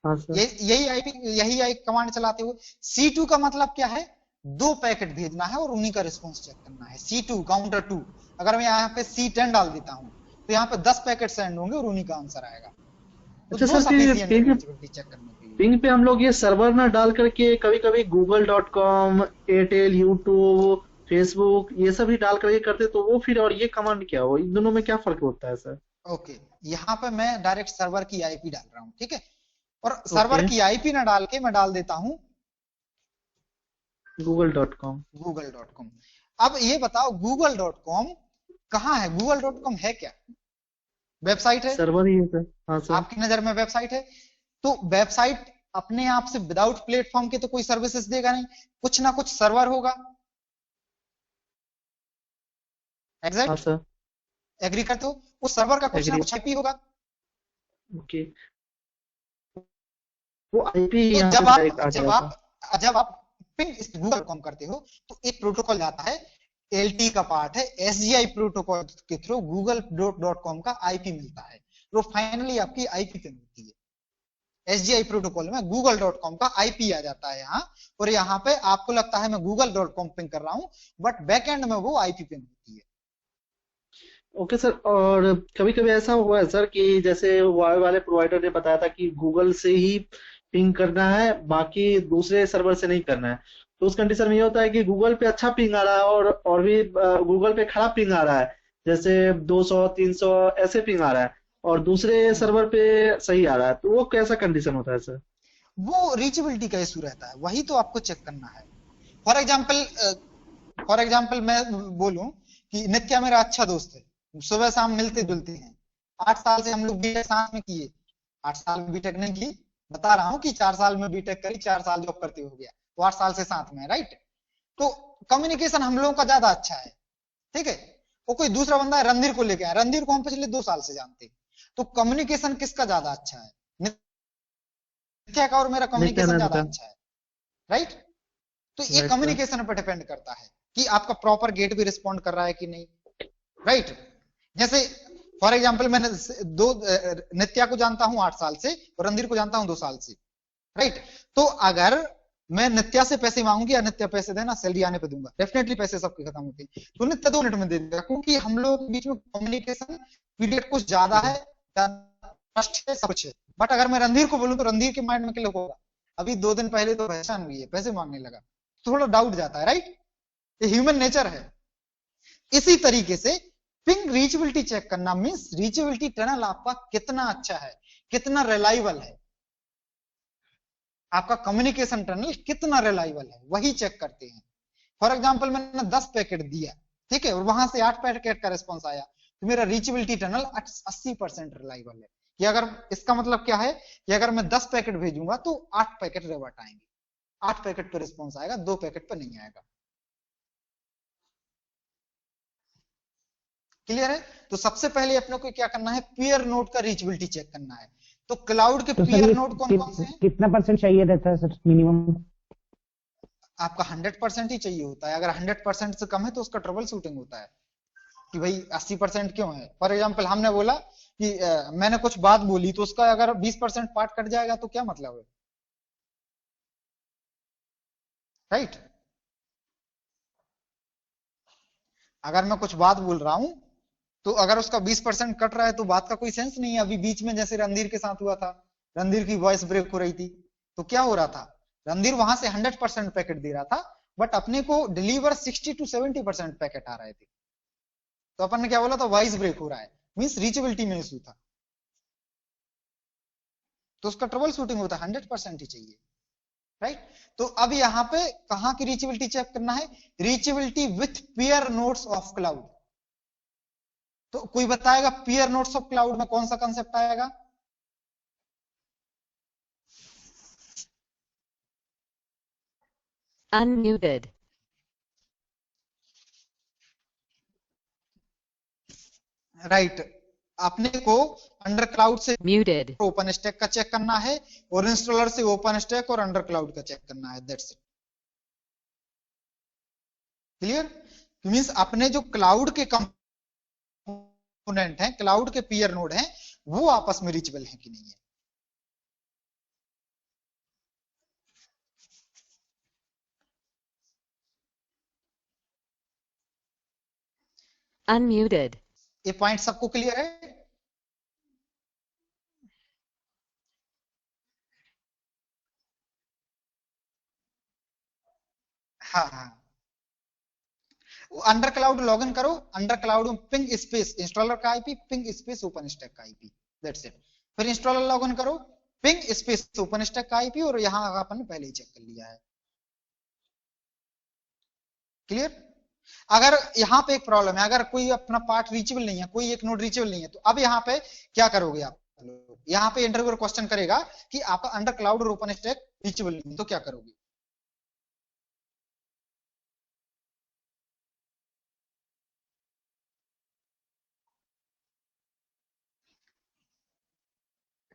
हाँ सर। यही कमांड चलाते हो। C2 का मतलब क्या है? 2 पैकेट भेजना है और उन्हीं का रिस्पॉन्स चेक करना है। C2 counter 2। अगर मैं यहाँ पे C10 डाल देता हूँ तो यहाँ पे 10 पैकेट सेंड होंगे और उन्हीं का आंसर आएगा। तो अच्छा दो सर, sufficient है reachability चेक करने के लिए। पिंग पे हम लोग ये सर्वर ना डाल करके कभी कभी google.com, एयरटेल, यूट्यूब, फेसबुक ये सब ही डाल करके करते, तो वो फिर और ये कमांड क्या हो, इन दोनों में क्या फर्क होता है सर? ओके, यहाँ पे मैं डायरेक्ट सर्वर की आईपी डाल रहा हूँ, ठीक है। और सर्वर की आईपी ना डाल के मैं डाल देता हूँ google.com। अब ये बताओ google.com कहाँ है? google.com है क्या? वेबसाइट है? सर्वर ही है सर। हाँ सर। आपकी नजर में वेबसाइट है? तो वेबसाइट अपने आप से विदाउट प्लेटफॉर्म के तो कोई सर्विसेज देगा नहीं, कुछ ना कुछ सर्वर होगा। एग्जैक्ट? हाँ सर। एग्री करते हो? उस सर्वर का कुछ ना कुछ आईपी होगा। ओके, वो आईपी तो यहाँ जब पे आप डायरेक्ट आ जब जाएगा। आप जब आप पिंग google.com करते हो तो एक प्रोटोकॉल आता है, LT का पार्ट है, SGI प्रोटोकॉल के थ्रू google.com का आईपी मिलता है, वो फाइनली आपकी आईपी पिंग होती है। SGI प्रोटोकॉल में google.com का आईपी आ जाता है यहाँ, और यहाँ पे आपको लगता है मैं google.com पिंग कर रहा हूँ, बट बैकएंड में वो आईपी पिंग होती है। ओके सर, और कभी कभी ऐसा हुआ है सर कि जैसे वाई वाले प्रोवाइडर ने बताया था कि गूगल से ही पिंग करना है, बाकी दूसरे सर्वर से नहीं करना है, तो उस कंडीशन में ये होता है कि गूगल पे अच्छा पिंग आ रहा है और भी गूगल पे खराब पिंग आ रहा है, जैसे 200 300 ऐसे पिंग आ रहा है, और दूसरे सर्वर पे सही आ रहा है, तो वो कैसा कंडीशन होता है सर? वो रीचेबिलिटी का इशू रहता है, वही तो आपको चेक करना है। फॉर एग्जाम्पल मैं बोलूं कि नित्या मेरा अच्छा दोस्त है, सुबह शाम मिलते जुलते हैं, 8 साल से हम लोग बीटेक साथ में किए। 8 साल में बीटेक नहीं की, बता रहा हूँ कि 4 साल में बीटेक करी, 4 साल जॉब करते हो गया, तो 8 साल से साथ में, राइट। तो कम्युनिकेशन हम लोगों का ज्यादा अच्छा है, ठीक है। वो कोई दूसरा बंदा है, रणधीर को लेके आया, रणधीर को हम पिछले 2 साल से जानते हैं, तो कम्युनिकेशन किसका ज्यादा अच्छा है? नित्या का और मेरा कम्युनिकेशन ज्यादा अच्छा है, राइट। तो ये कम्युनिकेशन पर डिपेंड करता है कि आपका प्रॉपर गेट भी रिस्पॉन्ड कर रहा है कि नहीं, राइट। जैसे फॉर एग्जाम्पल मैंने नित्या को जानता हूं 8 साल से और रणधीर को जानता हूं 2 साल से, राइट। तो अगर मैं नित्या से पैसे मांगूंगी, या नित्या पैसे देना, सैलरी आने पे दूंगा, डेफिनेटली पैसे सबके खत्म होते हैं, तो नित्या 2 मिनट में दे देगा, क्योंकि हम लोग के बीच में कम्युनिकेशन पीरियड कुछ ज्यादा है, ट्रस्ट है, सब कुछ है। बट अगर मैं रणधीर को बोलूं तो रणधीर के माइंड में क्या होगा? अभी 2 दिन पहले तो पहचान हुई है, पैसे मांगने लगा, थोड़ा डाउट जाता है, राइट। ये ह्यूमन नेचर है। इसी तरीके से पिंग रीचेबिलिटी चेक करना मींस रीचेबिलिटी टनल आपका कितना अच्छा है, कितना रिलायबल है, आपका कम्युनिकेशन टनल कितना रिलायबल है, वही चेक करते हैं। फॉर एग्जांपल मैंने 10 पैकेट दिया, ठीक है, और वहां से 8 पैकेट का रिस्पॉन्स आया, तो मेरा रीचेबिलिटी टनल 80% रिलायबल है। कि अगर इसका मतलब क्या है कि अगर मैं 10 पैकेट भेजूंगा तो 8 पैकेट रिवर्ट आएंगे, 8 पैकेट पे रिस्पॉन्स आएगा, 2 पैकेट पे नहीं आएगा। क्लियर है? तो सबसे पहले अपने को क्या करना है, पीयर नोड का रीचेबिलिटी चेक करना है। तो क्लाउड के तो सर पीयर ये नोड कौन कौन से हैं? कितना परसेंट चाहिए रहता है सर मिनिमम? आपका 100% ही चाहिए होता है। अगर 100% से कम है तो उसका ट्रबल शूटिंग होता है कि भाई 80% क्यों है। फॉर एग्जाम्पल हमने बोला कि मैंने कुछ बात बोली तो उसका अगर 20% पार्ट कट जाएगा तो क्या मतलब है, राइट? अगर मैं कुछ बात बोल रहा हूं तो अगर उसका 20% कट रहा है तो बात का कोई सेंस नहीं है। अभी बीच में जैसे रणधीर के साथ हुआ था, रणधीर की वॉइस ब्रेक हो रही थी, तो क्या हो रहा था, रणधीर वहां से 100% पैकेट दे रहा था, बट अपने को डिलीवर 60 to 70% पैकेट आ रहे थे। तो अपन ने क्या बोला था, वॉइस ब्रेक हो रहा है, मीन्स रीचेबिलिटी में इशू था। तो उसका ट्रबल शूटिंग होता है 100% ही चाहिए, राइट? तो अब यहाँ पे कहाँ की रीचेबिलिटी चेक करना है, reachability with peer nodes of cloud. तो कोई बताएगा पीयर नोड्स ऑफ क्लाउड में कौन सा कंसेप्ट आएगा? Unmuted. राइट, अपने को अंडर क्लाउड से Muted. ओपन स्टैक का चेक करना है और इंस्टॉलर से ओपन स्टैक और अंडर क्लाउड का चेक करना है, दैट्स इट। क्लियर? मींस अपने जो क्लाउड के कंपोनेंट हैं, क्लाउड के पीयर नोड हैं, वो आपस में रीचेबल है कि नहीं है। Unmuted. ये पॉइंट सबको क्लियर है? हाँ हाँ, अंडर क्लाउड लॉगिन करो, अंडर क्लाउड में पिंग स्पेस इंस्टॉलर का IP, ping space open stack का आईपी, दैट्स इट। फिर इंस्टॉलर लॉगिन करो, पिंग स्पेस ओपन स्टैक का आईपी, और यहां अपन ने पहले ही चेक कर लिया है। क्लियर? अगर यहाँ पे एक प्रॉब्लम है, अगर कोई अपना पार्ट रीचेबल नहीं है, कोई एक नोड रीचेबल नहीं है, तो अब यहाँ पे क्या करोगे आप लोग? यहाँ पे इंटरव्यूअर क्वेश्चन करेगा कि आपका अंडर क्लाउड और ओपन स्टैक रीचेबल नहीं है, तो क्या करोगे?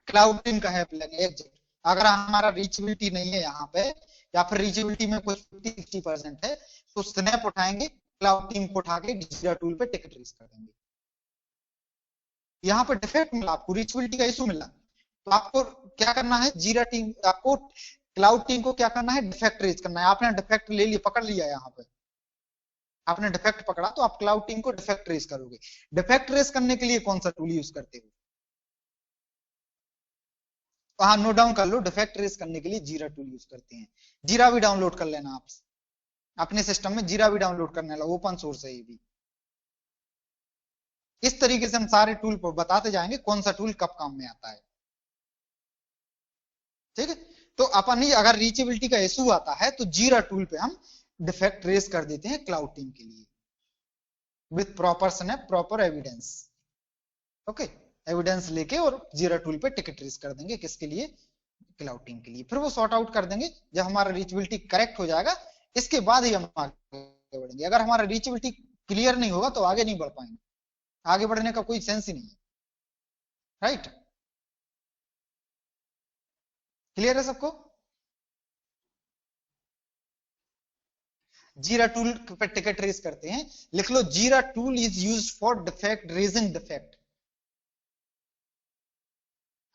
क्लाउड टीम का है प्लान एग्जिट। अगर हमारा रीचेबिलिटी नहीं है यहाँ पे, या फिर रीचेबिलिटी में कुछ 50-60% है, तो स्नैप उठाएंगे, क्लाउड टीम को उठा के जीरा टूल पे टिकट रेस कर देंगे। यहाँ पे डिफेक्ट मिला आपको, रीचेबिलिटी का इशू मिला, तो आपको क्या करना है, जीरा टीम आपको क्लाउड टीम को क्या करना है, डिफेक्ट रेस करना है। आपने डिफेक्ट ले लिया, पकड़ लिया, यहाँ पे आपने डिफेक्ट पकड़ा, तो आप क्लाउड टीम को डिफेक्ट रेस करोगे। डिफेक्ट रेस करने के लिए कौन सा टूल यूज करते हो? हाँ, नोट डाउन कर लो, डिफेक्ट रेस करने के लिए जीरा टूल यूज करते हैं। जीरा भी डाउनलोड कर लेना आप अपने सिस्टम में, जीरा भी डाउनलोड करने वाला ओपन सोर्स है ये भी। इस तरीके से हम सारे टूल पर बताते जाएंगे कौन सा टूल कब काम में आता है, ठीक है? तो अपन ही अगर रीचेबिलिटी का इशू आता है तो जीरा टूल पे हम डिफेक्ट रेस कर देते हैं क्लाउड टीम के लिए, with proper snap, proper evidence. Okay, evidence लेके और जीरा टूल पे टिकट रेस कर देंगे, किसके लिए? क्लाउड टीम के लिए। फिर वो सॉर्ट आउट कर देंगे, जब हमारा रीचेबिलिटी करेक्ट हो जाएगा, इसके बाद ही हम आगे बढ़ेंगे। अगर हमारा रीचेबिलिटी क्लियर नहीं होगा तो आगे नहीं बढ़ पाएंगे, आगे बढ़ने का कोई सेंस ही नहीं है, राइट? क्लियर है सबको? जीरा टूल पे टिकट रेस करते हैं, लिख लो, जीरा tool is used for defect raising defect.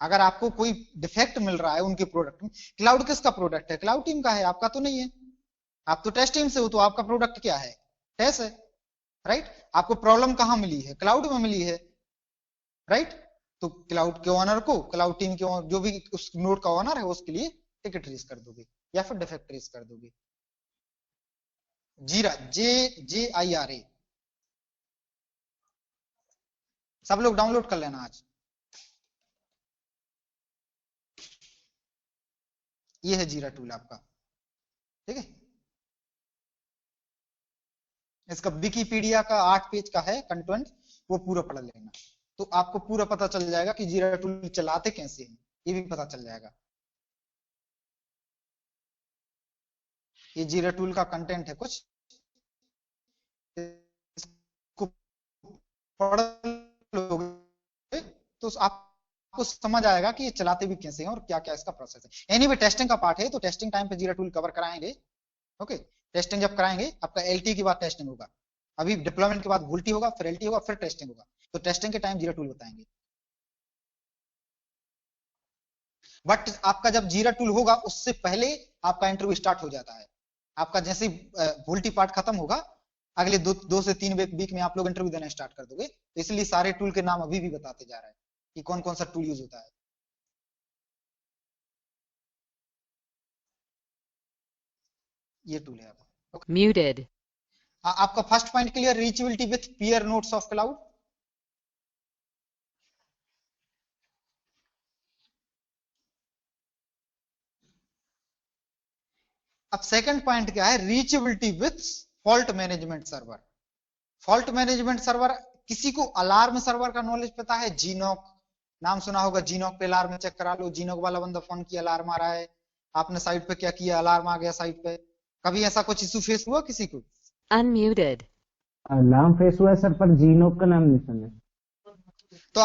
अगर आपको कोई डिफेक्ट मिल रहा है उनके प्रोडक्ट में, क्लाउड किसका प्रोडक्ट है? क्लाउड टीम का है, आपका तो नहीं है। आप तो टेस्ट टीम से हो, तो आपका प्रोडक्ट क्या है? टेस्ट है, राइट? आपको प्रॉब्लम कहां मिली है? क्लाउड में मिली है, राइट? तो क्लाउड के ओनर को, क्लाउड टीम के जो भी उस नोड का ओनर है, उसके लिए टिकट रेस कर दोगे या फिर डिफेक्ट रेस कर दोगे। जीरा, JIRA, सब लोग डाउनलोड कर लेना आज। ये है जीरा टूल आपका, ठीक है? इसका विकिपीडिया का 8 पेज का है कंटेंट, वो पूरा पढ़ लेना, तो आपको पूरा पता चल जाएगा कि जीरा टूल चलाते कैसे हैं, ये भी पता चल जाएगा। ये जीरा टूल का कंटेंट है कुछ, इसको पढ़ लोगे तो आप आपको समझ आएगा कि ये चलाते भी कैसे हैं और क्या क्या इसका प्रोसेस है। एनीवे टेस्टिंग का पार्ट है तो टेस्टिंग टाइम पे जीरा टूल कवर कराएंगे। ओके, टेस्टिंग जब कराएंगे आपका एलटी के बाद टेस्टिंग होगा, अभी डिप्लॉयमेंट के बाद वोल्टी होगा, फिर एलटी होगा, फिर टेस्टिंग होगा, तो टेस्टिंग के टाइम जीरा टूल बताएंगे। बट आपका जब जीरा टूल होगा उससे पहले आपका इंटरव्यू स्टार्ट हो जाता है। आपका जैसे वोल्टी पार्ट खत्म होगा अगले 2 से 3 वीक में आप लोग इंटरव्यू देना स्टार्ट कर दोगे, तो इसलिए सारे टूल के नाम अभी भी बताते जा रहा है कि कौन कौन सा टूल यूज होता है। ये टूल है आपका। Muted. आपका first point clear, reachability with peer nodes of cloud. अब सेकंड पॉइंट क्या है, reachability with fault management server. Fault management server, किसी को अलार्म सर्वर का नॉलेज पता है? जीनोक नाम सुना होगा, जीनोक पे अलार्म चेक करा लो, जीनोक वाला बंदा फोन किया अलार्म आ रहा है, आपने साइट पे क्या किया अलार्म आ गया साइट पे। कभी ऐसा कुछ इशू फेस हुआ किसी को? Unmuted. अलार्म फेस हुआ है सर, पर जीनोक का नाम नहीं सुना। तो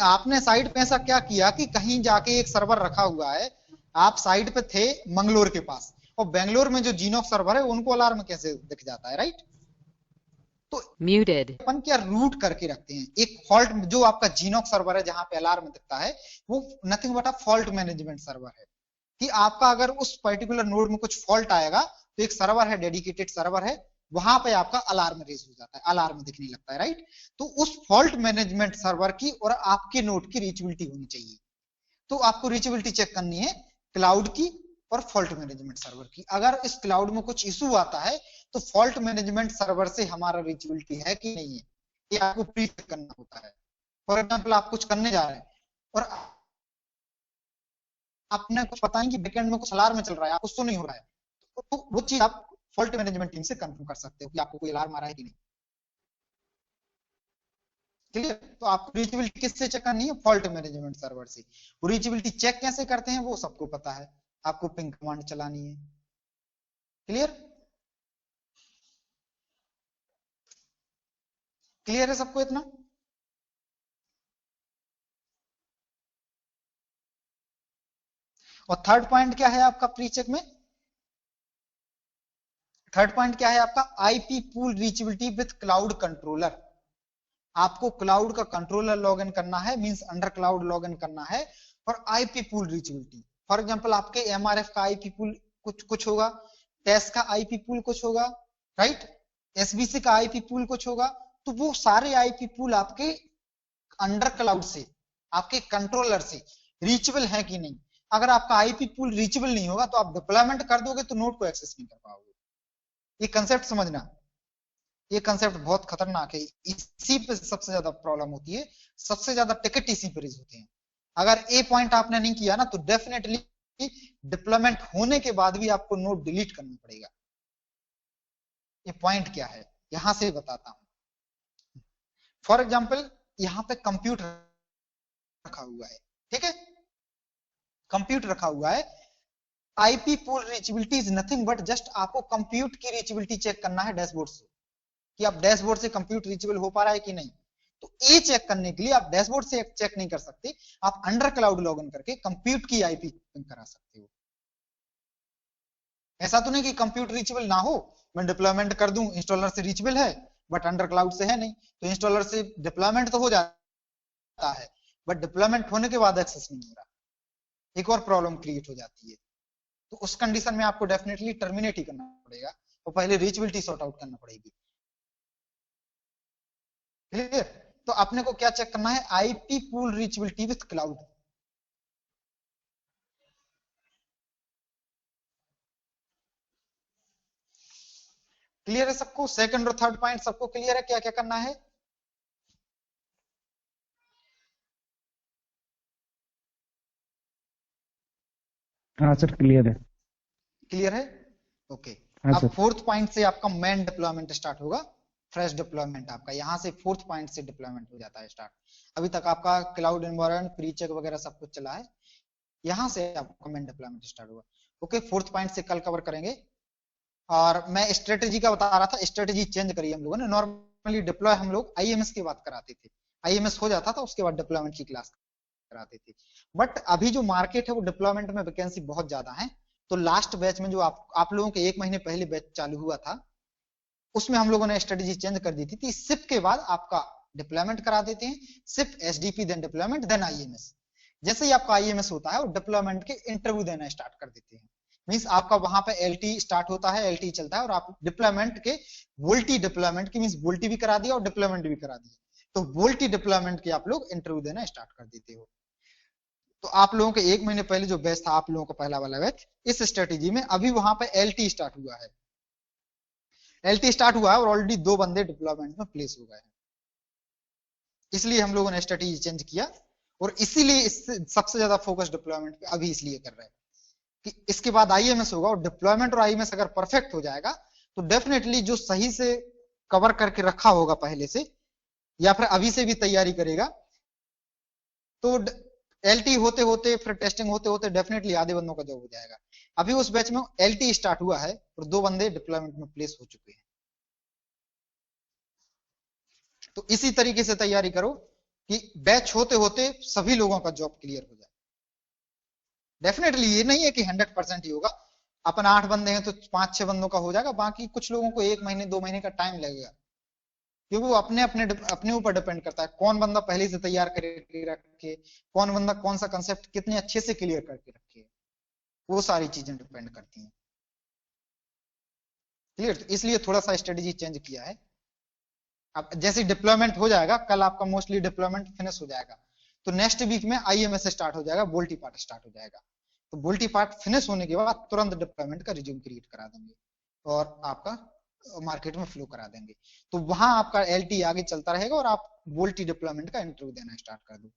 आपने साइट पे ऐसा क्या किया कि कहीं जाके एक सर्वर रखा हुआ है, आप साइट पे थे मंगलोर के पास, और बेंगलोर में जो जीनोक सर्वर है उनको अलार्म कैसे दिख जाता है, राइट? तो Muted. अपन क्या रूट करके रखते हैं एक फॉल्ट, जो आपका जीनोक सर्वर है जहां पे अलार्म दिखता है वो nothing but a fault management server है। कि आपका अगर उस पर्टिकुलर नोड में कुछ फॉल्ट आएगा तो एक सर्वर है, डेडिकेटेड सर्वर है, वहां पे आपका अलार्म रेज हो जाता है, अलार्म दिखने लगता है, राइट? तो उस फॉल्ट मैनेजमेंट सर्वर की और आपके नोड की रीचेबिलिटी होनी चाहिए। तो आपको रीचेबिलिटी चेक करनी है क्लाउड की और फॉल्ट मैनेजमेंट सर्वर की। अगर इस क्लाउड में कुछ इशू आता है तो फॉल्ट मैनेजमेंट सर्वर से हमारा रीचेबिलिटी है कि नहीं है, ये आपको प्री चेक करना होता है। फॉर एग्जाम्पल आप कुछ करने जा रहे हैं और आपने कुछ पता नहीं कि बैकएंड में कुछ अलार्म चल रहा है, आपको शो नहीं हो रहा है, तो वो चीज आप फॉल्ट मैनेजमेंट टीम से कंफर्म कर सकते हो कि आपको कोई अलार्म आ रहा है कि नहीं। क्लियर? तो आपको रीचेबिलिटी किससे चेक करनी है? फॉल्ट मैनेजमेंट सर्वर से। वो रीचेबिलिटी चेक कैसे करते हैं वो सबको पता है, आपको पिंग कमांड चलानी है। क्लियर? क्लियर है सबको इतना? और थर्ड पॉइंट क्या है आपका प्री चेक में? थर्ड पॉइंट क्या है आपका? IP pool reachability with cloud controller. आपको क्लाउड का कंट्रोलर लॉग इन करना है, means under cloud log in करना है, और IP pool reachability. For example आपके एमआरएफ का आईपी पूल कुछ होगा, टेस्ट का आईपी पूल कुछ होगा, राइट? एसबीसी का आईपी पूल कुछ होगा, तो वो सारे आईपी पूल आपके अंडर क्लाउड से, आपके कंट्रोलर से रीचेबल है कि नहीं। अगर आपका आईपी पूल रीचेबल नहीं होगा तो आप डिप्लॉयमेंट कर दोगे तो नोड को एक्सेस नहीं कर पाओगे। ये कंसेप्ट समझना, ये कंसेप्ट बहुत खतरनाक है, इसी पे सबसे ज्यादा प्रॉब्लम होती है, सबसे ज्यादा टिकट इसी पे रेज होते हैं। अगर ए पॉइंट आपने नहीं किया ना तो डेफिनेटली डिप्लॉयमेंट होने के बाद भी आपको नोड डिलीट करना पड़ेगा। ये पॉइंट क्या है यहां से बताता हूं। फॉर एग्जाम्पल यहाँ पे कंप्यूटर रखा हुआ है, ठीक है, कंप्यूटर रखा हुआ है। IP pool reachability is nothing but just आपको कंप्यूट की रीचेबिलिटी चेक करना है डैशबोर्ड से, कि आप डैशबोर्ड से कंप्यूट रीचेबल हो पा रहा है कि नहीं। तो ये चेक करने के लिए आप डैशबोर्ड से चेक नहीं कर सकते, आप अंडर क्लाउड लॉगिन करके कंप्यूट की आईपी पिंग करा सकते हो। ऐसा तो नहीं कि कंप्यूट रीचेबल ना हो, मैं डिप्लॉयमेंट कर दूं इंस्टॉलर से रीचेबल है बट अंडर क्लाउड से है नहीं, तो इंस्टॉलर से डिप्लॉयमेंट तो हो जाता है बट डिप्लॉयमेंट होने के बाद एक्सेस नहीं हो रहा, एक और प्रॉब्लम क्रिएट हो जाती है। तो उस कंडीशन में आपको डेफिनेटली टर्मिनेट ही करना पड़ेगा और पहले रीचेबिलिटी सॉर्ट आउट करना पड़ेगी। क्लियर? तो अपने को क्या चेक करना है? IP pool reachability with cloud. Clear है सबको? सेकंड और थर्ड पॉइंट सबको क्लियर है क्या क्या करना है? हाँ सर क्लियर है। क्लियर है? ओके। हाँ अब सर। फोर्थ पॉइंट से आपका मेन डिप्लॉयमेंट स्टार्ट होगा, फ्रेश डिप्लॉयमेंट आपका यहां से फोर्थ पॉइंट से डिप्लॉयमेंट हो जाता है स्टार्ट। अभी तक आपका क्लाउड एनवायरनमेंट प्री चेक वगैरह सब कुछ चला है, यहां से आपका मेन डिप्लॉयमेंट स्टार्ट होगा। ओके, फोर्थ पॉइंट से कल कवर करेंगे। और मैं स्ट्रेटेजी का बता रहा था, स्ट्रेटेजी चेंज करी हम लोगों ने। नॉर्मली डिप्लॉय हम लोग आईएमएस की बात कराते थे, आईएमएस हो जाता था उसके बाद डिप्लॉयमेंट की क्लास कराते थे। बट अभी जो मार्केट है वो डिप्लॉयमेंट में वैकेंसी बहुत ज्यादा है, तो लास्ट बैच में जो आप लोगों के 1 महीने पहले बैच चालू हुआ था, उसमें हम लोगों ने स्ट्रेटेजी चेंज कर दी थी। सिप के बाद आपका डिप्लॉयमेंट करा देते हैं, SIP SDP then deployment then IMS. जैसे ही आपका आईएमएस होता है और डिप्लॉयमेंट के इंटरव्यू देना स्टार्ट कर देते हैं। मींस आपका वहां पे एलटी स्टार्ट होता है, एलटी चलता है और आप डिप्लॉयमेंट के वोल्टी डिप्लॉयमेंट की मींस वोल्टी भी करा दिया और डिप्लॉयमेंट भी करा दिया, तो वोल्टी डिप्लॉयमेंट के आप लोग इंटरव्यू देना स्टार्ट कर देते हो। तो आप लोगों के 1 महीने पहले जो बैच था, आप लोगों का पहला वाला बैच, इस स्ट्रेटेजी में अभी वहां पे एलटी स्टार्ट हुआ है, एलटी स्टार्ट हुआ है और ऑलरेडी 2 बंदे डिप्लॉयमेंट में प्लेस हो गए हैं। इसलिए हम लोगों ने स्ट्रेटेजी चेंज किया और इसीलिए सबसे ज्यादा फोकस डिप्लॉयमेंट पे अभी इसलिए कर रहे हैं कि इसके बाद आईएमएस होगा, और डिप्लॉयमेंट और आईएमएस अगर परफेक्ट हो जाएगा तो डेफिनेटली जो सही से कवर करके रखा होगा पहले से या फिर अभी से भी तैयारी करेगा, तो एलटी होते होते फिर टेस्टिंग होते होते डेफिनेटली आधे बंदों का जॉब हो जाएगा। अभी उस बैच में एलटी स्टार्ट हुआ है और 2 बंदे डिप्लॉयमेंट में प्लेस हो चुके हैं। तो इसी तरीके से तैयारी करो कि बैच होते होते सभी लोगों का जॉब क्लियर हो जाए। डेफिनेटली ये नहीं है कि 100% ही होगा, अपन 8 बंदे हैं तो 5-6 बंदों का हो जाएगा, बाकी कुछ लोगों को 1 महीने 2 महीने का टाइम लगेगा, क्योंकि वो अपने ऊपर डिपेंड करता है कौन बंदा पहले से तैयार करके रखे, कौन बंदा कौन सा कंसेप्ट कितने अच्छे से क्लियर करके रखे, वो सारी चीजें डिपेंड करती हैं। क्लियर? तो इसलिए थोड़ा सा स्ट्रेटेजी चेंज किया है। अब जैसे डिप्लॉयमेंट हो जाएगा, कल आपका मोस्टली डिप्लॉयमेंट फिनिश हो जाएगा, तो नेक्स्ट वीक में आईएमएस स्टार्ट हो जाएगा, बोल्टी पार्ट स्टार्ट हो जाएगा। तो बोल्टी पार्ट फिनिश होने के बाद तुरंत डिप्लॉयमेंट का रिज्यूम क्रिएट करा देंगे और आपका मार्केट में फ्लो करा देंगे। तो वहां आपका एलटी आगे चलता रहेगा और आप बोल्टी डिप्लॉयमेंट का इंटरव्यू देना स्टार्ट कर दो।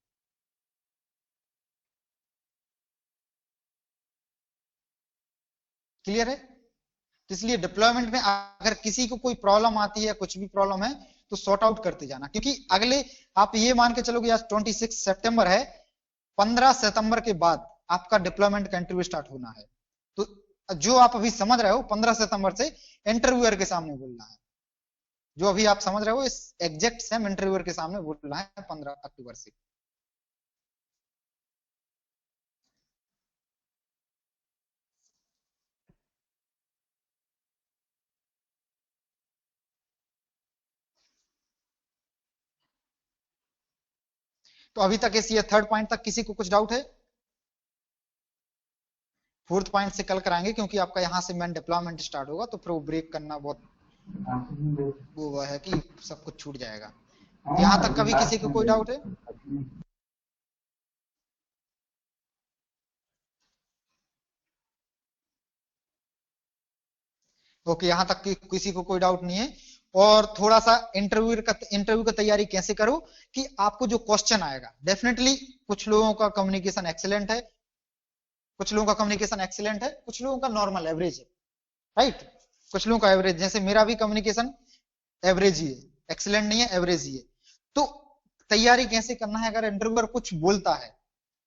क्लियर है? तो इसलिए डिप्लॉयमेंट में अगर किसी को कोई प्रॉब्लम आती है, कुछ भी प्रॉब्लम है, तो सॉर्ट आउट करते जाना, क्योंकि अगले आप ये मान के चलो कि आज 26 सितंबर है, 15 सितंबर के बाद आपका डिप्लॉयमेंट का इंटरव्यू स्टार्ट होना है। तो जो आप अभी समझ रहे हो 15 सितंबर से इंटरव्यूअर के सामने बोलना है, जो अभी आप समझ रहे हो इस एग्जैक्ट सेम इंटरव्यूअर के सामने बोलना है 15 अक्टूबर से। तो अभी तक इस ये 3rd पॉइंट तक किसी को कुछ डाउट है? 4th पॉइंट से कल कराएंगे, क्योंकि आपका यहाँ से मेन डिप्लॉयमेंट स्टार्ट होगा, तो फिर वो ब्रेक करना बहुत वो है कि सब कुछ छूट जाएगा। यहाँ तक कभी किसी को कोई डाउट है? ओके, यहाँ तक किसी को कोई डाउट नहीं है। और थोड़ा सा इंटरव्यू का तैयारी कैसे करो कि आपको जो क्वेश्चन आएगा, डेफिनेटली कुछ लोगों का कम्युनिकेशन एक्सीलेंट है, कुछ लोगों का कम्युनिकेशन एक्सीलेंट है, कुछ लोगों का नॉर्मल एवरेज है, राइट? कुछ लोगों का एवरेज, जैसे मेरा भी कम्युनिकेशन एवरेज ही है, एक्सीलेंट नहीं है, एवरेज ही है। तो तैयारी कैसे करना है, अगर इंटरव्यूअर कुछ बोलता है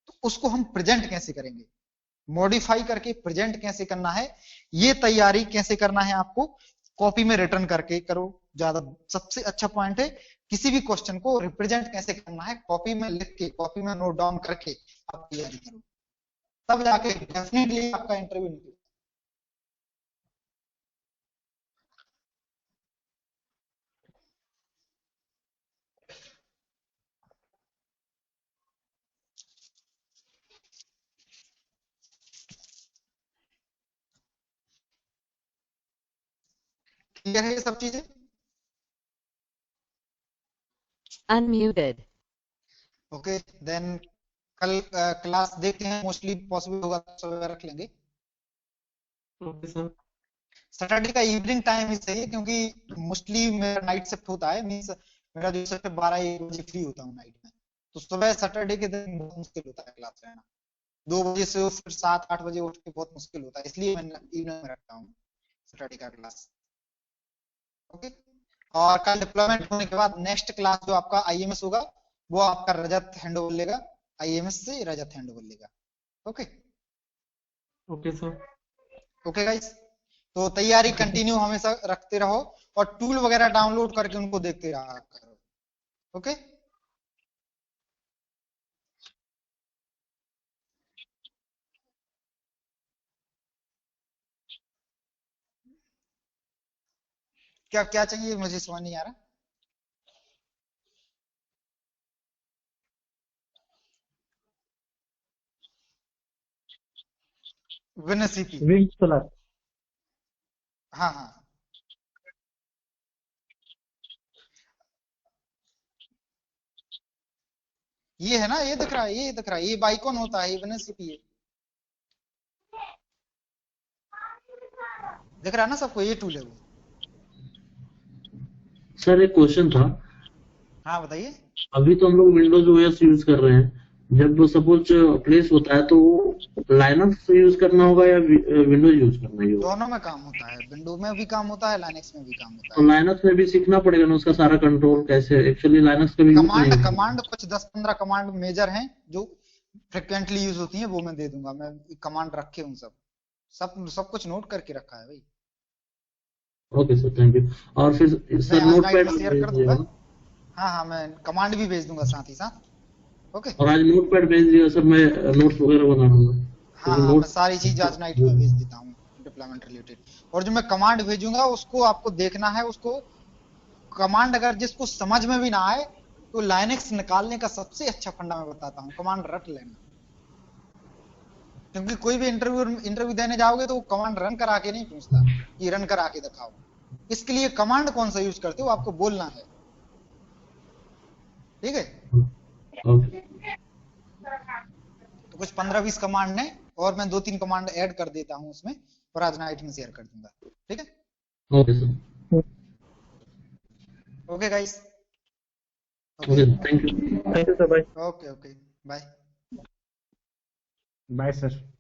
तो उसको हम प्रेजेंट कैसे करेंगे, मॉडिफाई करके प्रेजेंट कैसे करना है, ये तैयारी कैसे करना है आपको कॉपी में रिटर्न करके करो। ज्यादा सबसे अच्छा पॉइंट है, किसी भी क्वेश्चन को रिप्रेजेंट कैसे करना है कॉपी में लिख के, कॉपी में नोट डाउन करके आप तैयारी करो, तब जाके डेफिनेटली आपका इंटरव्यू निकलेगा। क्लियर है ये सब चीजें? Unmuted. ओके, देन कल क्लास देखते हैं, मोस्टली पॉसिबल होगा तो सुबह रख लेंगे। Okay sir. सैटरडे का इवनिंग टाइम ही सही है, क्योंकि मोस्टली मेरा नाइट शिफ्ट होता है, मींस मेरा जो शिफ्ट 12-1 बजे फ्री होता हूँ नाइट में, तो सुबह सैटरडे के दिन बहुत मुश्किल होता है क्लास रहना, 2 बजे से फिर 7-8 बजे उठ के बहुत मुश्किल होता है, इसलिए मैं इवनिंग में रखता हूँ सैटरडे का क्लास। ओके, और कल डिप्लॉयमेंट होने के बाद नेक्स्ट क्लास जो आपका आईएमएस होगा, वो आपका रजत हैंडओवर लेगा, आईएमएस से रजत हैंडओवर लेगा। Okay okay sir. Okay guys, तो तैयारी कंटिन्यू हमेशा रखते रहो और टूल वगैरह डाउनलोड करके उनको देखते रहा करो। ओके। क्या क्या चाहिए, मुझे समझ नहीं आ रहा। WinCP, WinSolar। हाँ हाँ, ये है ना, ये दिख रहा है, ये दिख रहा है, ये बाइकॉन होता है, ये WinCP है, दिख रहा है ना सबको, ये टूल है वो। सर एक क्वेश्चन था, हाँ बताइए। अभी तो हम लोग विंडोज ओएस यूज कर रहे हैं, जब सपोज प्लेस होता है तो लाइनक्स यूज करना होगा या विंडोज यूज करना ही होगा? दोनों में काम होता है, विंडो में भी काम होता है, लाइनक्स में भी काम होता तो है। लाइनक्स में भी सीखना पड़ेगा ना उसका सारा कंट्रोल कैसे, एक्चुअली लाइनक्स का भी यूज नहीं है। कमांड कुछ 10-15 कमांड मेजर हैं जो फ्रिक्वेंटली यूज होती हैं, वो मैं दे दूंगा, मैं कमांड रखे हूँ सब कुछ नोट करके रखा है भाई। Okay sir, thank you. और फिर सर मैं आज नोटपैड नाइट में शेयर कर दूंगा। हाँ हाँ, मैं कमांड भी भेज दूंगा साथ ही साथ। ओके, और आज नोटपैड भेज दिया सर, मैं नोट्स वगैरह बना लूंगा। हाँ हाँ, मैं सारी चीज आज नाइट में भेज देता हूँ डिप्लॉयमेंट रिलेटेड। और जो मैं कमांड भेजूंगा उसको आपको देखना है, उसको कमांड अगर जिसको समझ में भी ना आए तो लाइनक्स निकालने का सबसे अच्छा फंडा मैं बताता हूँ, कमांड रट लेना। क्योंकि कोई भी इंटरव्यू देने जाओगे तो वो कमांड रन करा के नहीं पूछता कि रन करा के दिखाओ, इसके लिए कमांड कौन सा यूज करते हो आपको बोलना है, ठीक है। ओके तो कुछ 15-20 कमांड है और मैं 2-3 कमांड ऐड कर देता हूँ उसमें, और आज नाइट में शेयर कर दूंगा, ठीक है। Okay sir, okay guys, okay thank you thank you sir, bye. Okay bye. Bye sir.